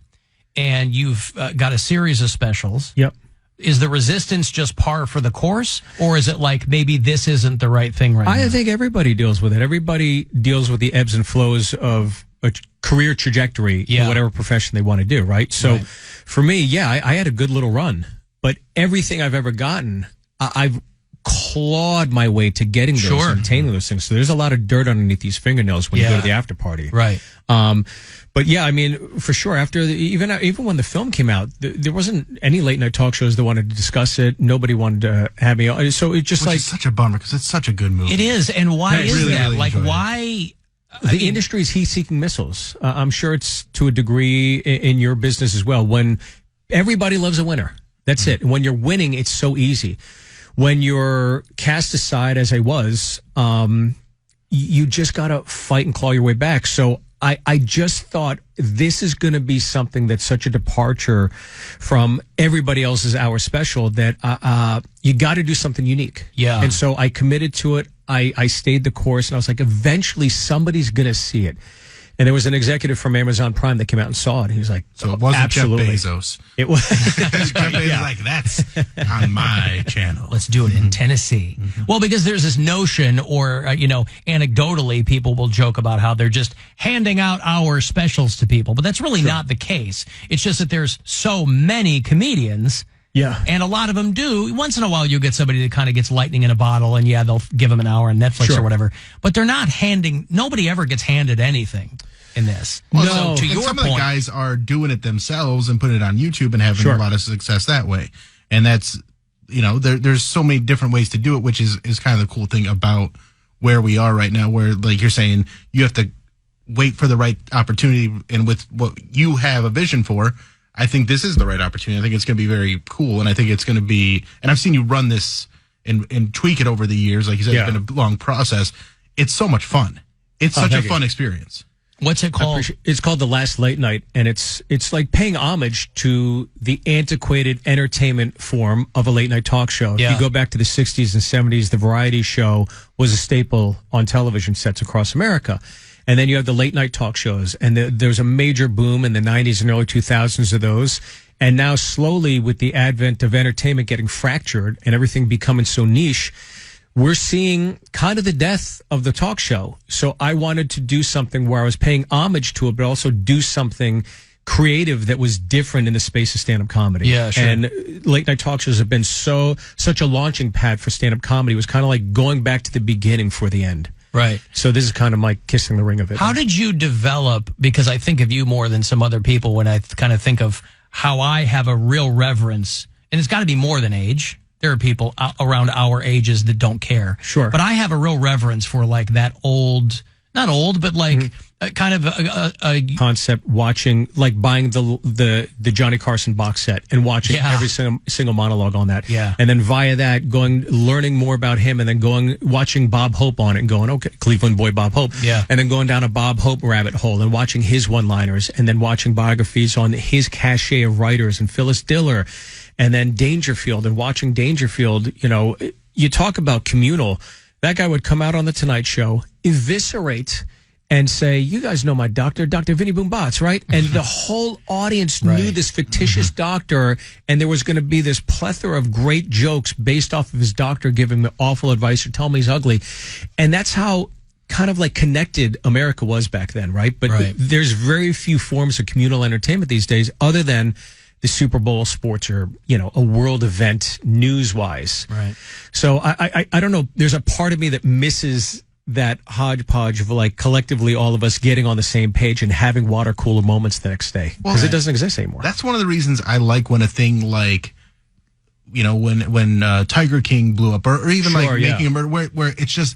And you've got a series of specials. Yep. Is the resistance just par for the course, or is it like maybe this isn't the right thing right now? I think everybody deals with it. Everybody deals with the ebbs and flows of a career trajectory in whatever profession they want to do, right? So for me, I had a good little run, but everything I've ever gotten, I've clawed my way to getting those and attaining those things. So there's a lot of dirt underneath these fingernails when you go to the after party. Right. But yeah, I mean, for sure, after even when the film came out, there wasn't any late night talk shows that wanted to discuss it. Nobody wanted to have me on. So it just Which is such a bummer, because it's such a good movie. It is. And why is really, that? really Like, why? The industry is heat-seeking missiles. I'm sure it's to a degree in your business as well. When everybody loves a winner, that's it. When you're winning, it's so easy. When you're cast aside, as I was, you just got to fight and claw your way back. So I just thought this is going to be something that's such a departure from everybody else's hour special that you got to do something unique. Yeah. And so I committed to it. I stayed the course, and I was like, eventually somebody's going to see it. And there was an executive from Amazon Prime that came out and saw it. He was like, so it wasn't absolutely. Jeff Bezos. It was. Jeff Bezos like, that's on my channel. Let's do it in Tennessee. Well, because there's this notion, or, anecdotally, people will joke about how they're just handing out hour specials to people. But that's really not the case. It's just that there's so many comedians. Yeah. And a lot of them do. Once in a while, you'll get somebody that kind of gets lightning in a bottle, and they'll give them an hour on Netflix or whatever. But they're not nobody ever gets handed anything in this. Well, so to your some point, of the guys are doing it themselves and putting it on YouTube and having a lot of success that way. And that's, there's so many different ways to do it, which is kind of the cool thing about where we are right now, where, like you're saying, you have to wait for the right opportunity. And with what you have a vision for, I think this is the right opportunity. I think it's going to be very cool. And I think it's going to be, and I've seen you run this and tweak it over the years. Like you said, it's been a long process. It's so much fun. It's such a fun experience. What's it called? It's called The Last Late Night, and it's like paying homage to the antiquated entertainment form of a late night talk show. Yeah. If you go back to the 60s and 70s, the variety show was a staple on television sets across America. And then you have the late night talk shows, and there's a major boom in the 90s and early 2000s of those. And now slowly, with the advent of entertainment getting fractured and everything becoming so niche, we're seeing kind of the death of the talk show. So I wanted to do something where I was paying homage to it, but also do something creative that was different in the space of stand-up comedy. Yeah, sure. And late night talk shows have been such a launching pad for stand-up comedy. It was kind of like going back to the beginning for the end. Right. So this is kind of like kissing the ring of it. How did you develop, because I think of you more than some other people when I kind of think of how I have a real reverence, and it's got to be more than age. There are people around our ages that don't care. Sure. But I have a real reverence for like that old, not old, but like kind of a concept, watching, like buying the Johnny Carson box set and watching every single monologue on that. Yeah. And then via that learning more about him, and then watching Bob Hope on it and going, okay, Cleveland boy Bob Hope. Yeah. And then going down a Bob Hope rabbit hole and watching his one-liners, and then watching biographies on his cachet of writers and Phyllis Diller. And then Dangerfield, and watching Dangerfield, you talk about communal. That guy would come out on the Tonight Show, eviscerate, and say, you guys know my doctor, Dr. Vinny Boombatz, right? And the whole audience knew this fictitious doctor, and there was going to be this plethora of great jokes based off of his doctor giving him awful advice or telling him he's ugly. And that's how kind of like connected America was back then, right? But there's very few forms of communal entertainment these days other than the Super Bowl, sports, or, a world event news-wise. Right. So I don't know. There's a part of me that misses that hodgepodge of like collectively all of us getting on the same page and having water cooler moments the next day, because it doesn't exist anymore. That's one of the reasons I like when a thing like, when Tiger King blew up, or even Making a Murder, where it's just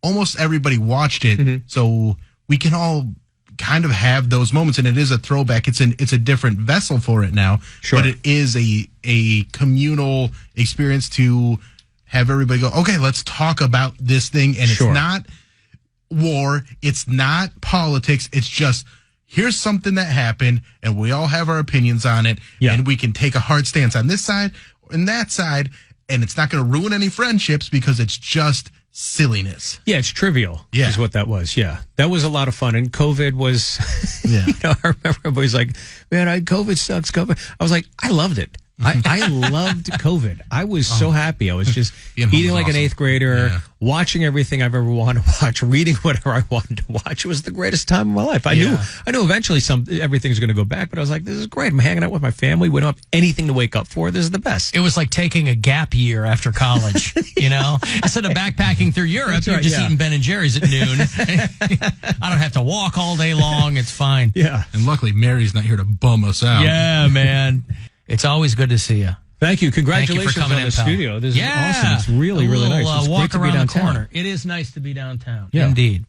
almost everybody watched it, so we can all kind of have those moments, and it is a throwback. It's a different vessel for it now, but it is a communal experience to have everybody go, okay, let's talk about this thing, and it's not war, it's not politics, it's just here's something that happened, and we all have our opinions on it, and we can take a hard stance on this side and that side, and it's not going to ruin any friendships because it's just silliness. Yeah, it's trivial. Yeah, is what that was. Yeah, that was a lot of fun. And COVID was. I remember everybody's like, "Man, COVID sucks." COVID. I was like, I loved it. I loved COVID. I was so happy. I was just eating like an eighth grader, watching everything I've ever wanted to watch, reading whatever I wanted to watch. It was the greatest time of my life. I knew eventually everything's going to go back, but I was like, this is great. I'm hanging out with my family. We don't have anything to wake up for. This is the best. It was like taking a gap year after college, Instead of backpacking through Europe, you're just eating Ben & Jerry's at noon. I don't have to walk all day long. It's fine. Yeah. And luckily, Mary's not here to bum us out. Yeah, man. It's always good to see you. Thank you. Congratulations Thank you for coming on the studio. This is awesome. It's really, really nice. It's walk great to be around downtown. the corner. It is nice to be downtown. Yeah. Indeed.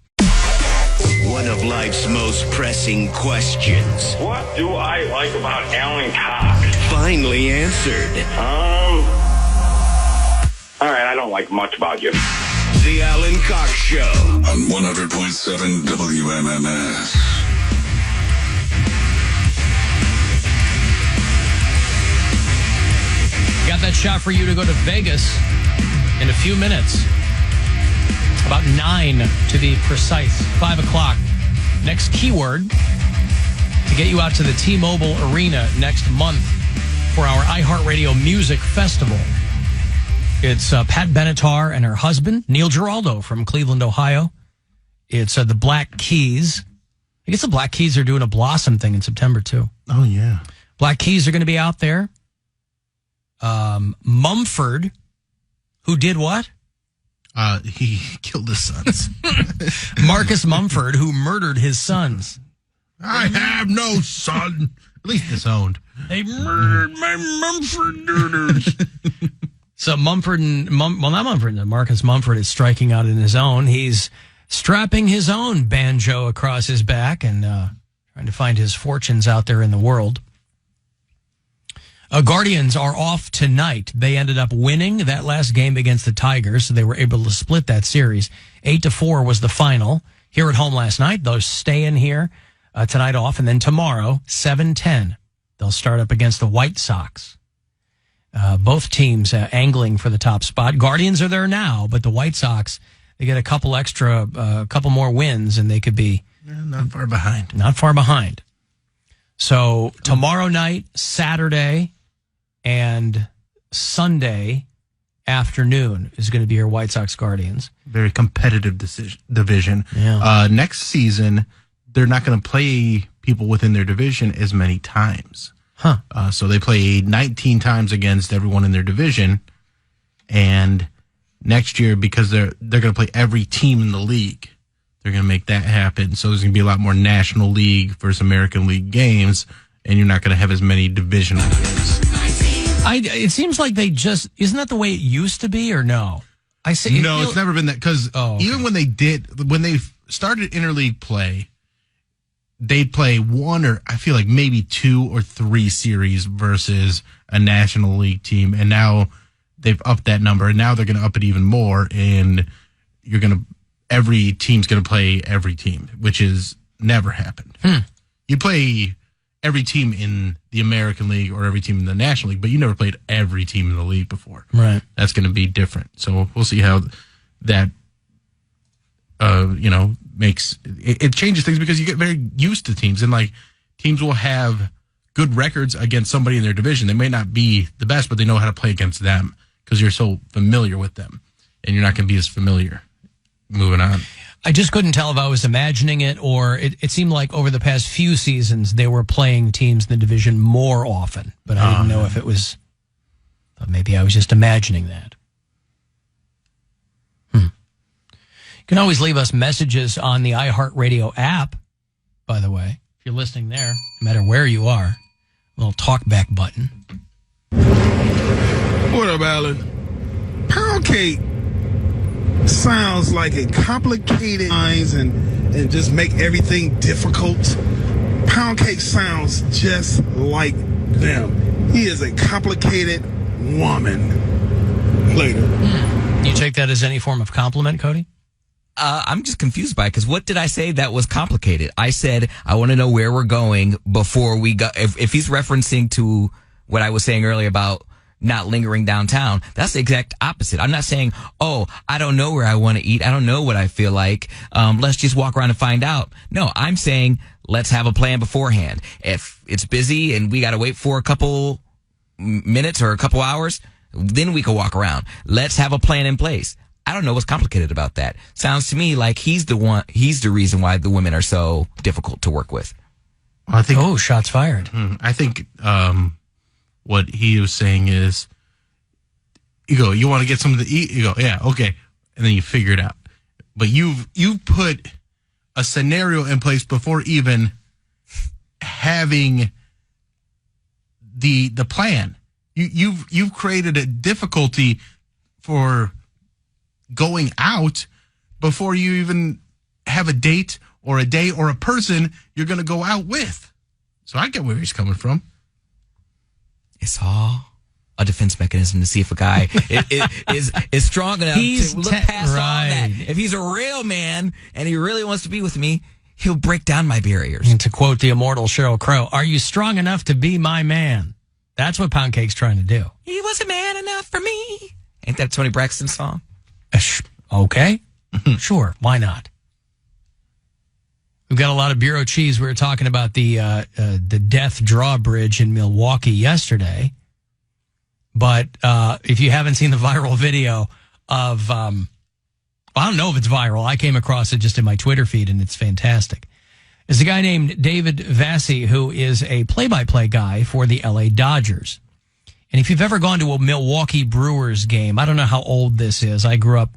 One of life's most pressing questions. What do I like about Alan Cox? Finally answered. All right, I don't like much about you. The Alan Cox Show. On 100.7 WMMS. Got that shot for you to go to Vegas in a few minutes. About 9 to be precise. 5 o'clock. Next keyword to get you out to the T-Mobile Arena next month for our iHeartRadio Music Festival. It's Pat Benatar and her husband, Neil Giraldo from Cleveland, Ohio. It's the Black Keys. I guess the Black Keys are doing a Blossom thing in September, too. Oh, yeah. Black Keys are going to be out there. Mumford, who did what? He killed his sons. Marcus Mumford, who murdered his sons. I have no son. At least disowned. They murdered my Mumford. So Marcus Mumford is striking out in his own. He's strapping his own banjo across his back and trying to find his fortunes out there in the world. Guardians are off tonight. They ended up winning that last game against the Tigers, so they were able to split that series. 8-4 was the final. here at home last night. They'll stay in here tonight off, and then tomorrow, 7:10, they'll start up against the White Sox. Both teams angling for the top spot. Guardians are there now, but the White Sox, they get a couple more wins, and they could be not far behind. Not far behind. So tomorrow night, Saturday, and Sunday afternoon is going to be your White Sox Guardians. Very competitive division. Yeah. Next season, they're not going to play people within their division as many times. Huh. So they play 19 times against everyone in their division, and next year, because they're going to play every team in the league, they're going to make that happen. So there's going to be a lot more National League versus American League games, and you're not going to have as many divisional games. It seems like they just, isn't that the way it used to be, or no? It's never been that, because even when they started interleague play, they'd play one or I feel like maybe 2 or 3 series versus a National League team, and now they've upped that number, and now they're going to up it even more, and every team's going to play every team, which has never happened. You play every team in the American League or every team in the National League, but you never played every team in the league before. Right. That's going to be different. So we'll see how that, makes it changes things, because you get very used to teams, and like teams will have good records against somebody in their division. They may not be the best, but they know how to play against them because you're so familiar with them, and you're not going to be as familiar. Moving on. I just couldn't tell if I was imagining it, or it seemed like over the past few seasons they were playing teams in the division more often, but I didn't know if it was, maybe I was just imagining that. You can always leave us messages on the iHeartRadio app, by the way, if you're listening there, no matter where you are. A little talkback button. What up, Alan? Poundcake sounds like a complicated lines and just make everything difficult. Poundcake sounds just like them. He is a complicated woman. Later. You take that as any form of compliment, Cody? I'm just confused by it, because what did I say that was complicated? I said I want to know where we're going before we go. If he's referencing to what I was saying earlier about not lingering downtown, that's the exact opposite. I'm not saying, I don't know where I want to eat. I don't know what I feel like. Let's just walk around and find out. No, I'm saying let's have a plan beforehand. If it's busy and we got to wait for a couple minutes or a couple hours, then we can walk around. Let's have a plan in place. I don't know what's complicated about that. Sounds to me like he's the reason why the women are so difficult to work with. I think. Shots fired. I think what he was saying is, you go, you want to get something to eat? You go, yeah, okay. And then you figure it out. But you've put a scenario in place before even having the plan. You've created a difficulty for going out before you even have a date or a day or a person you're going to go out with. So I get where he's coming from. It's all a defense mechanism to see if a guy is strong enough to look past all that. If he's a real man and he really wants to be with me, he'll break down my barriers. And to quote the immortal Sheryl Crow, are you strong enough to be my man? That's what Poundcake's trying to do. He wasn't man enough for me. Ain't that a Tony Braxton song? Okay. Sure. Why not? We've got a lot of Bureau cheese. We were talking about the Death Drawbridge in Milwaukee yesterday. But if you haven't seen the viral video of, I don't know if it's viral. I came across it just in my Twitter feed, and it's fantastic. There's a guy named David Vassie, who is a play-by-play guy for the LA Dodgers. And if you've ever gone to a Milwaukee Brewers game, I don't know how old this is. I grew up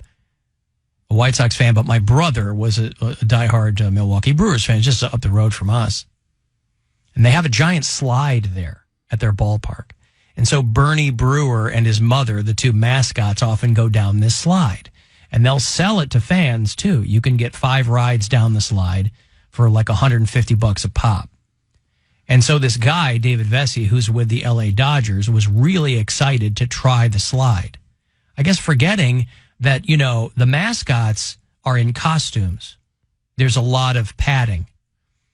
a White Sox fan, but my brother was a diehard Milwaukee Brewers fan, just up the road from us. And they have a giant slide there at their ballpark. And so Bernie Brewer and his mother, the two mascots, often go down this slide. And they'll sell it to fans, too. You can get 5 rides down the slide for like $150 a pop. And so this guy, David Vesey, who's with the LA Dodgers, was really excited to try the slide. I guess forgetting that, the mascots are in costumes. there's a lot of padding.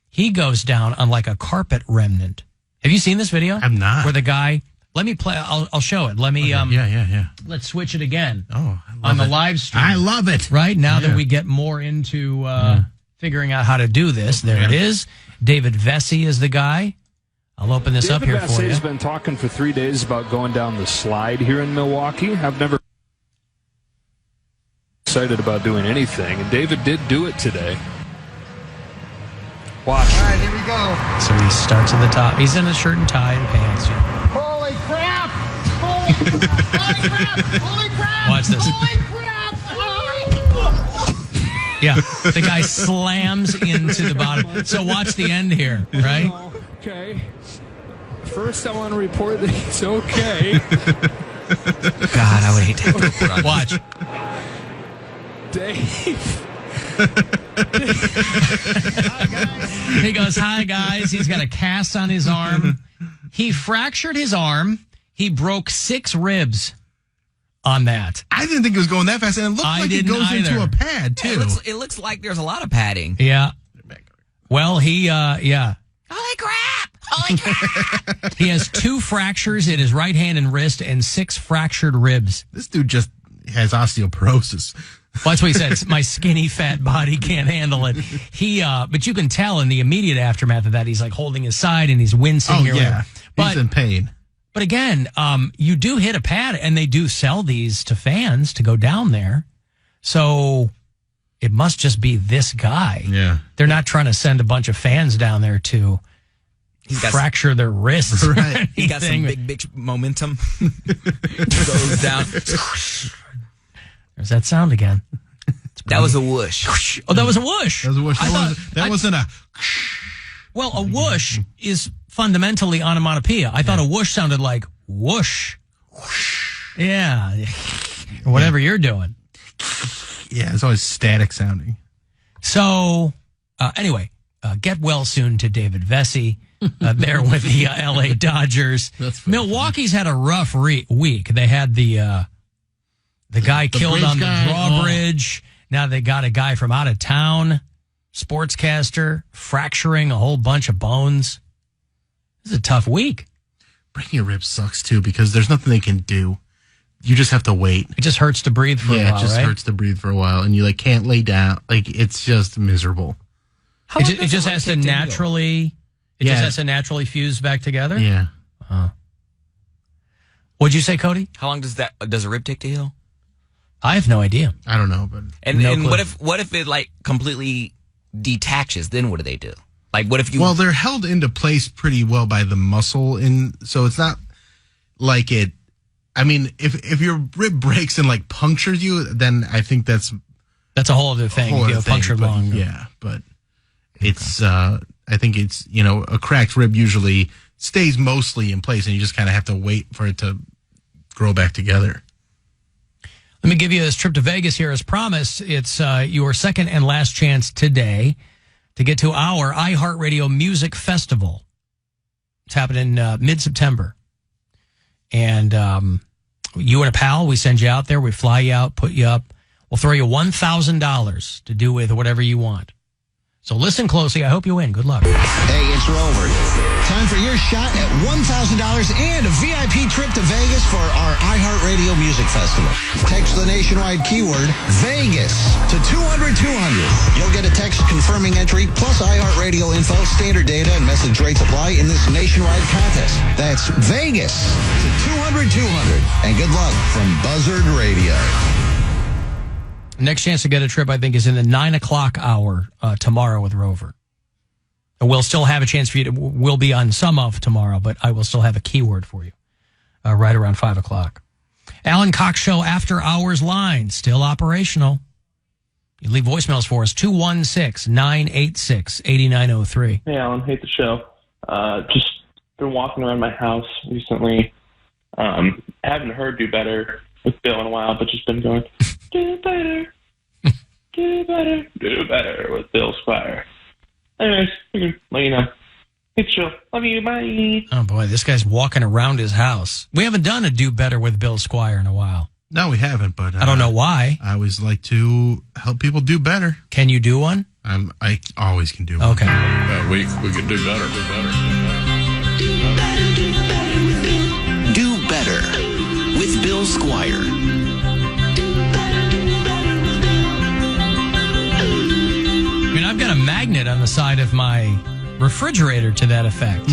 He goes down on like a carpet remnant. Have you seen this video? I'm not. Where the guy, let me play, I'll show it. Let me, yeah. Let's switch it again. Oh, on the live stream. I love it. Right now that we get more into figuring out how to do this, there it is. David Vesey is the guy. I'll open this up here for you. David Vesey has been talking for 3 days about going down the slide here in Milwaukee. I've never excited about doing anything, and David did do it today. Watch. All right, here we go. So he starts at the top. He's in a shirt and tie and pants. Holy crap! Holy crap! Holy crap! Watch this. Holy crap! Yeah, the guy slams into the bottom. So watch the end here, right? Okay. First, I want to report that he's okay. God, I would hate to run. Watch. Dave. He goes, hi, guys. He's got a cast on his arm. He fractured his arm. He broke 6 ribs on that. I didn't think it was going that fast, and it looked like it goes into a pad, too. Yeah, it looks like there's a lot of padding. Yeah. Well, he, yeah. Holy crap! Holy crap! He has 2 fractures in his right hand and wrist and 6 fractured ribs. This dude just has osteoporosis. Well, that's what he said. My skinny, fat body can't handle it. But you can tell in the immediate aftermath of that, he's like holding his side and he's wincing. Oh, yeah. But, he's in pain. But again, you do hit a pad, and they do sell these to fans to go down there. So it must just be this guy. Yeah. They're not trying to send a bunch of fans down there to fracture their wrists. Right. He got some big bitch momentum. Goes down. There's that sound again. That was a whoosh. Oh, that was a whoosh. That was a whoosh. That wasn't a... Well, a whoosh is fundamentally onomatopoeia. I thought a whoosh sounded like whoosh. Whoosh. Yeah. Or whatever you're doing. Yeah, it's always static sounding. So, anyway, get well soon to David Vesey there with the L.A. Dodgers. Milwaukee's had a rough week. They had the guy killed on the drawbridge. Now they got a guy from out of town, sportscaster, fracturing a whole bunch of bones. This is a tough week. Breaking a rib sucks, too, because there's nothing they can do. You just have to wait. It just hurts to breathe for a while, Yeah, it just hurts to breathe for a while, and you can't lay down. It's just miserable. It just has to naturally... just has to naturally fuse back together? Yeah. What'd you say, Cody? How long does a rib take to heal? I have no idea. I don't know, but and what if it like completely detaches? Then what do they do? Like what if you? Well, they're held into place pretty well by the muscle, so it's not like it. I mean, if your rib breaks and like punctures you, then I think that's a whole other thing. You get punctured long. Yeah, but it's. I think it's a cracked rib usually stays mostly in place, and you just kind of have to wait for it to grow back together. Let me give you this trip to Vegas here as promised. It's your second and last chance today to get to our iHeartRadio Music Festival. It's happening mid-September. And you and a pal, we send you out there, we fly you out, put you up. We'll throw you $1,000 to do with whatever you want. So listen closely. I hope you win. Good luck. Hey, it's Rover. Time for your shot at $1,000 and a VIP trip to Vegas for our iHeartRadio Music Festival. Text the nationwide keyword Vegas to 200-200. You'll get a text confirming entry plus iHeartRadio info, standard data, and message rates apply in this nationwide contest. That's Vegas to 200-200. And good luck from Buzzard Radio. Next chance to get a trip, I think, is in the 9 o'clock hour tomorrow with Rover. We'll still have a chance for you to, we'll be on some of tomorrow, but I will still have a keyword for you right around 5 o'clock. Alan Cox Show After Hours line, still operational. You leave voicemails for us, 216-986-8903. Hey, Alan, hate the show. Just been walking around my house recently. Haven't heard Do Better with Bill in a while, but just been going, do better, do better, do better with Bill Squire. Anyways, let you know. It's chill. Love you. Bye. Oh, boy, this guy's walking around his house. We haven't done a Do Better with Bill Squire in a while. No, we haven't, but... I don't know why. I always like to help people do better. Can you do one? I always can do one. Okay. We could do better. Do better with Bill Squire. I mean, I've got a magnet on the side of my refrigerator to that effect.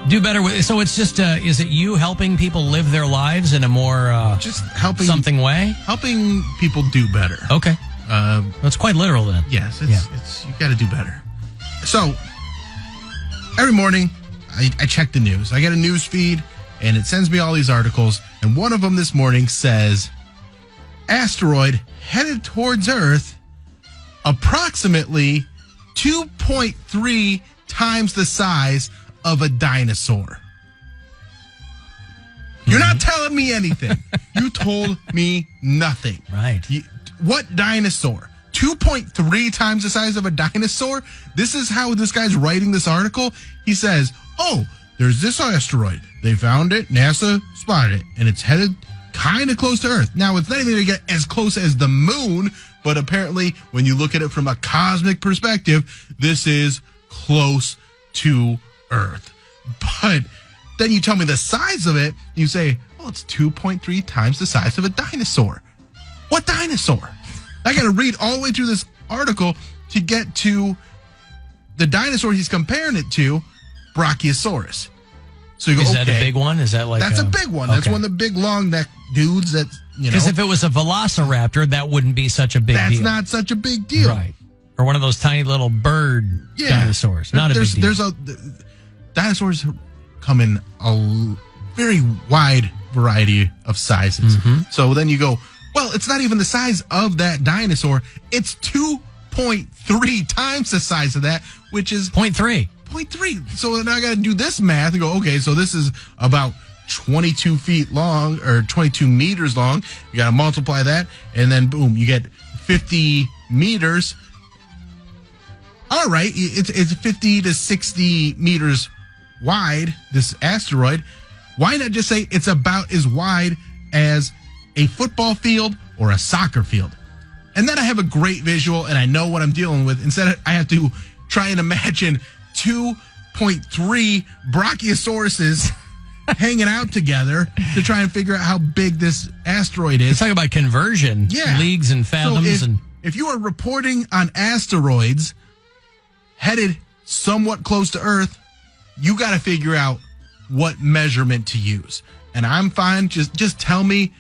Do better with. So it's just. Is it you helping people live their lives in a more just helping something way? Helping people do better. Okay. That's quite literal then. Yes, it's you got to do better. So every morning, I check the news. I get a news feed, and it sends me all these articles. And one of them this morning says, asteroid headed towards Earth, approximately 2.3 times the size of a dinosaur. You're not telling me anything. You told me nothing. Right. What dinosaur? 2.3 times the size of a dinosaur? This is how this guy's writing this article. He says, there's this asteroid. They found it. NASA spotted it. And it's headed kind of close to Earth. Now, it's not even going to get as close as the moon, but apparently, when you look at it from a cosmic perspective, this is close to Earth. But then you tell me the size of it, you say, it's 2.3 times the size of a dinosaur. What dinosaur? I got to read all the way through this article to get to the dinosaur he's comparing it to, Brachiosaurus. So you go, is that a big one? Is that like that's a big one. That's one of the big long neck dudes that, Because if it was a velociraptor, that wouldn't be such a big deal. That's not such a big deal. Right. Or one of those tiny little bird dinosaurs. Not a big deal. Dinosaurs come in a very wide variety of sizes. So then you go, it's not even the size of that dinosaur. It's 2.3 times the size of that, which is 0.3. 0.3. So now I got to do this math and go, okay, so this is about 22 feet long or 22 meters long. You got to multiply that, and then boom, you get 50 meters. All right, it's 50 to 60 meters wide, this asteroid. Why not just say it's about as wide as a football field or a soccer field? And then I have a great visual and I know what I'm dealing with. Instead, I have to try and imagine 2.3 Brachiosauruses hanging out together to try and figure out how big this asteroid is. Talk about conversion, leagues and fathoms. So if you are reporting on asteroids headed somewhat close to Earth, you got to figure out what measurement to use. And I'm fine. Just tell me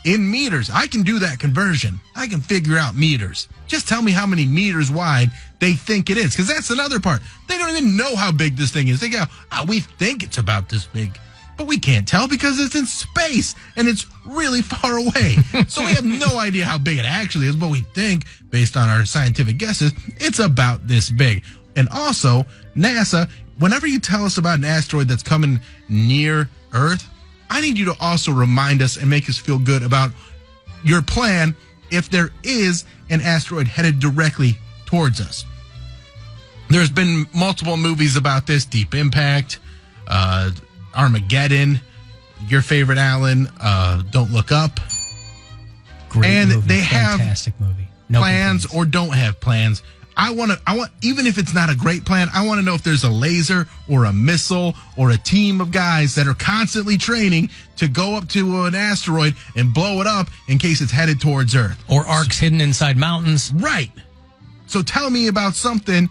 in meters. I can do that conversion. I can figure out meters. Just tell me how many meters wide they think it is. Because that's another part. They don't even know how big this thing is. They go, we think it's about this big. But we can't tell because it's in space and it's really far away. So we have no idea how big it actually is. But we think, based on our scientific guesses, it's about this big. And also, NASA, whenever you tell us about an asteroid that's coming near Earth, I need you to also remind us and make us feel good about your plan if there is an asteroid headed directly towards us. There's been multiple movies about this, Deep Impact, Armageddon, your favorite, Alan, Don't Look Up. Great and movie. They have fantastic movie. Plans or don't have plans. I want, even if it's not a great plan, I want to know if there's a laser or a missile or a team of guys that are constantly training to go up to an asteroid and blow it up in case it's headed towards Earth. Or arcs hidden inside mountains. Right. So tell me about something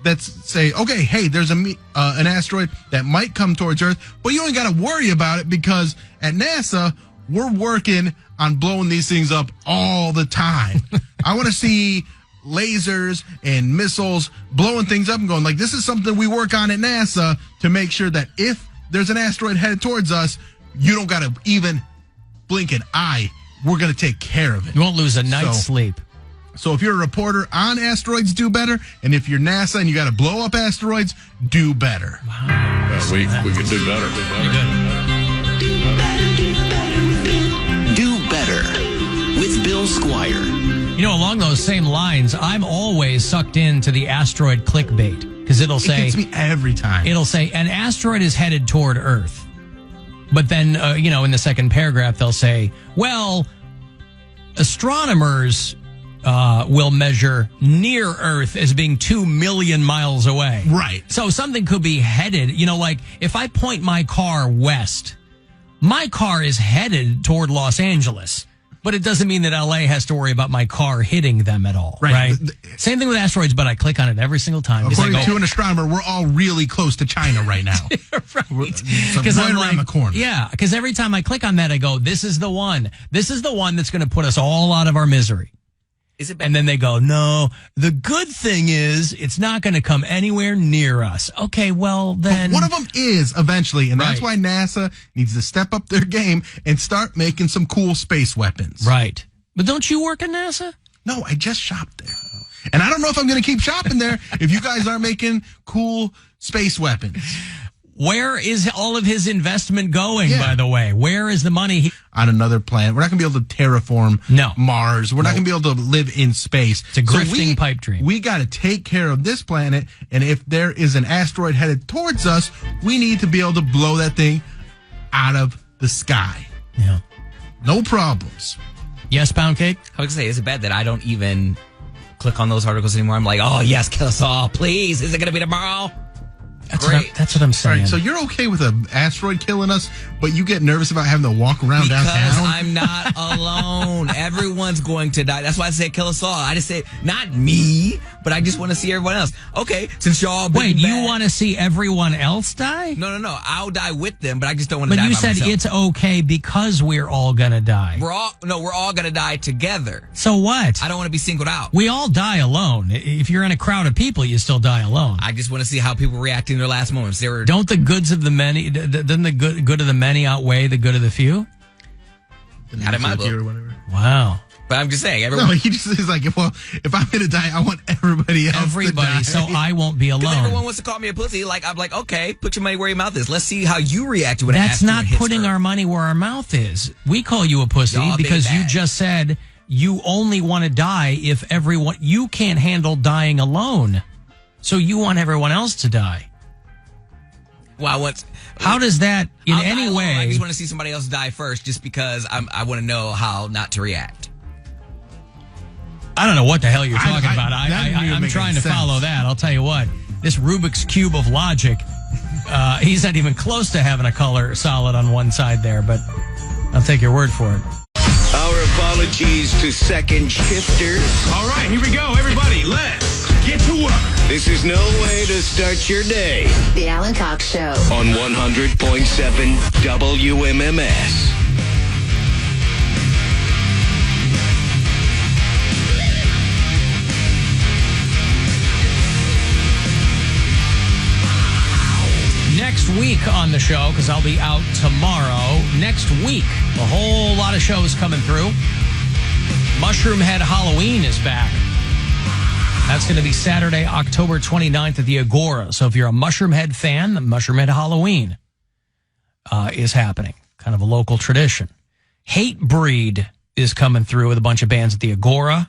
that's say, okay, hey, there's an asteroid that might come towards Earth, but you ain't got to worry about it because at NASA, we're working on blowing these things up all the time. I want to see lasers and missiles blowing things up and going like, this is something we work on at NASA to make sure that if there's an asteroid headed towards us, you don't got to even blink an eye. We're going to take care of it. You won't lose a night's sleep. So if you're a reporter on asteroids, do better. And if you're NASA and you got to blow up asteroids, do better. Wow. We could do better. Do better with Bill Squire. You know, along those same lines, I'm always sucked into the asteroid clickbait because it'll say, it gets me every time. It'll say an asteroid is headed toward Earth. But then, in the second paragraph, they'll say, well, astronomers will measure near Earth as being 2 million miles away. Right. So something could be headed, like if I point my car west, my car is headed toward Los Angeles. But it doesn't mean that LA has to worry about my car hitting them at all. Right. Same thing with asteroids, but I click on it every single time. According to an astronomer, we're all really close to China right now. Right. So right around the corner. Yeah, because every time I click on that, I go, this is the one. This is the one that's going to put us all out of our misery. Is it bad? And then they go, no, the good thing is it's not going to come anywhere near us. Okay, well, then. But one of them is eventually, and that's why NASA needs to step up their game and start making some cool space weapons. Right. But don't you work at NASA? No, I just shopped there. And I don't know if I'm going to keep shopping there if you guys aren't making cool space weapons. Where is all of his investment going, by the way? Where is the money? On another planet. We're not going to be able to terraform Mars. We're not going to be able to live in space. It's a grifting pipe dream. We got to take care of this planet, and if there is an asteroid headed towards us, we need to be able to blow that thing out of the sky. Yeah. No problems. Yes, Poundcake? I was going to say, is it bad that I don't even click on those articles anymore? I'm like, oh, yes, kill us all, please. Is it going to be tomorrow? That's what I'm saying. All right, so you're okay with an asteroid killing us, but you get nervous about having to walk around downtown? Because I'm not alone. Everyone's going to die. That's why I said kill us all. I just say, not me, but I just want to see everyone else. Okay, since y'all Wait, you want to see everyone else die? No. I'll die with them, but I just don't want to die by myself. But you said it's okay because we're all going to die. We're all going to die together. So what? I don't want to be singled out. We all die alone. If you're in a crowd of people, you still die alone. I just want to see how people react in their last moments. Don't the goods of the many, doesn't the good of the many outweigh the good of the few? Not in my book. Or whatever. Wow. But I'm just saying, everyone. No, he just is like, well, if I'm going to die, I want everybody else to die. So I won't be alone. Everyone wants to call me a pussy. Like, I'm like, okay, put your money where your mouth is. Let's see how you react to it. That's not putting our money where our mouth is. We call you a pussy because you just said you only want to die if everyone, you can't handle dying alone. So you want everyone else to die. Well, how does that in any way? I just want to see somebody else die first, just because I want to know how not to react. I don't know what the hell you're talking about. I'm trying to follow that. I'll tell you what. This Rubik's Cube of logic, he's not even close to having a color solid on one side there, but I'll take your word for it. Our apologies to second shifters. All right, here we go, everybody. Let's get to work. This is no way to start your day. The Alan Cox Show. On 100.7 WMMS. Next week on the show, because I'll be out tomorrow, next week, a whole lot of shows coming through. Mushroom Head Halloween is back. That's going to be Saturday, October 29th at the Agora. So if you're a Mushroom Head fan, the Mushroom Head Halloween is happening. Kind of a local tradition. Hate Breed is coming through with a bunch of bands at the Agora.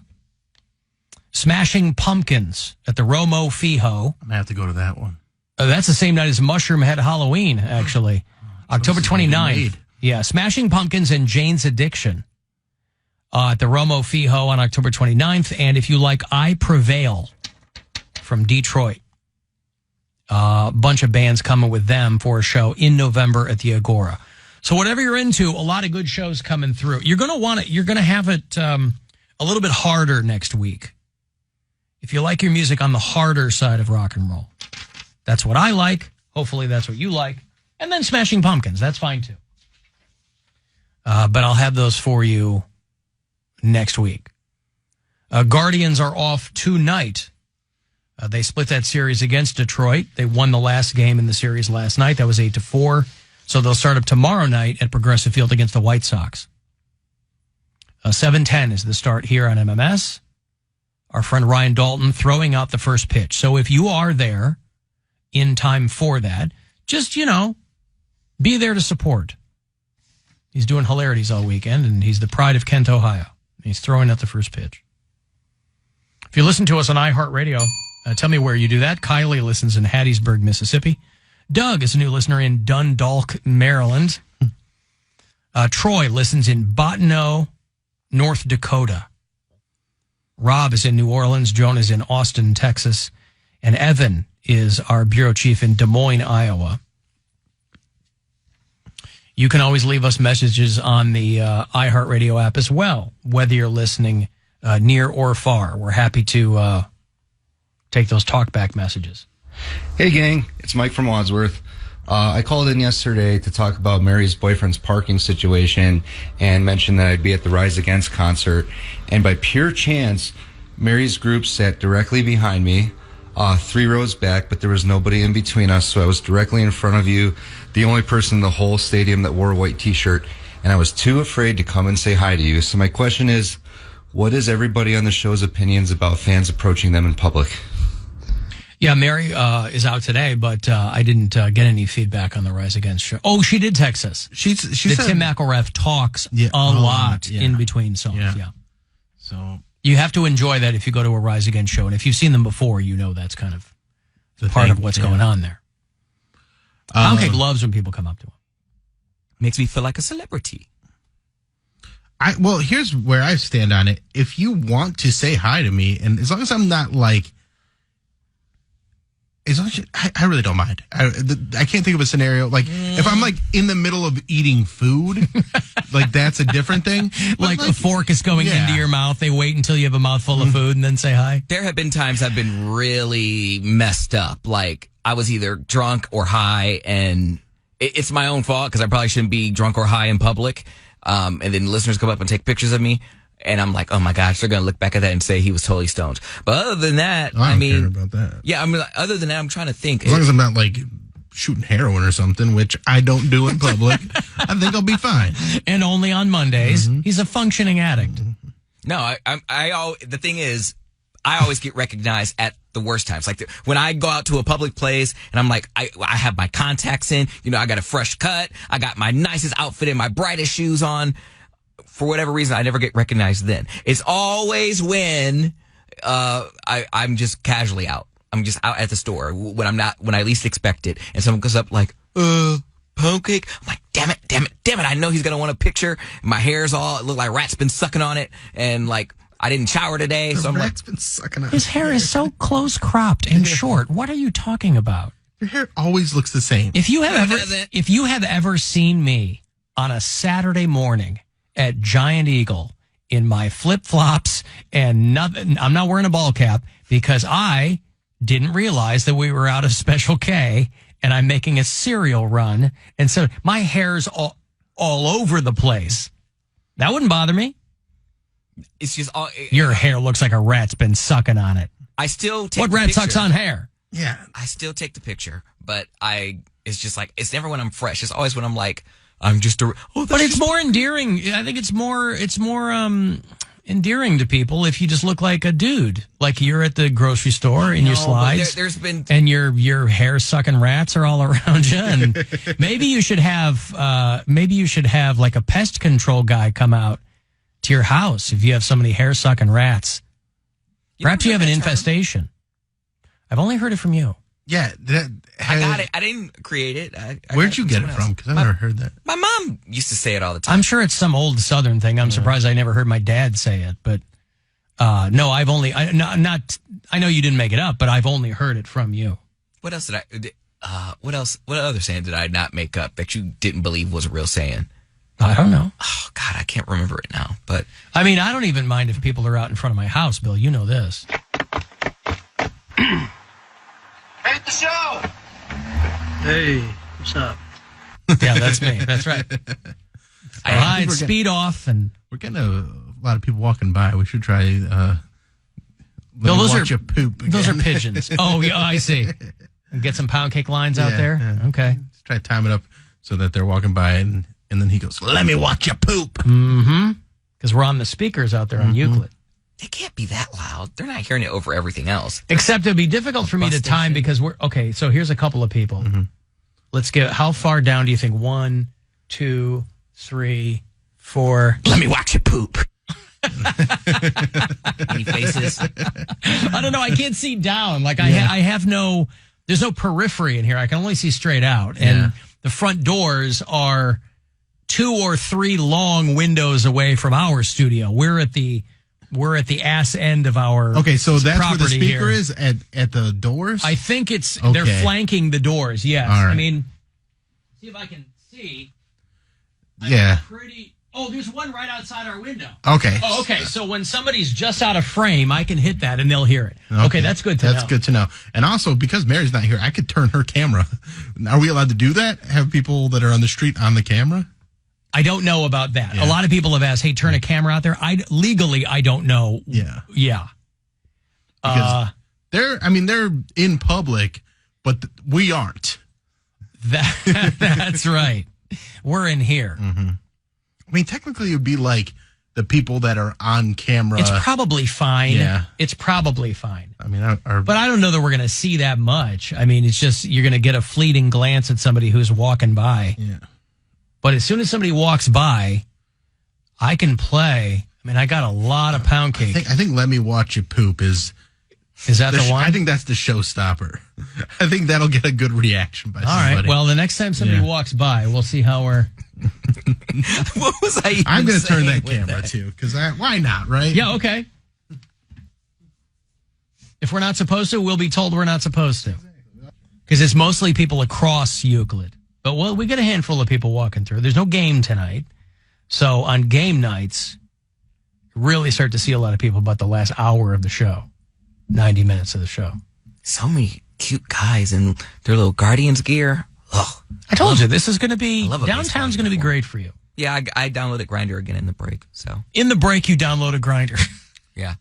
Smashing Pumpkins at the Romo Fijo. I'm going to have to go to that one. That's the same night as Mushroom Head Halloween, actually. October 29th. Yeah, Smashing Pumpkins and Jane's Addiction at the Romo Fijo on October 29th. And if you like I Prevail from Detroit, a bunch of bands coming with them for a show in November at the Agora. So whatever you're into, a lot of good shows coming through. You're going to want it. You're going to have it a little bit harder next week. If you like your music on the harder side of rock and roll. That's what I like. Hopefully that's what you like. And then Smashing Pumpkins. That's fine too. But I'll have those for you next week. Guardians are off tonight. They split that series against Detroit. They won the last game in the series last night. That was 8-4. So they'll start up tomorrow night at Progressive Field against the White Sox. 7:10 is the start here on MMS. Our friend Ryan Dalton throwing out the first pitch. So if you are there in time for that, just, be there to support. He's doing hilarities all weekend, and he's the pride of Kent, Ohio. He's throwing out the first pitch. If you listen to us on iHeartRadio, tell me where you do that. Kylie listens in Hattiesburg, Mississippi. Doug is a new listener in Dundalk, Maryland. Troy listens in Bottineau, North Dakota. Rob is in New Orleans. Joan is in Austin, Texas. And Evan is our bureau chief in Des Moines, Iowa. You can always leave us messages on the iHeartRadio app as well, whether you're listening near or far. We're happy to take those talkback messages. Hey, gang. It's Mike from Wadsworth. I called in yesterday to talk about Mary's boyfriend's parking situation and mentioned that I'd be at the Rise Against concert. And by pure chance, Mary's group sat directly behind me, 3 rows back, but there was nobody in between us, so I was directly in front of you, the only person in the whole stadium that wore a white T-shirt, and I was too afraid to come and say hi to you. So my question is, what is everybody on the show's opinions about fans approaching them in public? Yeah, Mary is out today, but I didn't get any feedback on the Rise Against show. Oh, she did text us. She said Tim McElrath talks a lot in between songs. Yeah. So you have to enjoy that if you go to a Rise Against show, and if you've seen them before, you know that's kind of part of what's going on there. Poundcake loves when people come up to him. Makes me feel like a celebrity. Well, here's where I stand on it. If you want to say hi to me, and as long as I'm not like. As long as I really don't mind. I can't think of a scenario like if I'm like in the middle of eating food, like that's a different thing. Like a fork is going into your mouth. They wait until you have a mouthful of food and then say hi. There have been times I've been really messed up. Like I was either drunk or high, and it's my own fault because I probably shouldn't be drunk or high in public. And then listeners come up and take pictures of me. And I'm like, oh my gosh, they're going to look back at that and say he was totally stoned. But other than that, I don't care about that. Yeah, I mean, other than that, I'm trying to think. As long as I'm not like shooting heroin or something, which I don't do in public, I think I'll be fine. And only on Mondays. Mm-hmm. He's a functioning addict. No, the thing is, I always get recognized at the worst times. Like when I go out to a public place and I'm like, I have my contacts in, I got a fresh cut, I got my nicest outfit in, my brightest shoes on. For whatever reason, I never get recognized then. It's always when I'm just casually out. I'm just out at the store when I least expect it. And someone goes up like, Poundcake. I'm like, damn it. I know he's going to want a picture. My hair's it looked like rat's been sucking on it. And like, I didn't shower today. So I'm like, been sucking on his hair is so close cropped and short. What are you talking about? Your hair always looks the same. If you have ever seen me on a Saturday morning at Giant Eagle in my flip-flops and nothing, I'm not wearing a ball cap because I didn't realize that we were out of Special K and I'm making a cereal run. And so my hair's all over the place. That wouldn't bother me. It's just your hair looks like a rat's been sucking on it. I still take what the rat picture. sucks on hair? Yeah. I still take the picture, but it's just like, it's never when I'm fresh. It's always when I'm like, I'm just but it's more endearing. I think it's more endearing to people if you just look like a dude, like you're at the grocery store in your slides. There's been and your hair sucking rats are all around you, and maybe you should have like a pest control guy come out to your house if you have so many hair sucking rats. Perhaps you have an infestation. I've only heard it from you. Yeah, I got it. I didn't create it. Where'd you get it from? Because I've never heard that. My mom used to say it all the time. I'm sure it's some old Southern thing. I'm surprised I never heard my dad say it. But no, I know you didn't make it up, but I've only heard it from you. What else did what other saying did I not make up that you didn't believe was a real saying? I don't know. Oh God, I can't remember it now. But I mean, I don't even mind if people are out in front of my house, Bill. You know this. Hate the show! Hey, what's up? Yeah, that's me. That's right. All right, speed off. And we're getting a lot of people walking by. We should try those you poop again. Those are pigeons. Oh, yeah, I see. And get some pound cake lines out there? Yeah. Okay. Let's try to time it up so that they're walking by and then he goes, let me watch you poop. Mm-hmm. Because we're on the speakers out there on Euclid. They can't be that loud. They're not hearing it over everything else. Except it'd be difficult for me to time because so here's a couple of people. Mm-hmm. Let's get, how far down do you think? 1, 2, 3, 4. Let me watch you poop. Any faces? I don't know. I can't see down. Like I have there's no periphery in here. I can only see straight out. And the front doors are 2 or 3 long windows away from our studio. We're at the we're at the ass end of our Okay, so that's where the property speaker here. is at the doors? I think they're flanking the doors, yes. All right. I mean, see if I can see. Yeah. Oh, there's one right outside our window. Okay. Oh, okay. So when somebody's just out of frame, I can hit that and they'll hear it. Okay, that's good to know. That's good to know. And also, because Mary's not here, I could turn her camera. Are we allowed to do that? Have people that are on the street on the camera? I don't know about that. A lot of people have asked, hey, turn a camera out there. Legally, I don't know. Yeah. Yeah. Because they're in public, but we aren't. That's right. We're in here. Mm-hmm. I mean, technically, it would be like the people that are on camera. It's probably fine. Yeah. It's probably fine. I mean, but I don't know that we're going to see that much. I mean, it's just you're going to get a fleeting glance at somebody who's walking by. Yeah. But as soon as somebody walks by, I can play. I mean, I got a lot of pound cake. I think Let Me Watch You Poop is that the one? I think that's the showstopper. I think that'll get a good reaction by somebody. All right. Well, the next time somebody walks by, we'll see how we're. What was I even I'm going to turn saying that with camera that? too, because why not, right? Yeah, okay. If we're not supposed to, we'll be told we're not supposed to. Because it's mostly people across Euclid. But we get a handful of people walking through. There's no game tonight. So on game nights, you really start to see a lot of people about the last hour of the show. 90 minutes of the show. So many cute guys in their little Guardians gear. Ugh. I told you, this is going to be, I love a downtown's going to be great for you. Yeah, I downloaded Grindr again in the break. So In the break, you downloaded Grindr. Yeah.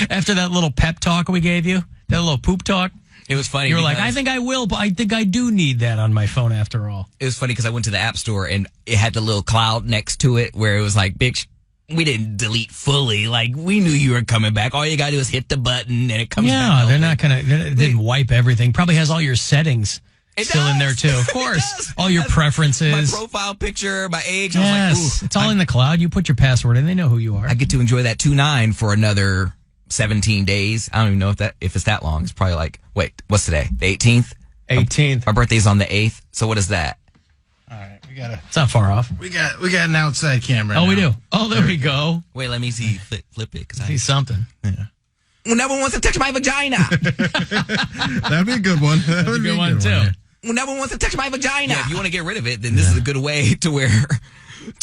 After that little pep talk we gave you, that little poop talk. It was funny. You were like, I think I will, but I think I do need that on my phone after all. It was funny because I went to the App Store and it had the little cloud next to it where it was like, bitch, we didn't delete fully. Like, we knew you were coming back. All you got to do is hit the button and it comes back. Yeah, they're not going to, they didn't wipe everything. Probably has all your settings still in there too. Of course. All your preferences. My profile picture, my age. Yes, I was like, ooh. it's all in the cloud. You put your password in, they know who you are. I get to enjoy that 2-9 for another 17 days. I don't even know if it's that long. It's probably like, wait, what's today? The 18th? 18th. My birthday's on the 8th. So what is that? All right, we got It's not far off. We got an outside camera. Oh, we now. do. Oh, there we go. Wait, let me see. Flip it. See something. Yeah. Well, no one wants to touch my vagina. That'd be a good one. That would be a good one too. Well, no one wants to touch my vagina. Yeah, if you want to get rid of it, then this is a good way to where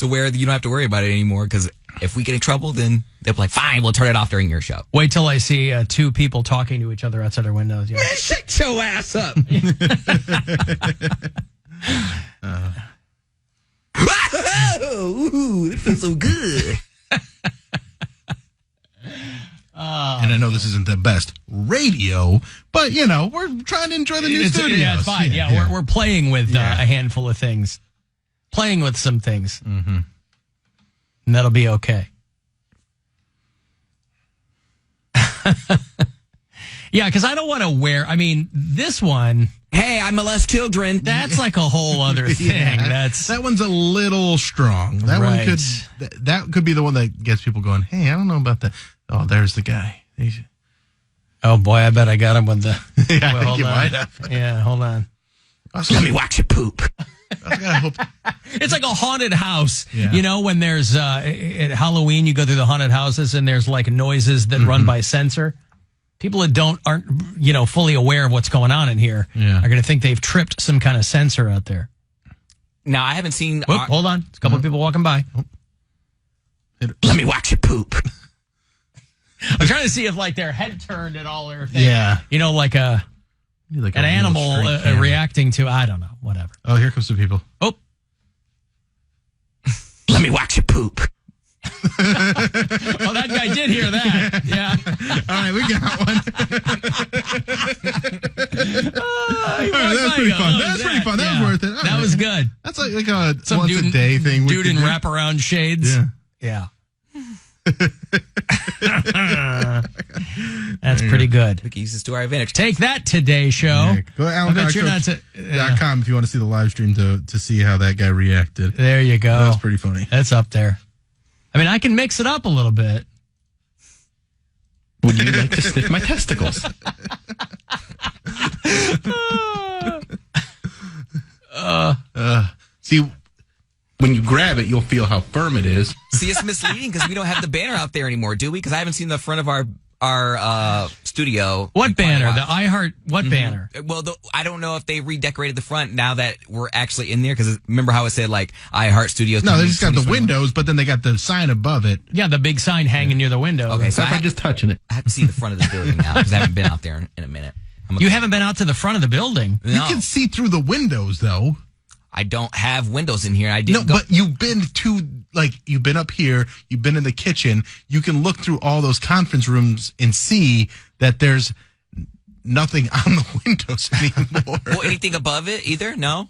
you don't have to worry about it anymore. Because if we get in trouble, then they'll be like, fine, we'll turn it off during your show. Wait till I see two people talking to each other outside our windows. Yeah. Man, shut your ass up. Ooh, it feels so good. And I know this isn't the best radio, but we're trying to enjoy the new studios. Yeah, it's fine. Yeah. We're playing with a handful of things, playing with some things, and that'll be okay. Yeah, because I don't want to wear. I mean, this one. Hey, I molest children. That's like a whole other thing. Yeah, that one's a little strong. That one could be the one that gets people going, hey, I don't know about that. Oh, there's the guy. Oh boy, I bet I got him with the. Yeah, well, hold you on. might have. Yeah, hold on. Let me watch you poop. It's like a haunted house. Yeah. You know, when there's at Halloween, you go through the haunted houses and there's like noises that run by sensor. People that aren't fully aware of what's going on in here are going to think they've tripped some kind of sensor out there. Now, I haven't seen. Hold on, there's a couple of people walking by. Let me watch you poop. I'm trying to see if like their head turned at all or if they, like an a animal reacting to, I don't know, whatever. Oh, here comes some people. Oh. Let me watch you poop. Oh, that guy did hear that. Yeah. All right, we got one. That's pretty fun. That's pretty fun. That was worth it. That was good. That's like a once a day thing. Dude in wraparound shades. Yeah. That's pretty good. We can use this to our advantage. Take that, Today Show. Yeah. Go to AlanCoxShow.com if you want to see the live stream to see how that guy reacted. There you go. That's pretty funny. That's up there. I mean, I can mix it up a little bit. Would you like to sniff my testicles? See, when you grab it, you'll feel how firm it is. See, it's misleading because we don't have the banner out there anymore, do we? Because I haven't seen the front of our studio. What banner? The iHeart, what banner? Well, I don't know if they redecorated the front now that we're actually in there. Because remember how it said like iHeart Studios? No, they just got the windows, but then they got the sign above it. Yeah, the big sign hanging near the window. Okay, so I'm just touching it. I have to see the front of the building now because I haven't been out there in a minute. You haven't been out to the front of the building? No. You can see through the windows, though. I don't have windows in here. I didn't. No, but you've been you've been up here. You've been in the kitchen. You can look through all those conference rooms and see that there's nothing on the windows anymore. Well, anything above it either? No.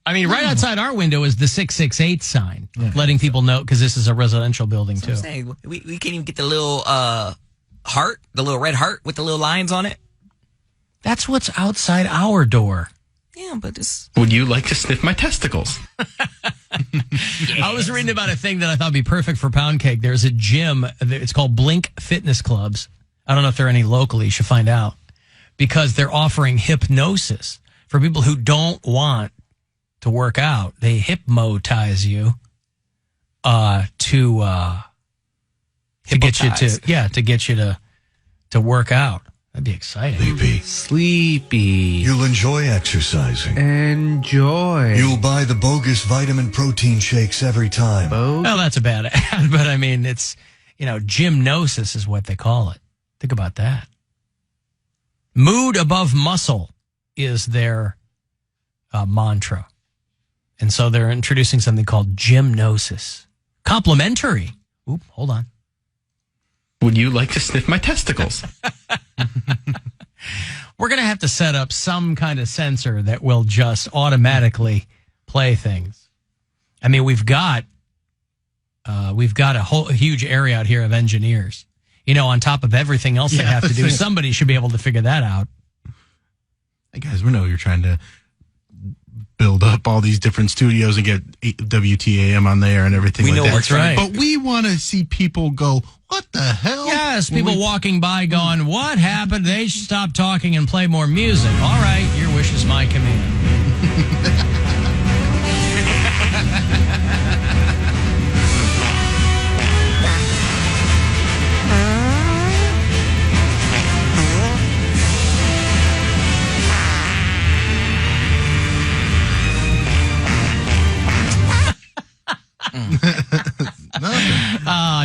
I mean, right outside our window is the 668 sign, letting people know because this is a residential building too. I'm saying, we can't even get the little heart, the little red heart with the little lines on it. That's what's outside our door. Yeah, but it's... Would you like to sniff my testicles? I was reading about a thing that I thought would be perfect for Poundcake. There's a gym. It's called Blink Fitness Clubs. I don't know if there are any locally. You should find out. Because they're offering hypnosis for people who don't want to work out. They hypnotize you to get you to work out. That'd be exciting. Sleepy. You'll enjoy exercising. Enjoy. You'll buy the bogus vitamin protein shakes every time. Well, that's a bad ad, but I mean, it's, gymnosis is what they call it. Think about that. Mood above muscle is their mantra. And so they're introducing something called gymnosis. Complimentary. Oop, hold on. Would you like to sniff my testicles? We're going to have to set up some kind of sensor that will just automatically play things. I mean, we've got a huge area out here of engineers. On top of everything else they have to do, somebody should be able to figure that out. Hey guys, we know you're trying to build up all these different studios and get WTAM on there and everything We like know that. what's right. But we want to see people go, what the hell? Yes, people walking by going, what happened? They should stop talking and play more music. All right, your wish is my command.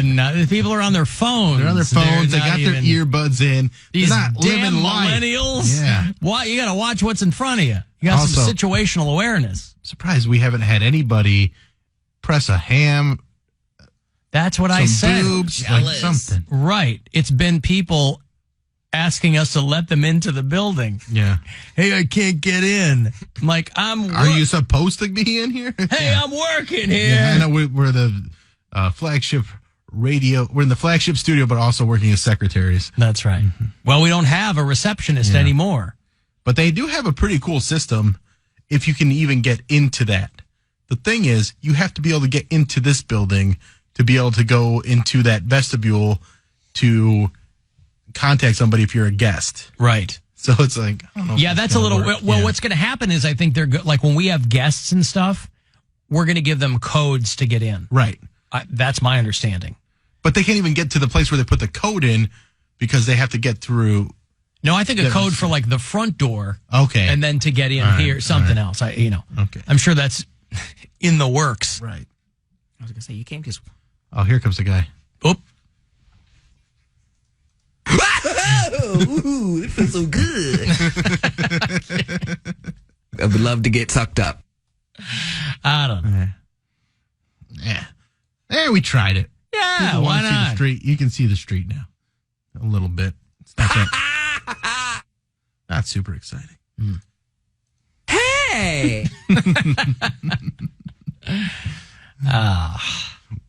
No. The people are on their phones. They're on their phones. They got their earbuds in. These They're not damn living life. millennials. Yeah. Why? You got to watch what's in front of you. You got some Also, situational awareness. Surprised we haven't had anybody press a ham. That's what I said. Boobs, like something. Right. It's been people asking us to let them into the building. Yeah. Hey, I can't get in. I'm like, Are you supposed to be in here? Hey, I'm working here. Yeah, I know we're the flagship radio. We're in the flagship studio, but also working as secretaries. That's right. Mm-hmm. Well, we don't have a receptionist anymore. But they do have a pretty cool system if you can even get into that. The thing is, you have to be able to get into this building to be able to go into that vestibule to contact somebody if you're a guest. Right. So it's like, I don't know. Yeah, that's a little... Well, what's going to happen is I think they're... Like when we have guests and stuff, we're going to give them codes to get in. Right. That's my understanding. But they can't even get to the place where they put the code in because they have to get through... No, I think a code for like the front door. Okay. And then to get in here, something else. Okay. I'm sure that's in the works. Right. I was going to say, you can't just... Oh, here comes the guy. Oop. Ooh, it feels so good. I would love to get sucked up. I don't know. Yeah, we tried it. Yeah, why See not? the street. You can see the street now. A little bit. It's not that, not super exciting. Hey!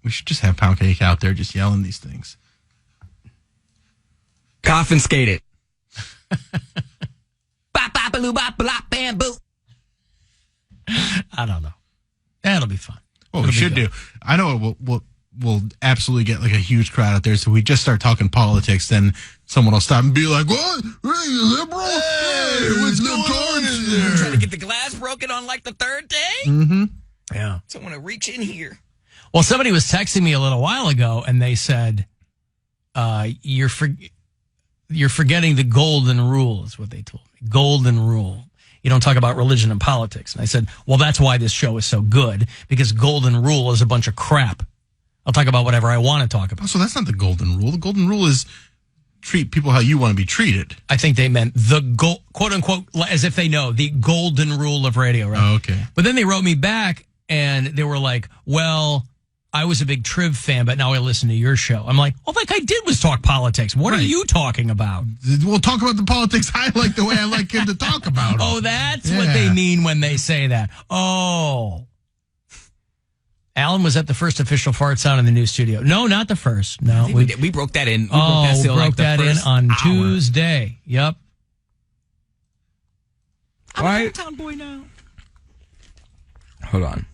We should just have Poundcake out there just yelling these things. Confiscate it. Bop, bop, baloo, bop, blop, bam, boo. I don't know. That'll be fun. What we should do, I know we'll absolutely get like a huge crowd out there. So we just start talking politics, then someone will stop and be like, "What? Hey, you liberal? Hey, what's going on in there?" Trying to get the glass broken on like the third day? Mm-hmm. Yeah. Someone to reach in here. Well, somebody was texting me a little while ago, and they said, you're forgetting the golden rule, is what they told me. Golden rule. You don't talk about religion and politics. And I said, well, that's why this show is so good, because golden rule is a bunch of crap. I'll talk about whatever I want to talk about. Oh, so that's not the golden rule. The golden rule is treat people how you want to be treated. I think they meant the quote unquote, as if they know, the golden rule of radio, right? Oh, okay. But then they wrote me back and they were like, well, I was a big Triv fan, but now I listen to your show. I'm like, all that guy did was talk politics. What are you talking about? We'll talk about the politics I like the way I like him to talk about them. Oh, that's what they mean when they say that. Oh. Alan was at the first official fart sound in the new studio. No, not the first. No, we broke that in. We broke that in on Tuesday. Yep. I'm a town boy now. Hold on.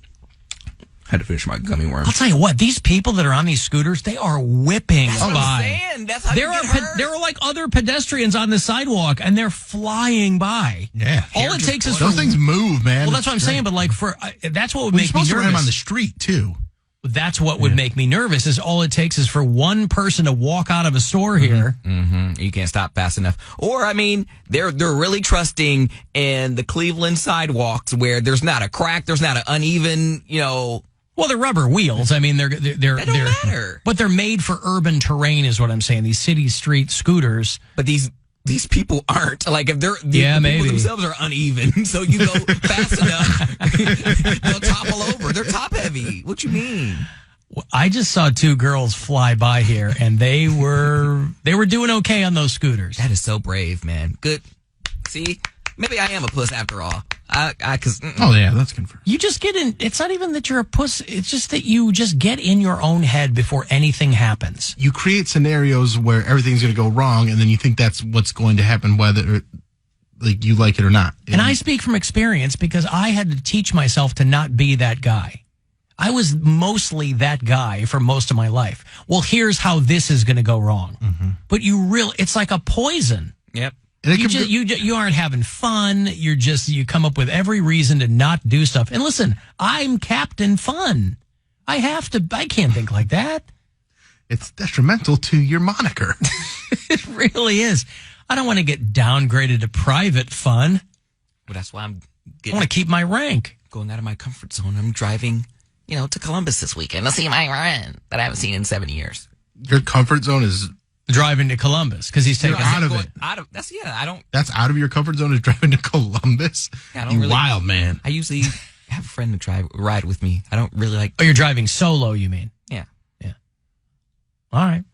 Had to finish my gummy worm. I'll tell you what, these people that are on these scooters, they are whipping That's what by. I'm saying. That's how you get hurt. There are like other pedestrians on the sidewalk, and they're flying by. Yeah. All it takes is those things move, man. Well, that's what I'm saying. But like that's what would make me nervous. You're supposed to ride them on the street too. That's what would make me nervous. Is all it takes is for one person to walk out of a store here. Mm-hmm. You can't stop fast enough. Or I mean, they're really trusting in the Cleveland sidewalks where there's not a crack, there's not an uneven, Well, they're rubber wheels. I mean, they're matter. But they're made for urban terrain, is what I'm saying. These city street scooters. But these people aren't. Like if they're maybe. People themselves are uneven, so you go fast enough, they'll topple over. They're top heavy. What you mean? I just saw two girls fly by here, and they were doing okay on those scooters. That is so brave, man. Good. See, maybe I am a puss after all. Oh yeah, that's confirmed. You just get in. It's not even that you're a puss. It's just that you just get in your own head before anything happens. You create scenarios where everything's going to go wrong, and then you think that's what's going to happen, whether like you like it or not. And I speak from experience because I had to teach myself to not be that guy. I was mostly that guy for most of my life. Well, here's how this is going to go wrong. Mm-hmm. But it's like a poison. Yep. You aren't having fun. You come up with every reason to not do stuff. And listen, I'm Captain Fun. I can't think like that. It's detrimental to your moniker. It really is. I don't want to get downgraded to private fun. Well, that's why I want to keep my rank. Going out of my comfort zone. I'm driving, to Columbus this weekend. Let's see my run that I haven't seen in 7 years. Your comfort zone is driving to Columbus because he's taking out of it. That's out of your comfort zone is driving to Columbus. Yeah, I don't really, wild man. I usually have a friend to ride with me. I don't really like. Oh, you're driving solo, you mean? Yeah. All right.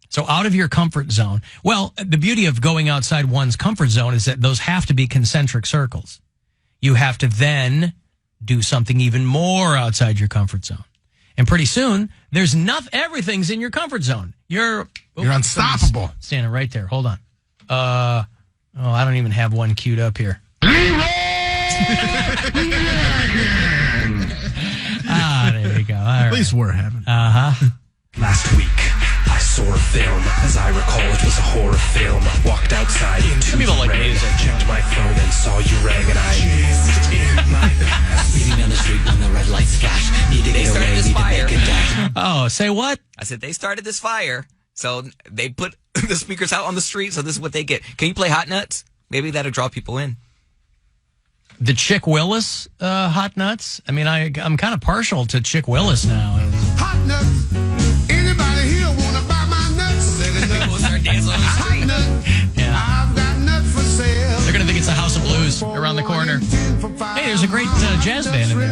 So out of your comfort zone. Well, the beauty of going outside one's comfort zone is that those have to be concentric circles. You have to then do something even more outside your comfort zone. And pretty soon, everything's in your comfort zone. You're unstoppable. Standing right there. Hold on. I don't even have one queued up here. There you go. All right. At least we're having. Last week, I saw a film. As I recall, it was a horror film. Walked outside into the rain. Checked my phone and saw you rang, and I moved in my past. Speeding down the street when the red lights flash. Need to get away, need to make a dash. Oh, say what? I said they started this fire, so they put the speakers out on the street, so this is what they get. Can you play Hot Nuts? Maybe that'll draw people in. The Chick Willis Hot Nuts? I mean, I'm kind of partial to Chick Willis now. Hot Nuts. Anybody here want to buy my nuts? We'll start dancing on the street. Yeah. I've got nuts for sale. They're going to think it's the House of Blues around the corner. Hey, there's a great jazz band in there.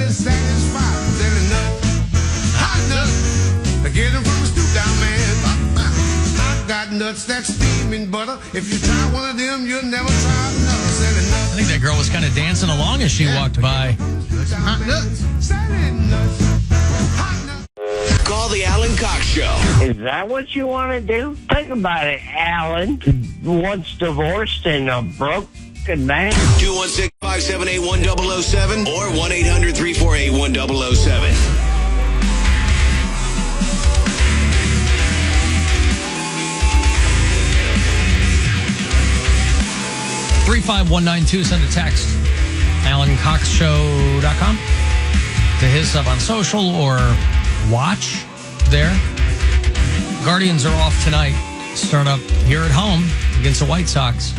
Hot nuts. Get them from a stoop down man. I've got nuts that's steaming butter. If you try one of them, you'll never try another. Selling nuts. I think that girl was kind of dancing along as she walked by. Hot nuts. Selling nuts. Call the Alan Cox Show. Is that what you want to do? Think about it, Alan. Once divorced and a broken man. 216-578-1007 or 1-800-348-1007. 35192, send a text. AlanCoxShow.com. to his stuff on social or watch there. Guardians are off tonight. Start up here at home against the White Sox.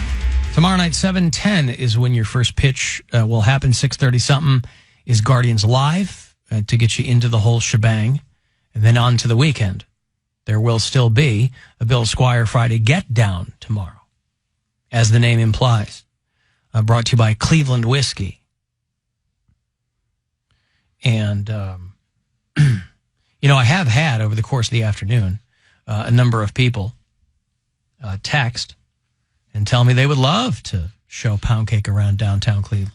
Tomorrow night, 7:10 is when your first pitch will happen. 6:30 something is Guardians Live to get you into the whole shebang. And then on to the weekend. There will still be a Bill Squire Friday Get Down tomorrow, as the name implies. Brought to you by Cleveland Whiskey. And, I have had over the course of the afternoon a number of people text and tell me they would love to show Poundcake around downtown Cleveland.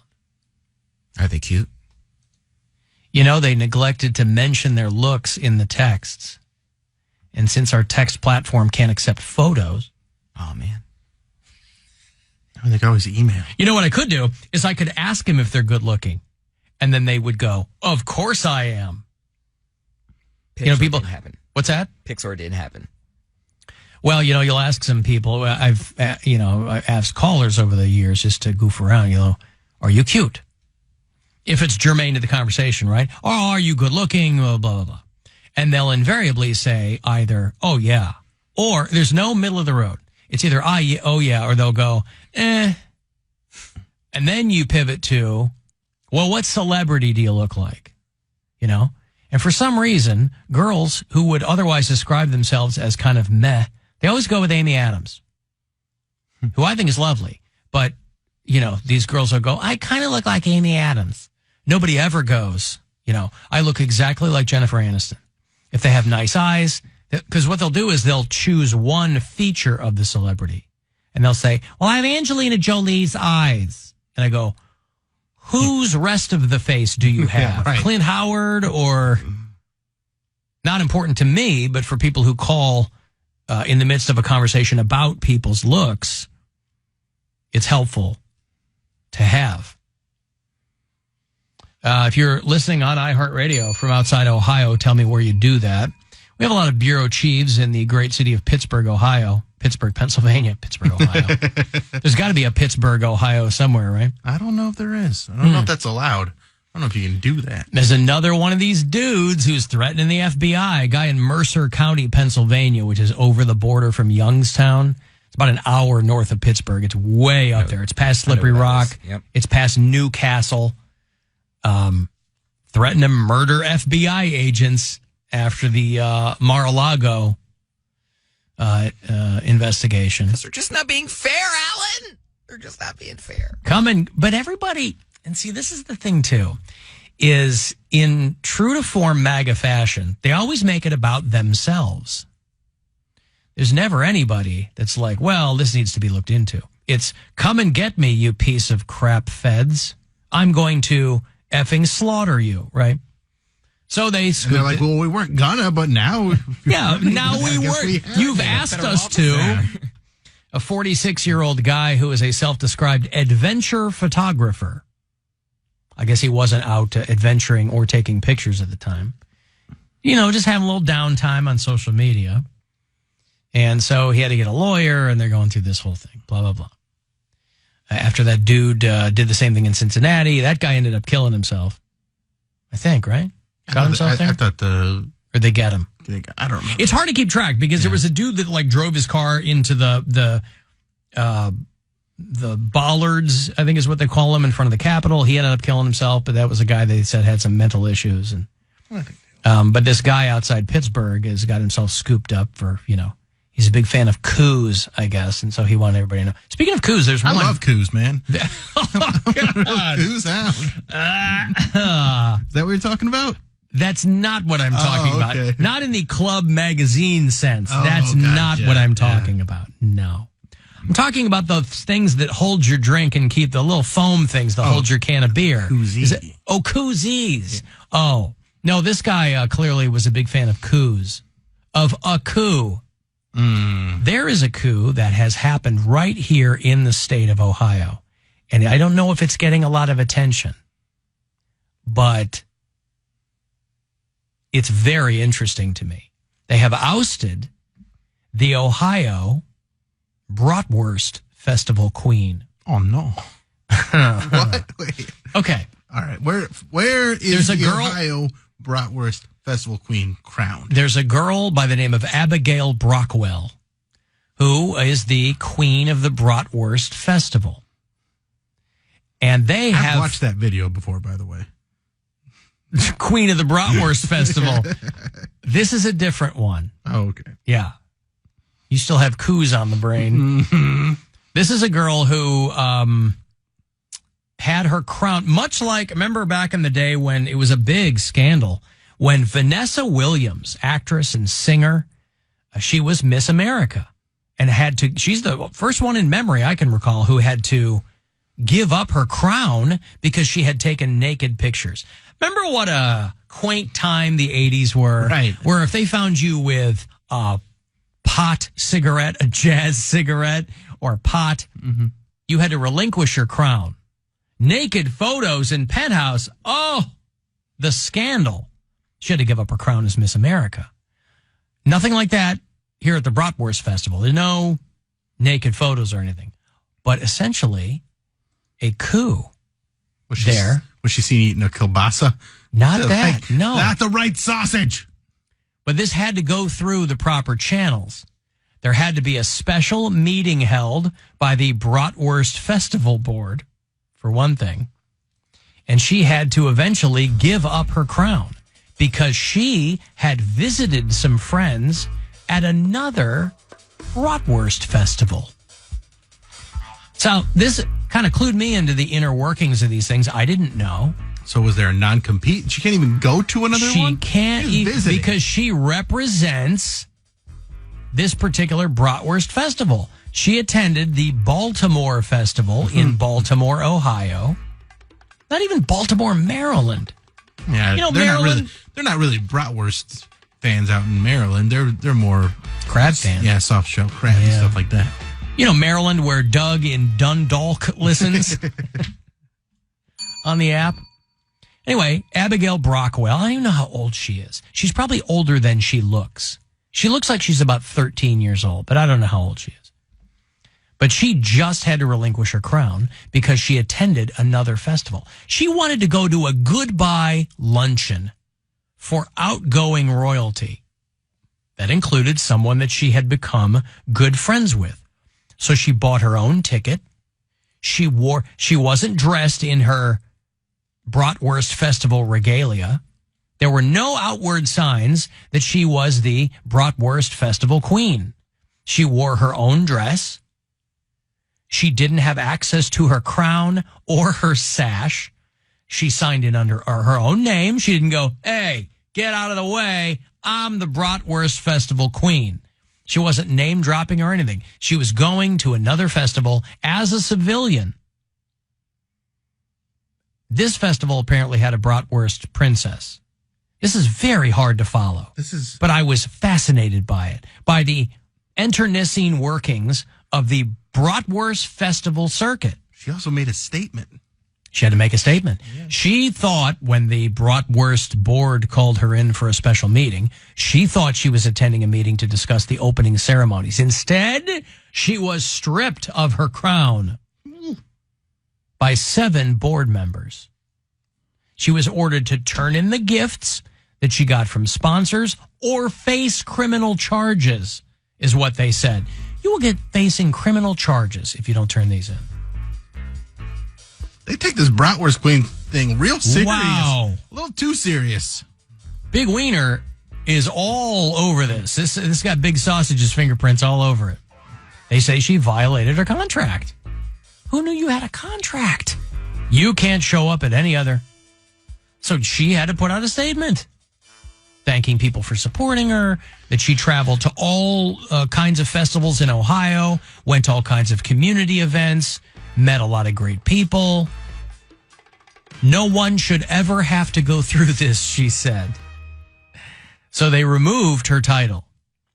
Are they cute? They neglected to mention their looks in the texts. And since our text platform can't accept photos. Oh, man. They can always email. You know what I could do is I could ask them if they're good looking. And then they would go, of course I am. Pixar people. didn't happen. What's that? Pixar didn't happen. Well, you'll ask some people. I've asked callers over the years just to goof around, are you cute? If it's germane to the conversation, right? Or are you good looking? Blah, blah, blah. And they'll invariably say either, oh, yeah, or there's no middle of the road. It's either, oh, yeah, or they'll go, eh. And then you pivot to, well, what celebrity do you look like? And for some reason, girls who would otherwise describe themselves as kind of meh, they always go with Amy Adams, who I think is lovely. But, these girls will go, I kind of look like Amy Adams. Nobody ever goes, I look exactly like Jennifer Aniston. If they have nice eyes, because what they'll do is they'll choose one feature of the celebrity. And they'll say, well, I have Angelina Jolie's eyes. And I go, whose rest of the face do you have? Right. Clint Howard or... Not important to me, but for people who call in the midst of a conversation about people's looks, it's helpful to have. If you're listening on iHeartRadio from outside Ohio, tell me where you do that. We have a lot of bureau chiefs in the great city of Pittsburgh, Ohio. Pittsburgh, Pennsylvania. Pittsburgh, Ohio. There's got to be a Pittsburgh, Ohio somewhere, right? I don't know if there is. I don't know if that's allowed. I don't know if you can do that. There's another one of these dudes who's threatening the FBI, a guy in Mercer County, Pennsylvania, which is over the border from Youngstown. It's about an hour north of Pittsburgh. It's way up there. It's past Slippery Rock. Yep. It's past Newcastle. Threatened to murder FBI agents after the Mar-a-Lago investigation. Because they're just not being fair, Alan. They're just not being fair. But everybody, and see, this is the thing too, is in true to form MAGA fashion, they always make it about themselves. There's never anybody that's like, well, this needs to be looked into. It's come and get me, you piece of crap feds. I'm going to effing slaughter you, right? So they're like, well, we weren't gonna, but now. Yeah, now we were. You've asked us to. A 46-year-old guy who is a self-described adventure photographer. I guess he wasn't out adventuring or taking pictures at the time. Just having a little downtime on social media. And so he had to get a lawyer, and they're going through this whole thing, blah, blah, blah. After that dude did the same thing in Cincinnati, that guy ended up killing himself. I think, right? Got himself there? I thought Or they get him? I don't know. It's hard to keep track because there was a dude that drove his car into the bollards, I think is what they call them, in front of the Capitol. He ended up killing himself, but that was a guy they said had some mental issues. And but this guy outside Pittsburgh has got himself scooped up for, he's a big fan of coups, I guess, and so he wanted everybody to know. Speaking of coups, there's one. I love coups, man. Oh, God. Coups out. Is that what you're talking about? That's not what I'm talking okay. about. Not in the club magazine sense. Oh, That's gotcha. not what I'm talking about. No. I'm talking about the things that hold your drink and keep the little foam things that hold your can of beer. Koozies. Koozies. Yeah. Oh. No, this guy clearly was a big fan of coups. Of a coup. There is a coup that has happened right here in the state of Ohio. And I don't know if it's getting a lot of attention. But it's very interesting to me. They have ousted the Ohio Bratwurst Festival queen. Oh, no. What? Wait. Okay. All right. Where is There's a the girl- Ohio Bratwurst Festival Queen crowned? There's a girl by the name of Abigail Brockwell, who is the queen of the Bratwurst Festival. And I've watched that video before, by the way. Queen of the Bratwurst Festival. This is a different one. Oh, okay. Yeah. You still have coos on the brain. Mm-hmm. This is a girl who had her crown, much like, remember back in the day when it was a big scandal, when Vanessa Williams, actress and singer, she was Miss America and she's the first one in memory I can recall who had to give up her crown because she had taken naked pictures. Remember what a quaint time the 80s were? Right. Where if they found you with a pot cigarette, a jazz cigarette, or pot, you had to relinquish your crown. Naked photos in Penthouse. Oh, the scandal. She had to give up her crown as Miss America. Nothing like that here at the Bratwurst Festival. There's no naked photos or anything. But essentially, a coup there. Was she seen eating a kielbasa? Not that, no. Not the right sausage. But this had to go through the proper channels. There had to be a special meeting held by the Bratwurst Festival Board, for one thing. And she had to eventually give up her crown because she had visited some friends at another Bratwurst Festival. So this kind of clued me into the inner workings of these things. I didn't know. So was there a non-compete? She can't even go to another one? She can't even because she represents this particular Bratwurst Festival. She attended the Baltimore Festival in Baltimore, Ohio. Not even Baltimore, Maryland. Yeah, you know, they're Maryland. Not really Bratwurst fans out in Maryland. They're more crab fans. Yeah, soft shell crab and stuff like that. You know, Maryland, where Doug in Dundalk listens on the app. Anyway, Abigail Brockwell, I don't even know how old she is. She's probably older than she looks. She looks like she's about 13 years old, but I don't know how old she is. But she just had to relinquish her crown because she attended another festival. She wanted to go to a goodbye luncheon for outgoing royalty. That included someone that she had become good friends with. So she bought her own ticket. She wasn't dressed in her Bratwurst Festival regalia. There were no outward signs that she was the Bratwurst Festival queen. She wore her own dress. She didn't have access to her crown or her sash. She signed in under her own name. She didn't go, hey, get out of the way. I'm the Bratwurst Festival queen. She wasn't name dropping or anything. She was going to another festival as a civilian. This festival apparently had a Bratwurst princess. This is very hard to follow. But I was fascinated by it, by the internecine workings of the Bratwurst Festival circuit. She also made a statement. She had to make a statement. Yeah. She thought when the Bratwurst board called her in for a special meeting, she thought she was attending a meeting to discuss the opening ceremonies. Instead, she was stripped of her crown by 7 board members. She was ordered to turn in the gifts that she got from sponsors or face criminal charges, is what they said. You will get facing criminal charges if you don't turn these in. They take this Bratwurst Queen thing real serious. Wow. A little too serious. Big Wiener is all over this. This got Big Sausage's fingerprints all over it. They say she violated her contract. Who knew you had a contract? You can't show up at any other. So she had to put out a statement thanking people for supporting her, that she traveled to all kinds of festivals in Ohio, went to all kinds of community events, met a lot of great people. No one should ever have to go through this, she said. So they removed her title,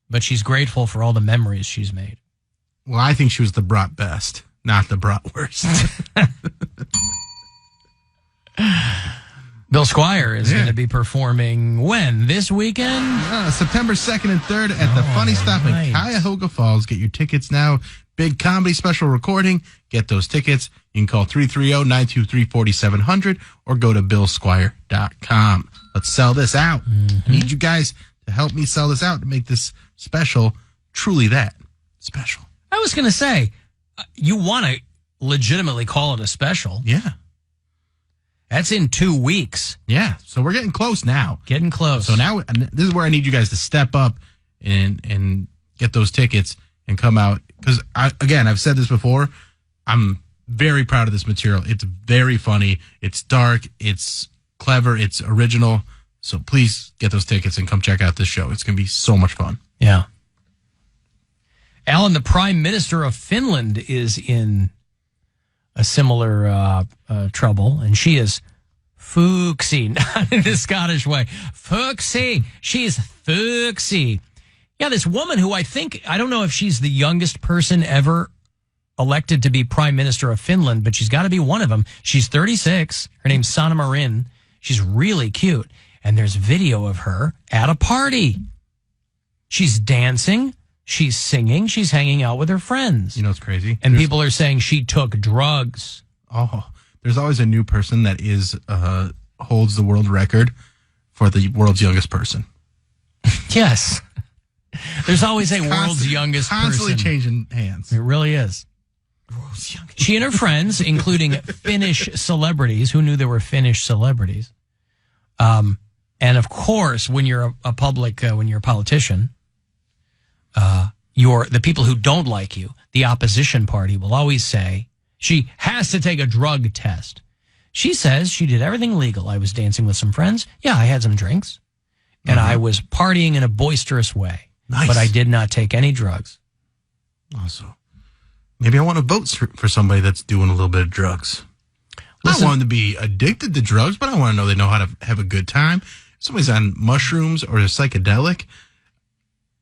but she's grateful for all the memories she's made. Well, I think she was the brat best, not the bratwurst. Bill Squire is going to be performing when? This weekend? September 2nd and 3rd at the Funny Stop in Cuyahoga Falls. Get your tickets now. Big comedy special recording. Get those tickets. You can call 330-923-4700 or go to billsquire.com. Let's sell this out. I need you guys to help me sell this out to make this special truly that special. I was going to say, you want to legitimately call it a special. Yeah. That's in 2 weeks. Yeah. So we're getting close now. Getting close. So now this is where I need you guys to step up and get those tickets and come out. Because, again, I've said this before. I'm very proud of this material. It's very funny. It's dark. It's clever. It's original. So please get those tickets and come check out this show. It's going to be so much fun. Yeah. Alan, the Prime Minister of Finland, is in a similar trouble, and she is Fuxi, not in the Scottish way. Fuxi. She's Fuxi. Yeah, this woman who I don't know if she's the youngest person ever elected to be Prime Minister of Finland, but she's got to be one of them. She's 36. Her name's Sanna Marin. She's really cute. And there's video of her at a party. She's dancing. She's singing. She's hanging out with her friends. You know what's crazy? And people are saying she took drugs. Oh, there's always a new person that holds the world record for the world's youngest person. Yes. There's always a world's youngest person. Constantly changing hands. It really is. She and her friends, including Finnish celebrities, who knew there were Finnish celebrities. And of course, when you're when you're a politician, the people who don't like you, the opposition party, will always say she has to take a drug test. She says she did everything legal. I was dancing with some friends. Yeah, I had some drinks. And I was partying in a boisterous way. Nice. But I did not take any drugs. Also, maybe I want to vote for somebody that's doing a little bit of drugs. Listen, I want them to be addicted to drugs, but I want to know they know how to have a good time. If somebody's on mushrooms or a psychedelic,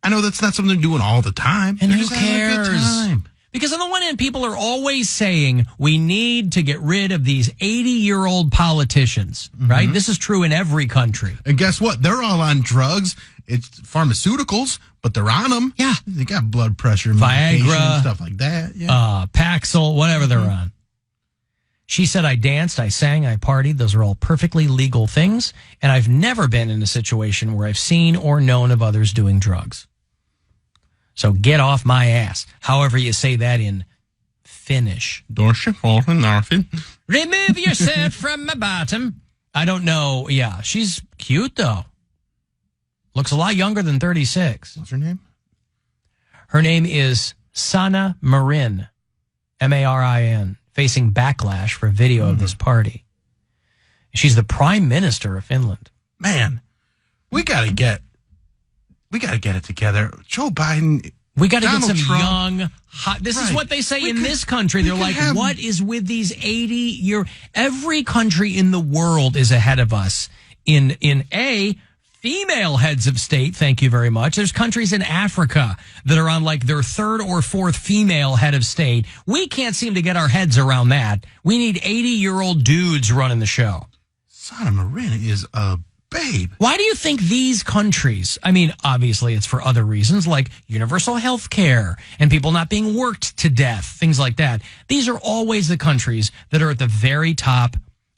I know that's not something they're doing all the time. And they're who just having a good cares? time. Because on the one hand, people are always saying we need to get rid of these 80-year-old politicians, right? This is true in every country. And guess what? They're all on drugs. It's pharmaceuticals, but they're on them. Yeah. They got blood pressure, Viagra, medication, stuff like that. Yeah. Paxil, whatever they're on. She said, I danced, I sang, I partied. Those are all perfectly legal things. And I've never been in a situation where I've seen or known of others doing drugs. So get off my ass. However you say that in Finnish. Remove yourself from my bottom. I don't know. Yeah, she's cute, though. Looks a lot younger than 36. What's her name? Her name is Sanna Marin, Marin, facing backlash for a video of this party. She's the Prime Minister of Finland. Man, we gotta get it together. Joe Biden. We got to get Donald some Trump. young, hot. This is what they say in this country. They're like, what is with these 80-year? Every country in the world is ahead of us in female heads of state. Thank you very much. There's countries in Africa that are on like their third or fourth female head of state. We can't seem to get our heads around that. We need 80-year-old dudes running the show. Sanna Marin is a babe. Why do you think these countries, I mean, obviously it's for other reasons like universal health care and people not being worked to death, things like that. These are always the countries that are at the very top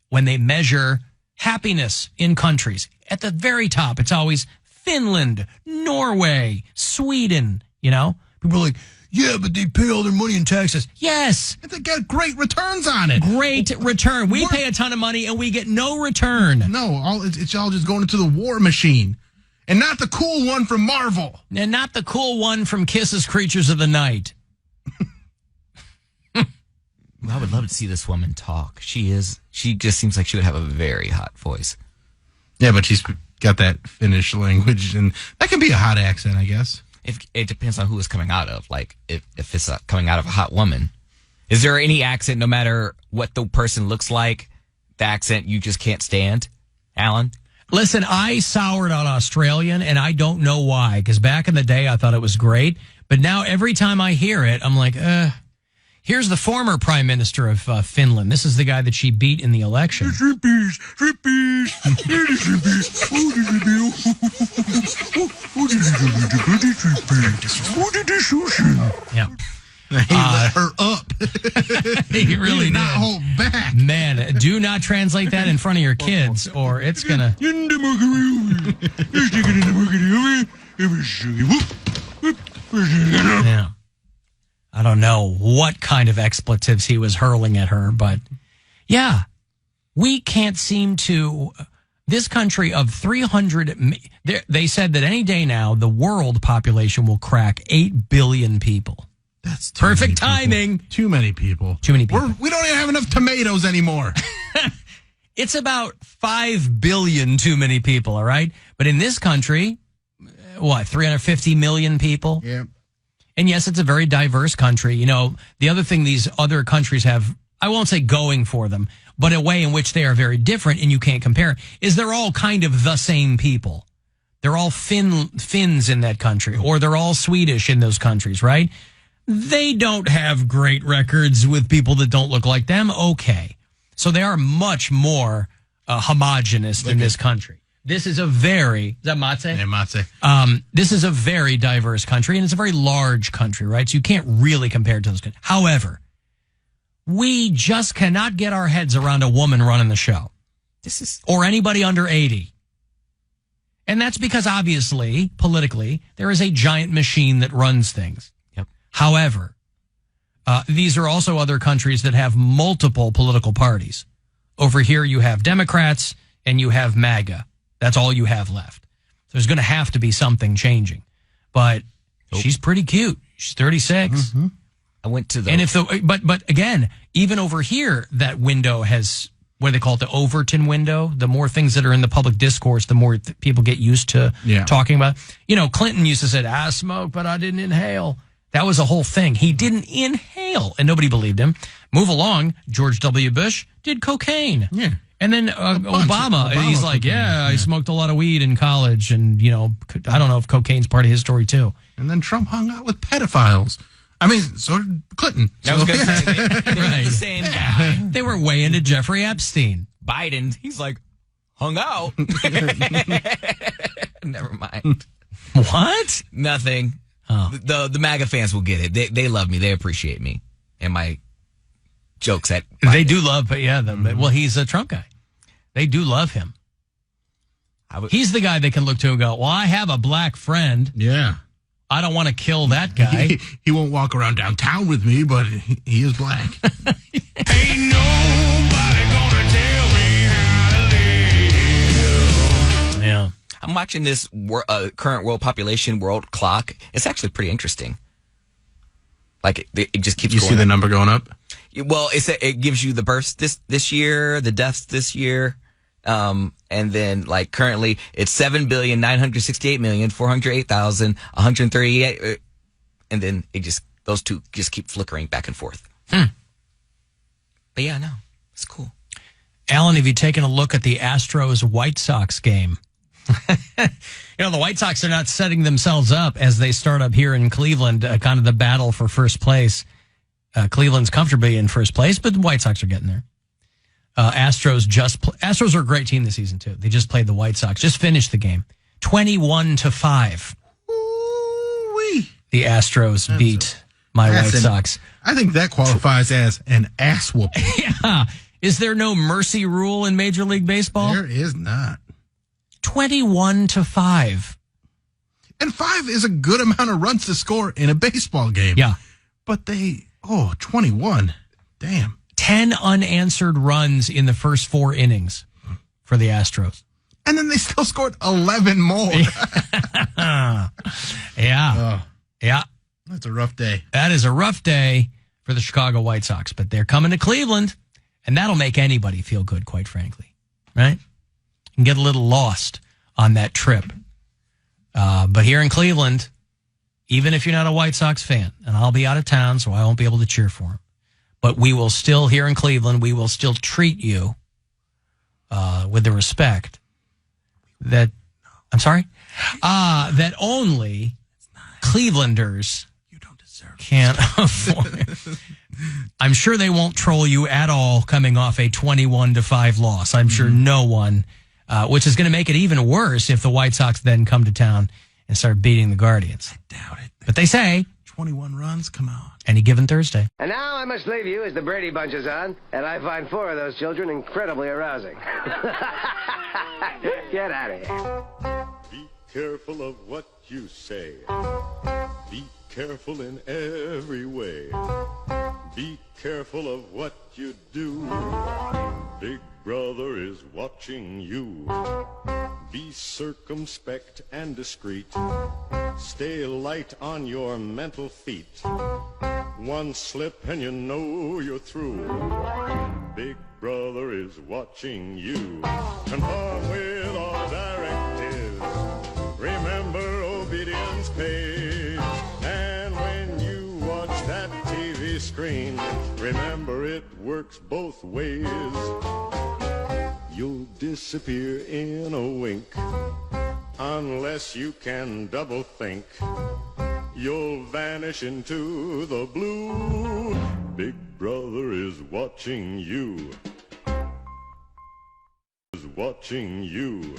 when they measure happiness in countries. At the very top, it's always Finland, Norway, Sweden, you know? People are like, yeah, but they pay all their money in taxes. Yes. And they get great returns on it. Great return. We pay a ton of money and we get no return. No, it's all just going into the war machine. And not the cool one from Marvel. And not the cool one from Kiss's Creatures of the Night. I would love to see this woman talk. She just seems like she would have a very hot voice. Yeah, but she's got that Finnish language, and that can be a hot accent, I guess. It depends on who it's coming out of. Like, if it's coming out of a hot woman. Is there any accent, no matter what the person looks like, the accent you just can't stand, Alan? Listen, I soured on Australian, and I don't know why, because back in the day, I thought it was great. But now every time I hear it, I'm like, Here's the former Prime Minister of Finland. This is the guy that she beat in the election. Yeah. He let her up. He really did not did. hold back. Man, do not translate that in front of your kids, or it's gonna. Yeah. I don't know what kind of expletives he was hurling at her, but yeah, we can't seem to. This country of 300, they said that any day now, the world population will crack 8 billion people. That's perfect timing. Too many people. Too many people. We don't even have enough tomatoes anymore. It's about 5 billion too many people, all right? But in this country, what, 350 million people? Yeah. And yes, it's a very diverse country. You know, the other thing these other countries have, I won't say going for them, but a way in which they are very different and you can't compare, is they're all kind of the same people. They're all Finns in that country, or they're all Swedish in those countries, right? They don't have great records with people that don't look like them. Okay. So they are much more homogenous than this country. This is a very, is that Matze? Yeah, Matze. This is a very diverse country, and it's a very large country, right? So you can't really compare it to those countries. However, we just cannot get our heads around a woman running the show. Or anybody under 80. And that's because obviously, politically, there is a giant machine that runs things. Yep. However, these are also other countries that have multiple political parties. Over here, you have Democrats and you have MAGA. That's all you have left. So there's going to have to be something changing. But she's pretty cute. She's 36. Mm-hmm. I went to the... And if but again, even over here, that window has, what do they call it, the Overton window? The more things that are in the public discourse, the more people get used to talking about. You know, Clinton used to say, I smoked, but I didn't inhale. That was a whole thing. He didn't inhale, and nobody believed him. Move along, George W. Bush did cocaine. Yeah. And then Obama, he's like, I smoked a lot of weed in college, and, you know, I don't know if cocaine's part of his story, too. And then Trump hung out with pedophiles. I mean, so did Clinton. I was going to say, they're the same guy. They were way into Jeffrey Epstein. Biden, he's like, hung out. Never mind. What? Nothing. Oh. The MAGA fans will get it. They love me. They appreciate me. And my jokes at Biden. They do love, but yeah, well, he's a Trump guy. They do love him. He's the guy they can look to and go, well, I have a black friend. Yeah. I don't want to kill that guy. He won't walk around downtown with me, but he is black. Ain't nobody gonna tell me how to live. Yeah. I'm watching this current world population world clock. It's actually pretty interesting. Like it just keeps. You going see the up. number going up? Well, it gives you the births this year, the deaths this year, and then like currently it's 7,968,408,138, and then it just those two just keep flickering back and forth. But yeah, no, it's cool. Alan, have you taken a look at the Astros White Sox game? You know, the White Sox are not setting themselves up as they start up here in Cleveland, kind of the battle for first place. Cleveland's comfortably in first place, but the White Sox are getting there. Astros are a great team this season, too. They just played the White Sox, just finished the game. 21-5. Ooh-wee. The Astros beat my White Sox. I think that qualifies as an ass whooping. Yeah. Is there no mercy rule in Major League Baseball? There is not. 21-5. And 5 is a good amount of runs to score in a baseball game. Yeah. But 21. Damn. 10 unanswered runs in the first 4 innings for the Astros. And then they still scored 11 more. Yeah. Yeah. That's a rough day. That is a rough day for the Chicago White Sox, but they're coming to Cleveland, and that'll make anybody feel good, quite frankly. Right? And get a little lost on that trip. But here in Cleveland, even if you're not a White Sox fan, and I'll be out of town, so I won't be able to cheer for them, but we will still, here in Cleveland, we will still treat you with the respect that, I'm sorry, that only Clevelanders can afford. I'm sure they won't troll you at all coming off a 21-5 loss. I'm sure no one, which is going to make it even worse if the White Sox then come to town and start beating the Guardians. I doubt it. But they say 21 runs, come on. Any given Thursday. And now I must leave you as the Brady Bunch is on, and I find 4 of those children incredibly arousing. Get out of here. Be careful of what you say. Be careful in every way. Be careful of what you do. Big Brother is watching you. Be circumspect and discreet. Stay light on your mental feet. One slip and you know you're through. Big Brother is watching you. Conform with all directives. Remember obedience pays. And when you watch that TV screen, remember it works both ways. You'll disappear in a wink unless you can double think. You'll vanish into the blue. Big Brother is watching you. Is watching you.